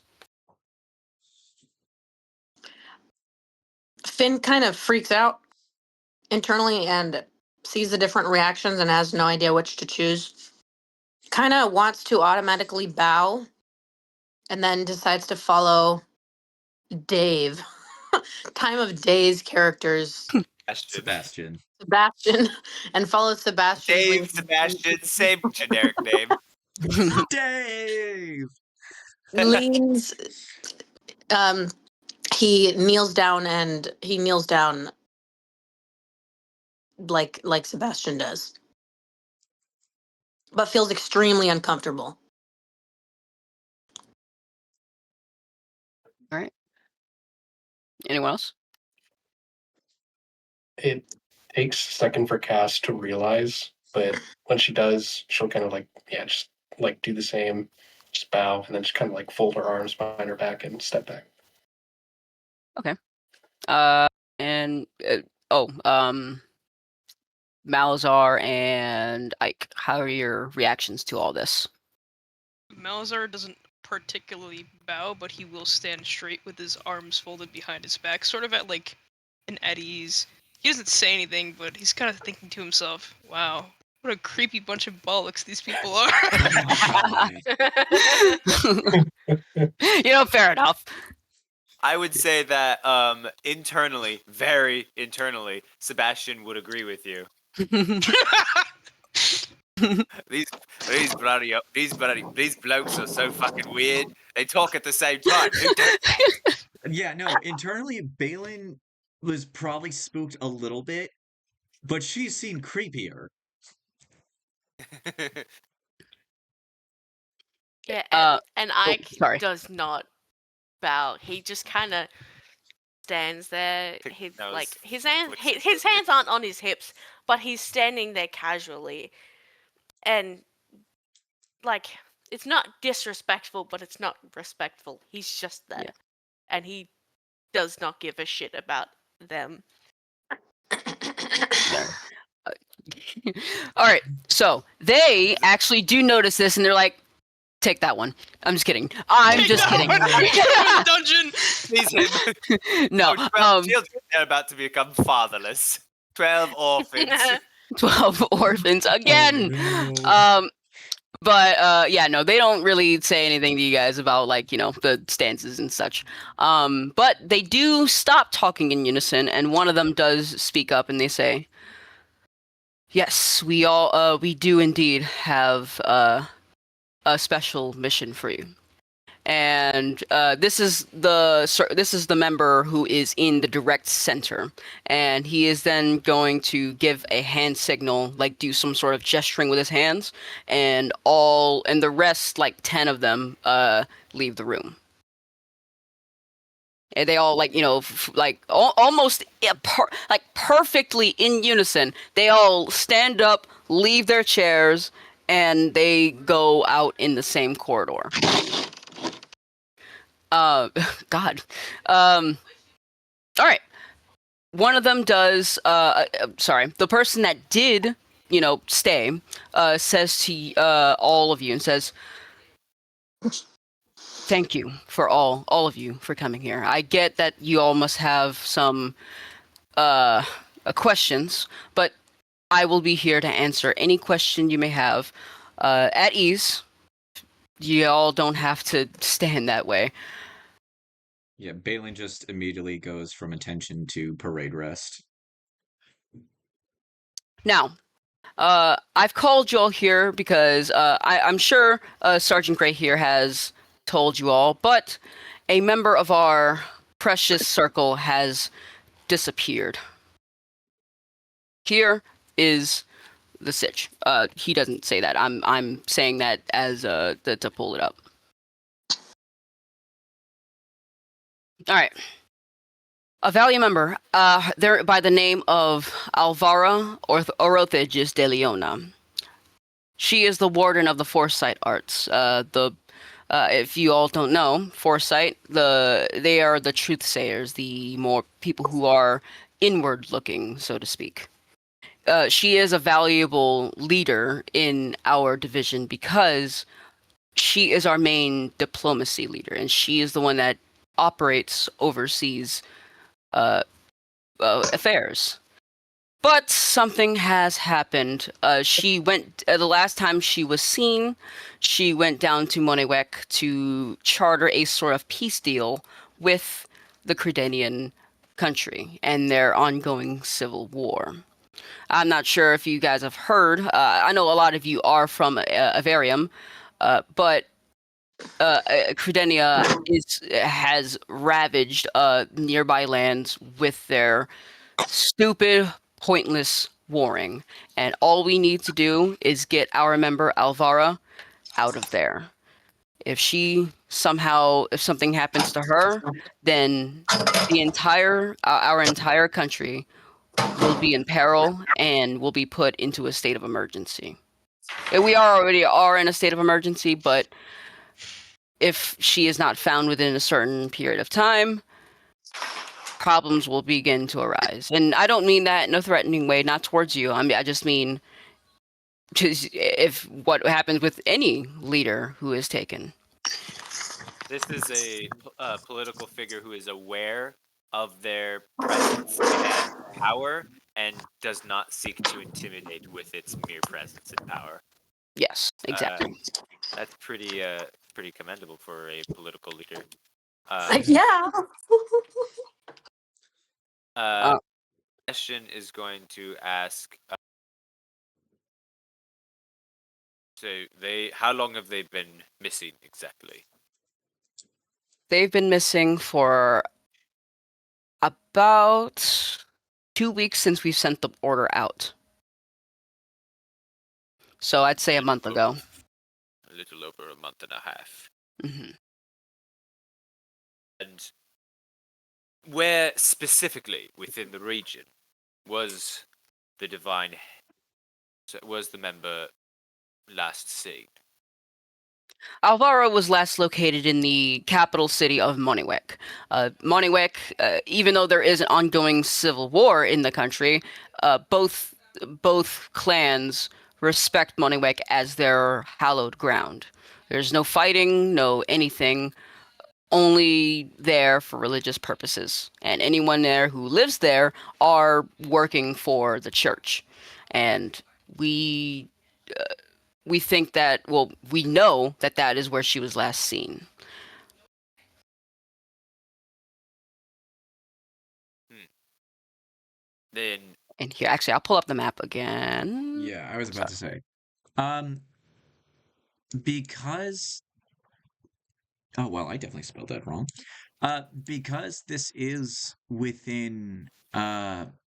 Finn kind of freaks out internally and sees the different reactions and has no idea which to choose. Kind of wants to automatically bow and then decides to follow Dave. Time of Day's characters, Sebastian. Sebastian, and follows Sebastian's Dave, lead. Sebastian, same generic name. Dave! Leans, um, he kneels down like Sebastian does, but feels extremely uncomfortable. All right. Anyone else? It takes a second for Cass to realize, but when she does, she'll kind of like, yeah, just like do the same, just bow, and then just kind of like fold her arms behind her back and step back. Okay. And Malazar and Ike, how are your reactions to all this? Malazar doesn't particularly bow, but he will stand straight with his arms folded behind his back, sort of at like an at ease. He doesn't say anything, but he's kind of thinking to himself, "Wow, what a creepy bunch of bollocks these people are." Fair enough. I would say that internally, very internally, Sebastian would agree with you. These blokes are so fucking weird. They talk at the same time. Who does Yeah, no, internally, Balin was probably spooked a little bit, but she's seen creepier. that? Yeah, Uh, and Ike sorry. does not bow. He just kind of stands there. Think His that like was his hand, flicks his, his his finger. hands aren't on his hips, but he's standing there casually, and like it's not disrespectful, but it's not respectful. He's just there, Yeah. and he does not give a shit about them. All right. So they actually do notice this, and they're like, "Take that one." I'm just kidding. I'm Take just that kidding. one, throw him in dungeon. Please him. No. 12 children are about to become fatherless. 12 orphans. 12 orphans again. Oh, no. Yeah, no, they don't really say anything to you guys about like, the stances and such. But they do stop talking in unison, and one of them does speak up and they say, "Yes, we do indeed have a special mission for you." And this is the member who is in the direct center, and he is then going to give a hand signal, like do some sort of gesturing with his hands, and the rest, like 10 of them, leave the room. And they all, like, almost like perfectly in unison, they all stand up, leave their chairs, and they go out in the same corridor. God. All right. One of them does. Sorry. The person that did, stay, says to all of you and says, "Thank you for all of you for coming here. I get that you all must have some questions, but I will be here to answer any question you may have at ease. You all don't have to stand that way." Yeah, Balin just immediately goes from attention to parade rest. Now, I've called you all here because I'm sure Sergeant Gray here has told you all, but a member of our precious circle has disappeared. Here is the sitch. He doesn't say that. I'm saying that as to pull it up. All right. A valiant member, there by the name of Alvara Orothigis de Leona. She is the warden of the Foresight Arts. If you all don't know, Foresight, they are the truth-sayers, the more people who are inward-looking, so to speak. She is a valuable leader in our division because she is our main diplomacy leader, and she is the one that oversees affairs. But something has happened. She went the last time she was seen. She went down to Monewek to charter a sort of peace deal with the Credanian country and their ongoing civil war. I'm not sure if you guys have heard. I know a lot of you are from Avarium, but Credenia has ravaged nearby lands with their stupid, pointless warring, and all we need to do is get our member Alvara out of there. If something happens to her, then our entire country will be in peril and will be put into a state of emergency. We already are in a state of emergency, but if she is not found within a certain period of time, problems will begin to arise. And I don't mean that in a threatening way, not towards you. I just mean if what happens with any leader who is taken. This is a political figure who is aware of their presence and power and does not seek to intimidate with its mere presence and power. Yes, exactly. That's pretty commendable for a political leader. Yeah. Question is going to ask. How long have they been missing exactly? They've been missing for about 2 weeks since we sent the order out. So I'd say a month ago. A little over a month and a half. Mm-hmm. And Where specifically within the region was the member last seen? Alvaro was last located in the capital city of Moniwek. Moniwek, even though there is an ongoing civil war in the country, both clans respect Moniwek as their hallowed ground. There's no fighting, no anything, only there for religious purposes. And anyone there who lives there are working for the church. And we we think that, well, we know that that is where she was last seen. Then And here, actually, I'll pull up the map again. Yeah, I was about to say. Because oh well, I definitely spelled that wrong. Because this is within Iverium,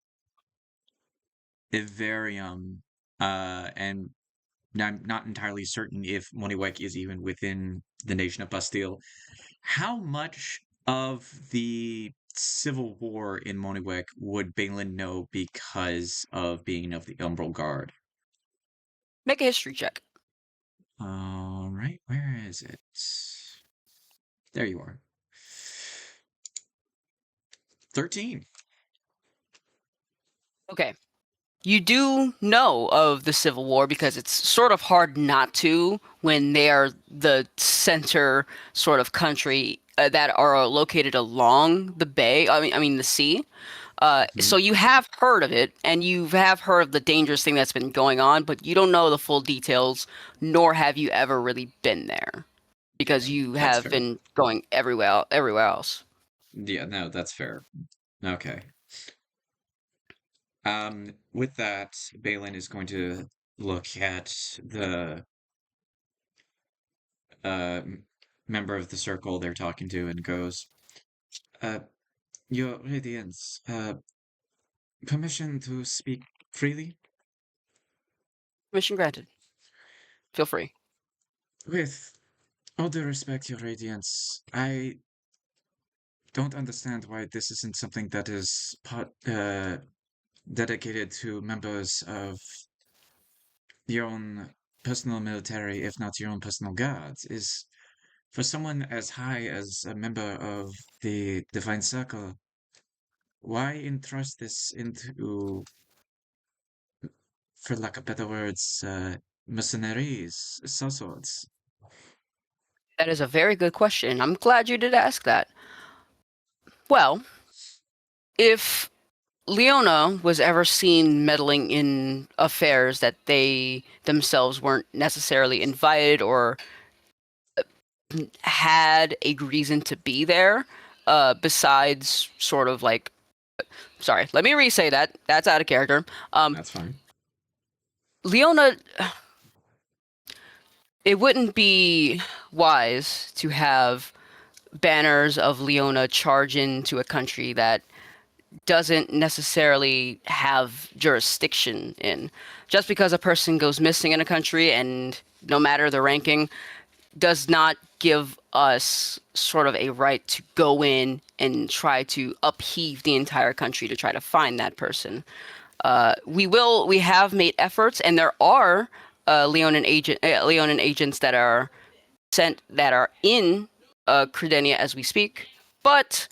and I'm not entirely certain if Moniwek is even within the nation of Bastille. How much of the civil war in Moniwek would Balin know because of being of the Umbral Guard? Make a history check. All right, where is it? There you are. 13. Okay. You do know of the Civil War because it's sort of hard not to when they are the center sort of country that are located along the bay. I mean the sea. So you have heard of it, and you have heard of the dangerous thing that's been going on, but you don't know the full details, nor have you ever really been there, because you That's have fair. been going everywhere else. Yeah, no, that's fair. Okay. With that, Balin is going to look at the member of the circle they're talking to and goes, uh, Your Radiance, permission to speak freely? Mission granted. Feel free. With all due respect, Your Radiance, I don't understand why this isn't something that is dedicated to members of your own personal military, if not your own personal guards. Is for someone as high as a member of the Divine Circle, why entrust this into, for lack of better words, mercenaries, sorts? That is a very good question. I'm glad you did ask that. Well, if Leona was ever seen meddling in affairs that they themselves weren't necessarily invited or had a reason to be there, besides sort of like, sorry, let me re-say that. That's out of character. That's fine. Leona, it wouldn't be wise to have banners of Leona charge into a country that doesn't necessarily have jurisdiction in. Just because a person goes missing in a country, and no matter the ranking, does not give us sort of a right to go in and try to upheave the entire country to try to find that person. We have made efforts, and there are Leonin agents that are sent, that are in Credenia as we speak, but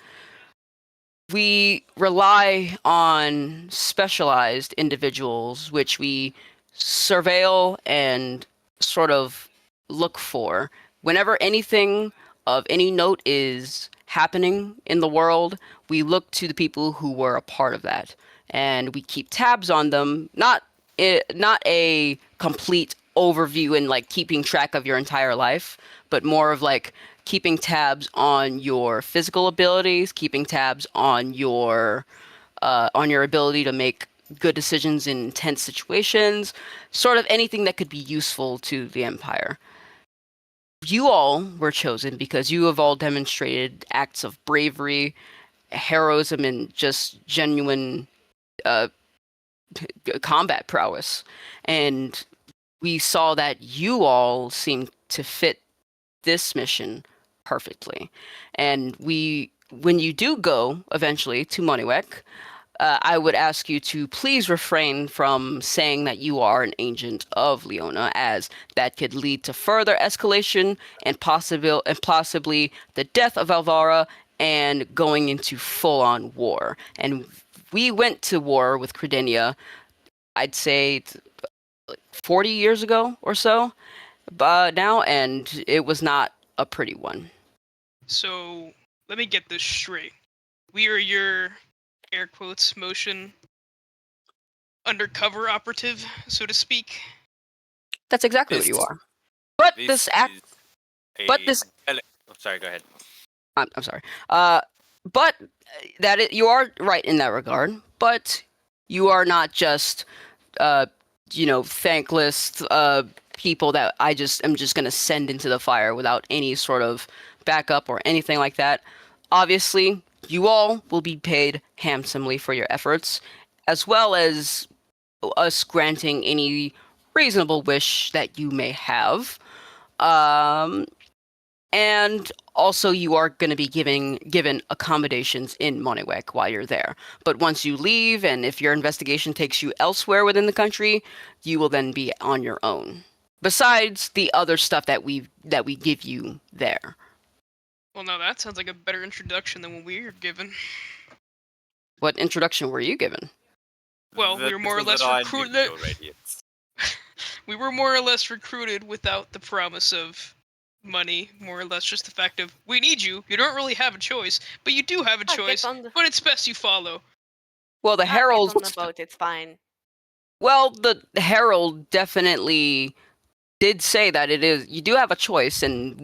we rely on specialized individuals, which we surveil and sort of look for. Whenever anything of any note is happening in the world, we look to the people who were a part of that, and we keep tabs on them. Not a complete overview and like keeping track of your entire life, but more of like keeping tabs on your physical abilities, keeping tabs on your ability to make good decisions in tense situations, sort of anything that could be useful to the Empire. You all were chosen because you have all demonstrated acts of bravery, heroism, and just genuine uh, combat prowess. And we saw that you all seemed to fit this mission perfectly. And we when you do go eventually to Moniwek, I would ask you to please refrain from saying that you are an agent of Leona, as that could lead to further escalation and possibly the death of Alvara and going into full-on war. And we went to war with Credenia, I'd say 40 years ago or so, now, and it was not a pretty one. So let me get this straight. We are your air quotes motion undercover operative, so to speak. That's exactly what This- you are. But This this act, is a but this oh, sorry, go ahead. I'm sorry. But you are right in that regard. But you are not just, thankless people that am just gonna send into the fire without any sort of backup or anything like that. Obviously, you all will be paid handsomely for your efforts, as well as us granting any reasonable wish that you may have. Um, and also, you are going to be given accommodations in Moniwek while you're there. But once you leave, and if your investigation takes you elsewhere within the country, you will then be on your own. Besides the other stuff that we give you there. Well, now that sounds like a better introduction than what we were given. What introduction were you given? Well, The we were more or little less that I knew, recruited. Your Radiance. We were more or less recruited without the promise of money. More or less, just the fact of we need you. You don't really have a choice, but you do have a I'll get choice. on the- But it's best you follow. Well, the I'll get Herald. on the boat. It's fine. Well, the Herald definitely did say that you do have a choice, and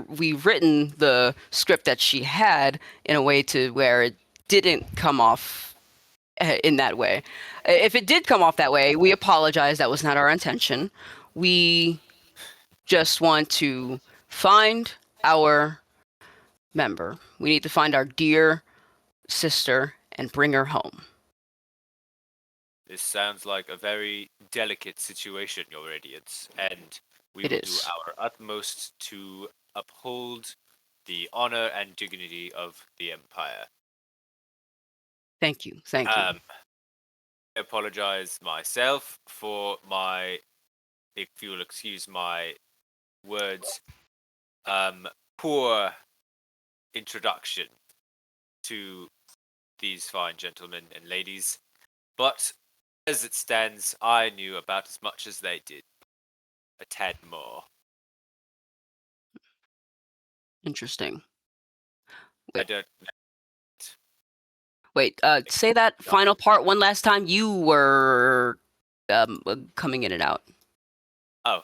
we've written the script that she had in a way to where it didn't come off in that way. If it did come off that way, we apologize. That was not our intention. We just want to find our member. We need to find our dear sister and bring her home. This sounds like a very delicate situation, Your Radiance, and we It will is. do our utmost to uphold the honor and dignity of the Empire. Thank you. Thank you. I apologize myself for my, if you'll excuse my words, poor introduction to these fine gentlemen and ladies. But as it stands, I knew about as much as they did. A tad more. Interesting. I don't. Wait, say that final part one last time. You were coming in and out. Oh,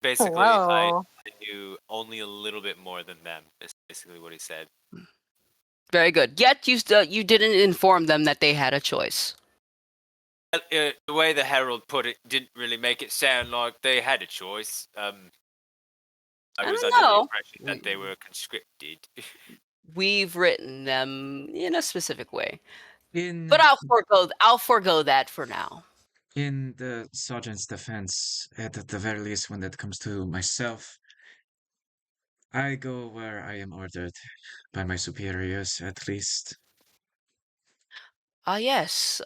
basically, I Hello. knew only a little bit more than them. Is basically what he said. Very good. Yet you didn't inform them that they had a choice. The way the Herald put it didn't really make it sound like they had a choice. I was don't under the know. impression that they were conscripted. We've written them in a specific way, In but I'll forego that for now. in the sergeant's defense, at the very least, when it comes to myself, I go where I am ordered by my superiors, at least. Ah, yes,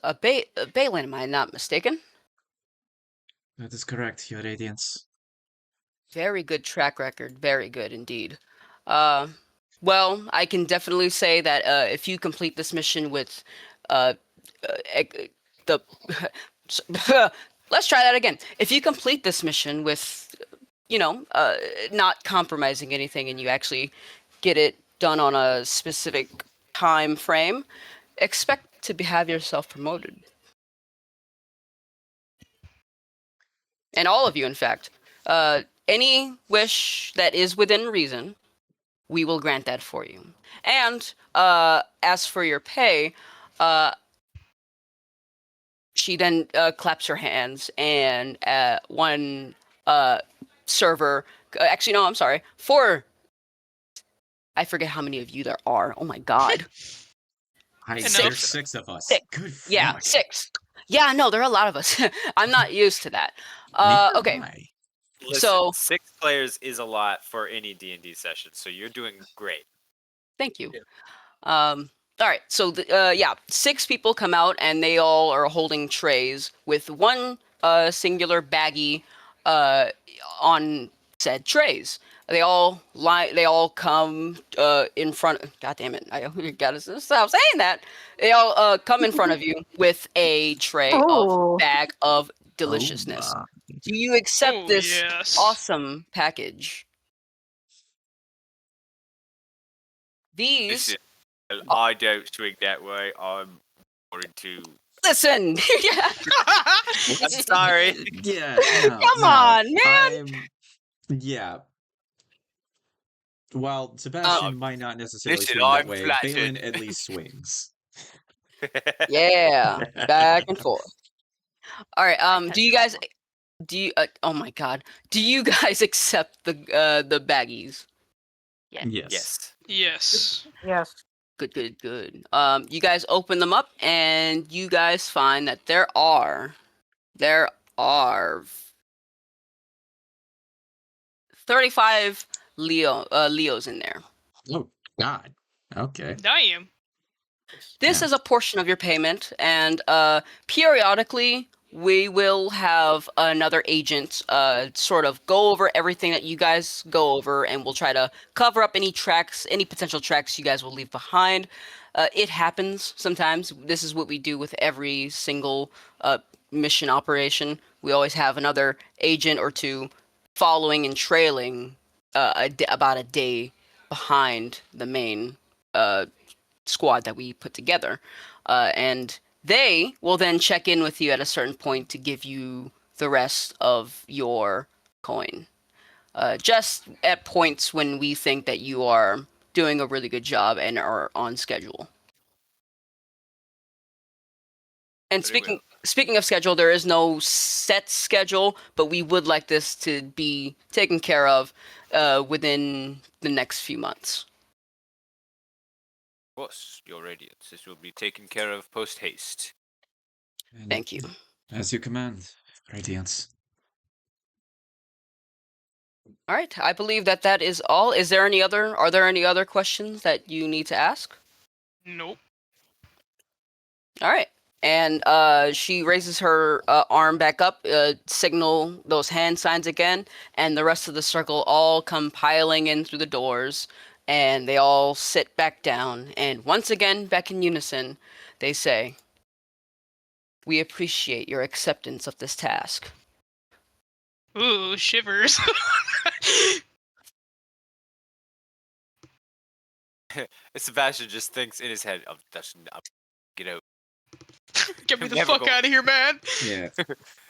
Balin, am I not mistaken? That is correct, Your Radiance. Very good track record. Very good indeed. Well, I can definitely say that if you complete this mission with the let's try that again. If you complete this mission with, not compromising anything, and you actually get it done on a specific time frame, expect to have yourself promoted. And all of you, in fact. Any wish that is within reason, we will grant that for you. And as for your pay, she then claps her hands, and one server. Actually, no, I'm sorry. I forget how many of you there are. Oh my god. Enough. There's 6 of us. Six. Good fuck. Yeah, 6. Yeah, no, there are a lot of us. I'm not used to that. Neither Okay. am I. Listen, So- 6 players is a lot for any D&D session, so you're doing great. Thank you. All right, so yeah, 6 people come out, and they all are holding trays with one singular baggie on said trays. They all come in front. God damn it! I gotta stop saying that. They all come in front of you with a tray of Oh. bag of Oh deliciousness. my. Do you accept Oh, this yes. awesome package? These. Listen, I don't swing that way. I'm going to. Listen. Yeah. I'm sorry. Yeah, no, Come no. on, man. Yeah. While Sebastian might not necessarily Listen, swing that I'm way, flattered. Balin at least swings. Yeah, back and forth. All right. I Do you touch guys? that Do you? Oh my God. Do you guys accept the baggies? Yeah. Yes. Yes. Yes. Yes. Good, good, good. You guys open them up, and you guys find that there are 35 Leos in there. Oh God. Okay. Damn. This Yeah. is a portion of your payment, and periodically we will have another agent sort of go over everything that you guys go over, and we'll try to cover up any potential tracks you guys will leave behind. It happens sometimes. This is what we do with every single mission operation. We always have another agent or two following and trailing about a day behind the main squad that we put together. And they will then check in with you at a certain point to give you the rest of your coin. Just at points when we think that you are doing a really good job and are on schedule. And Very well. speaking of schedule, there is no set schedule, but we would like this to be taken care of within the next few months. Of course, your radiance. This will be taken care of post haste. And Thank you. as you command, Radiance. All right, I believe that is all. Are there any other questions that you need to ask? Nope. All right. And she raises her arm back up, signal those hand signs again, and the rest of the circle all come piling in through the doors, and they all sit back down. And once again, back in unison, they say, "We appreciate your acceptance of this task." Ooh, shivers. Sebastian just thinks in his head, you know. Get me the Never fuck go- out of here, man. Yeah.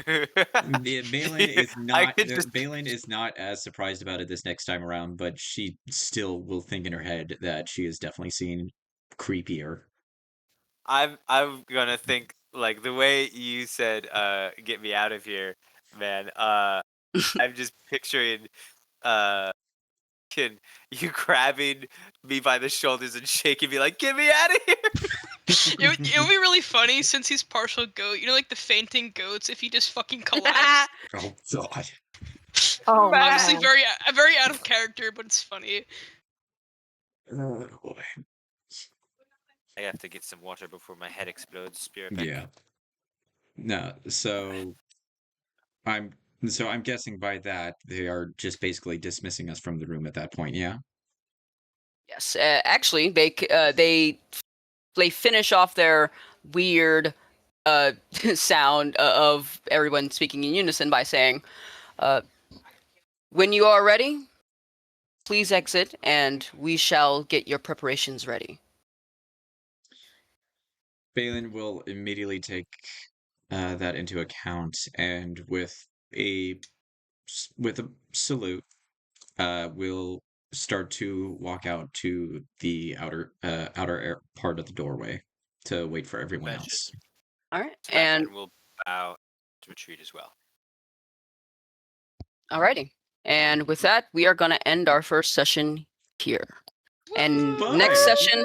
Balin is not. could just- Balin is not as surprised about it this next time around, but she still will think in her head that she has definitely seen creepier. I'm gonna think like the way you said, "Get me out of here," man. I'm just picturing, you grabbing me by the shoulders and shaking me like, "Get me out of here!" It would be really funny since he's partial goat. You know, like the fainting goats. If he just fucking collapsed. Oh God. Oh Obviously, man. very out of character, but it's funny. Oh, boy. I have to get some water before my head explodes. Spirit back. Yeah. No. I'm. So I'm guessing by that they are just basically dismissing us from the room at that point. Yeah. Yes, actually, they finish off their weird sound of everyone speaking in unison by saying, "When you are ready, please exit, and we shall get your preparations ready." Balin will immediately take that into account, and a with a salute, will start to walk out to the outer part of the doorway to wait for everyone Sebastian. else. All right, Sebastian and will bow to retreat as well. alrighty, and with that, we are going to end our first session here. And Bye. next session,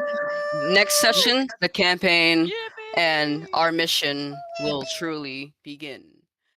the campaign Yeah, and baby. our mission will truly begin.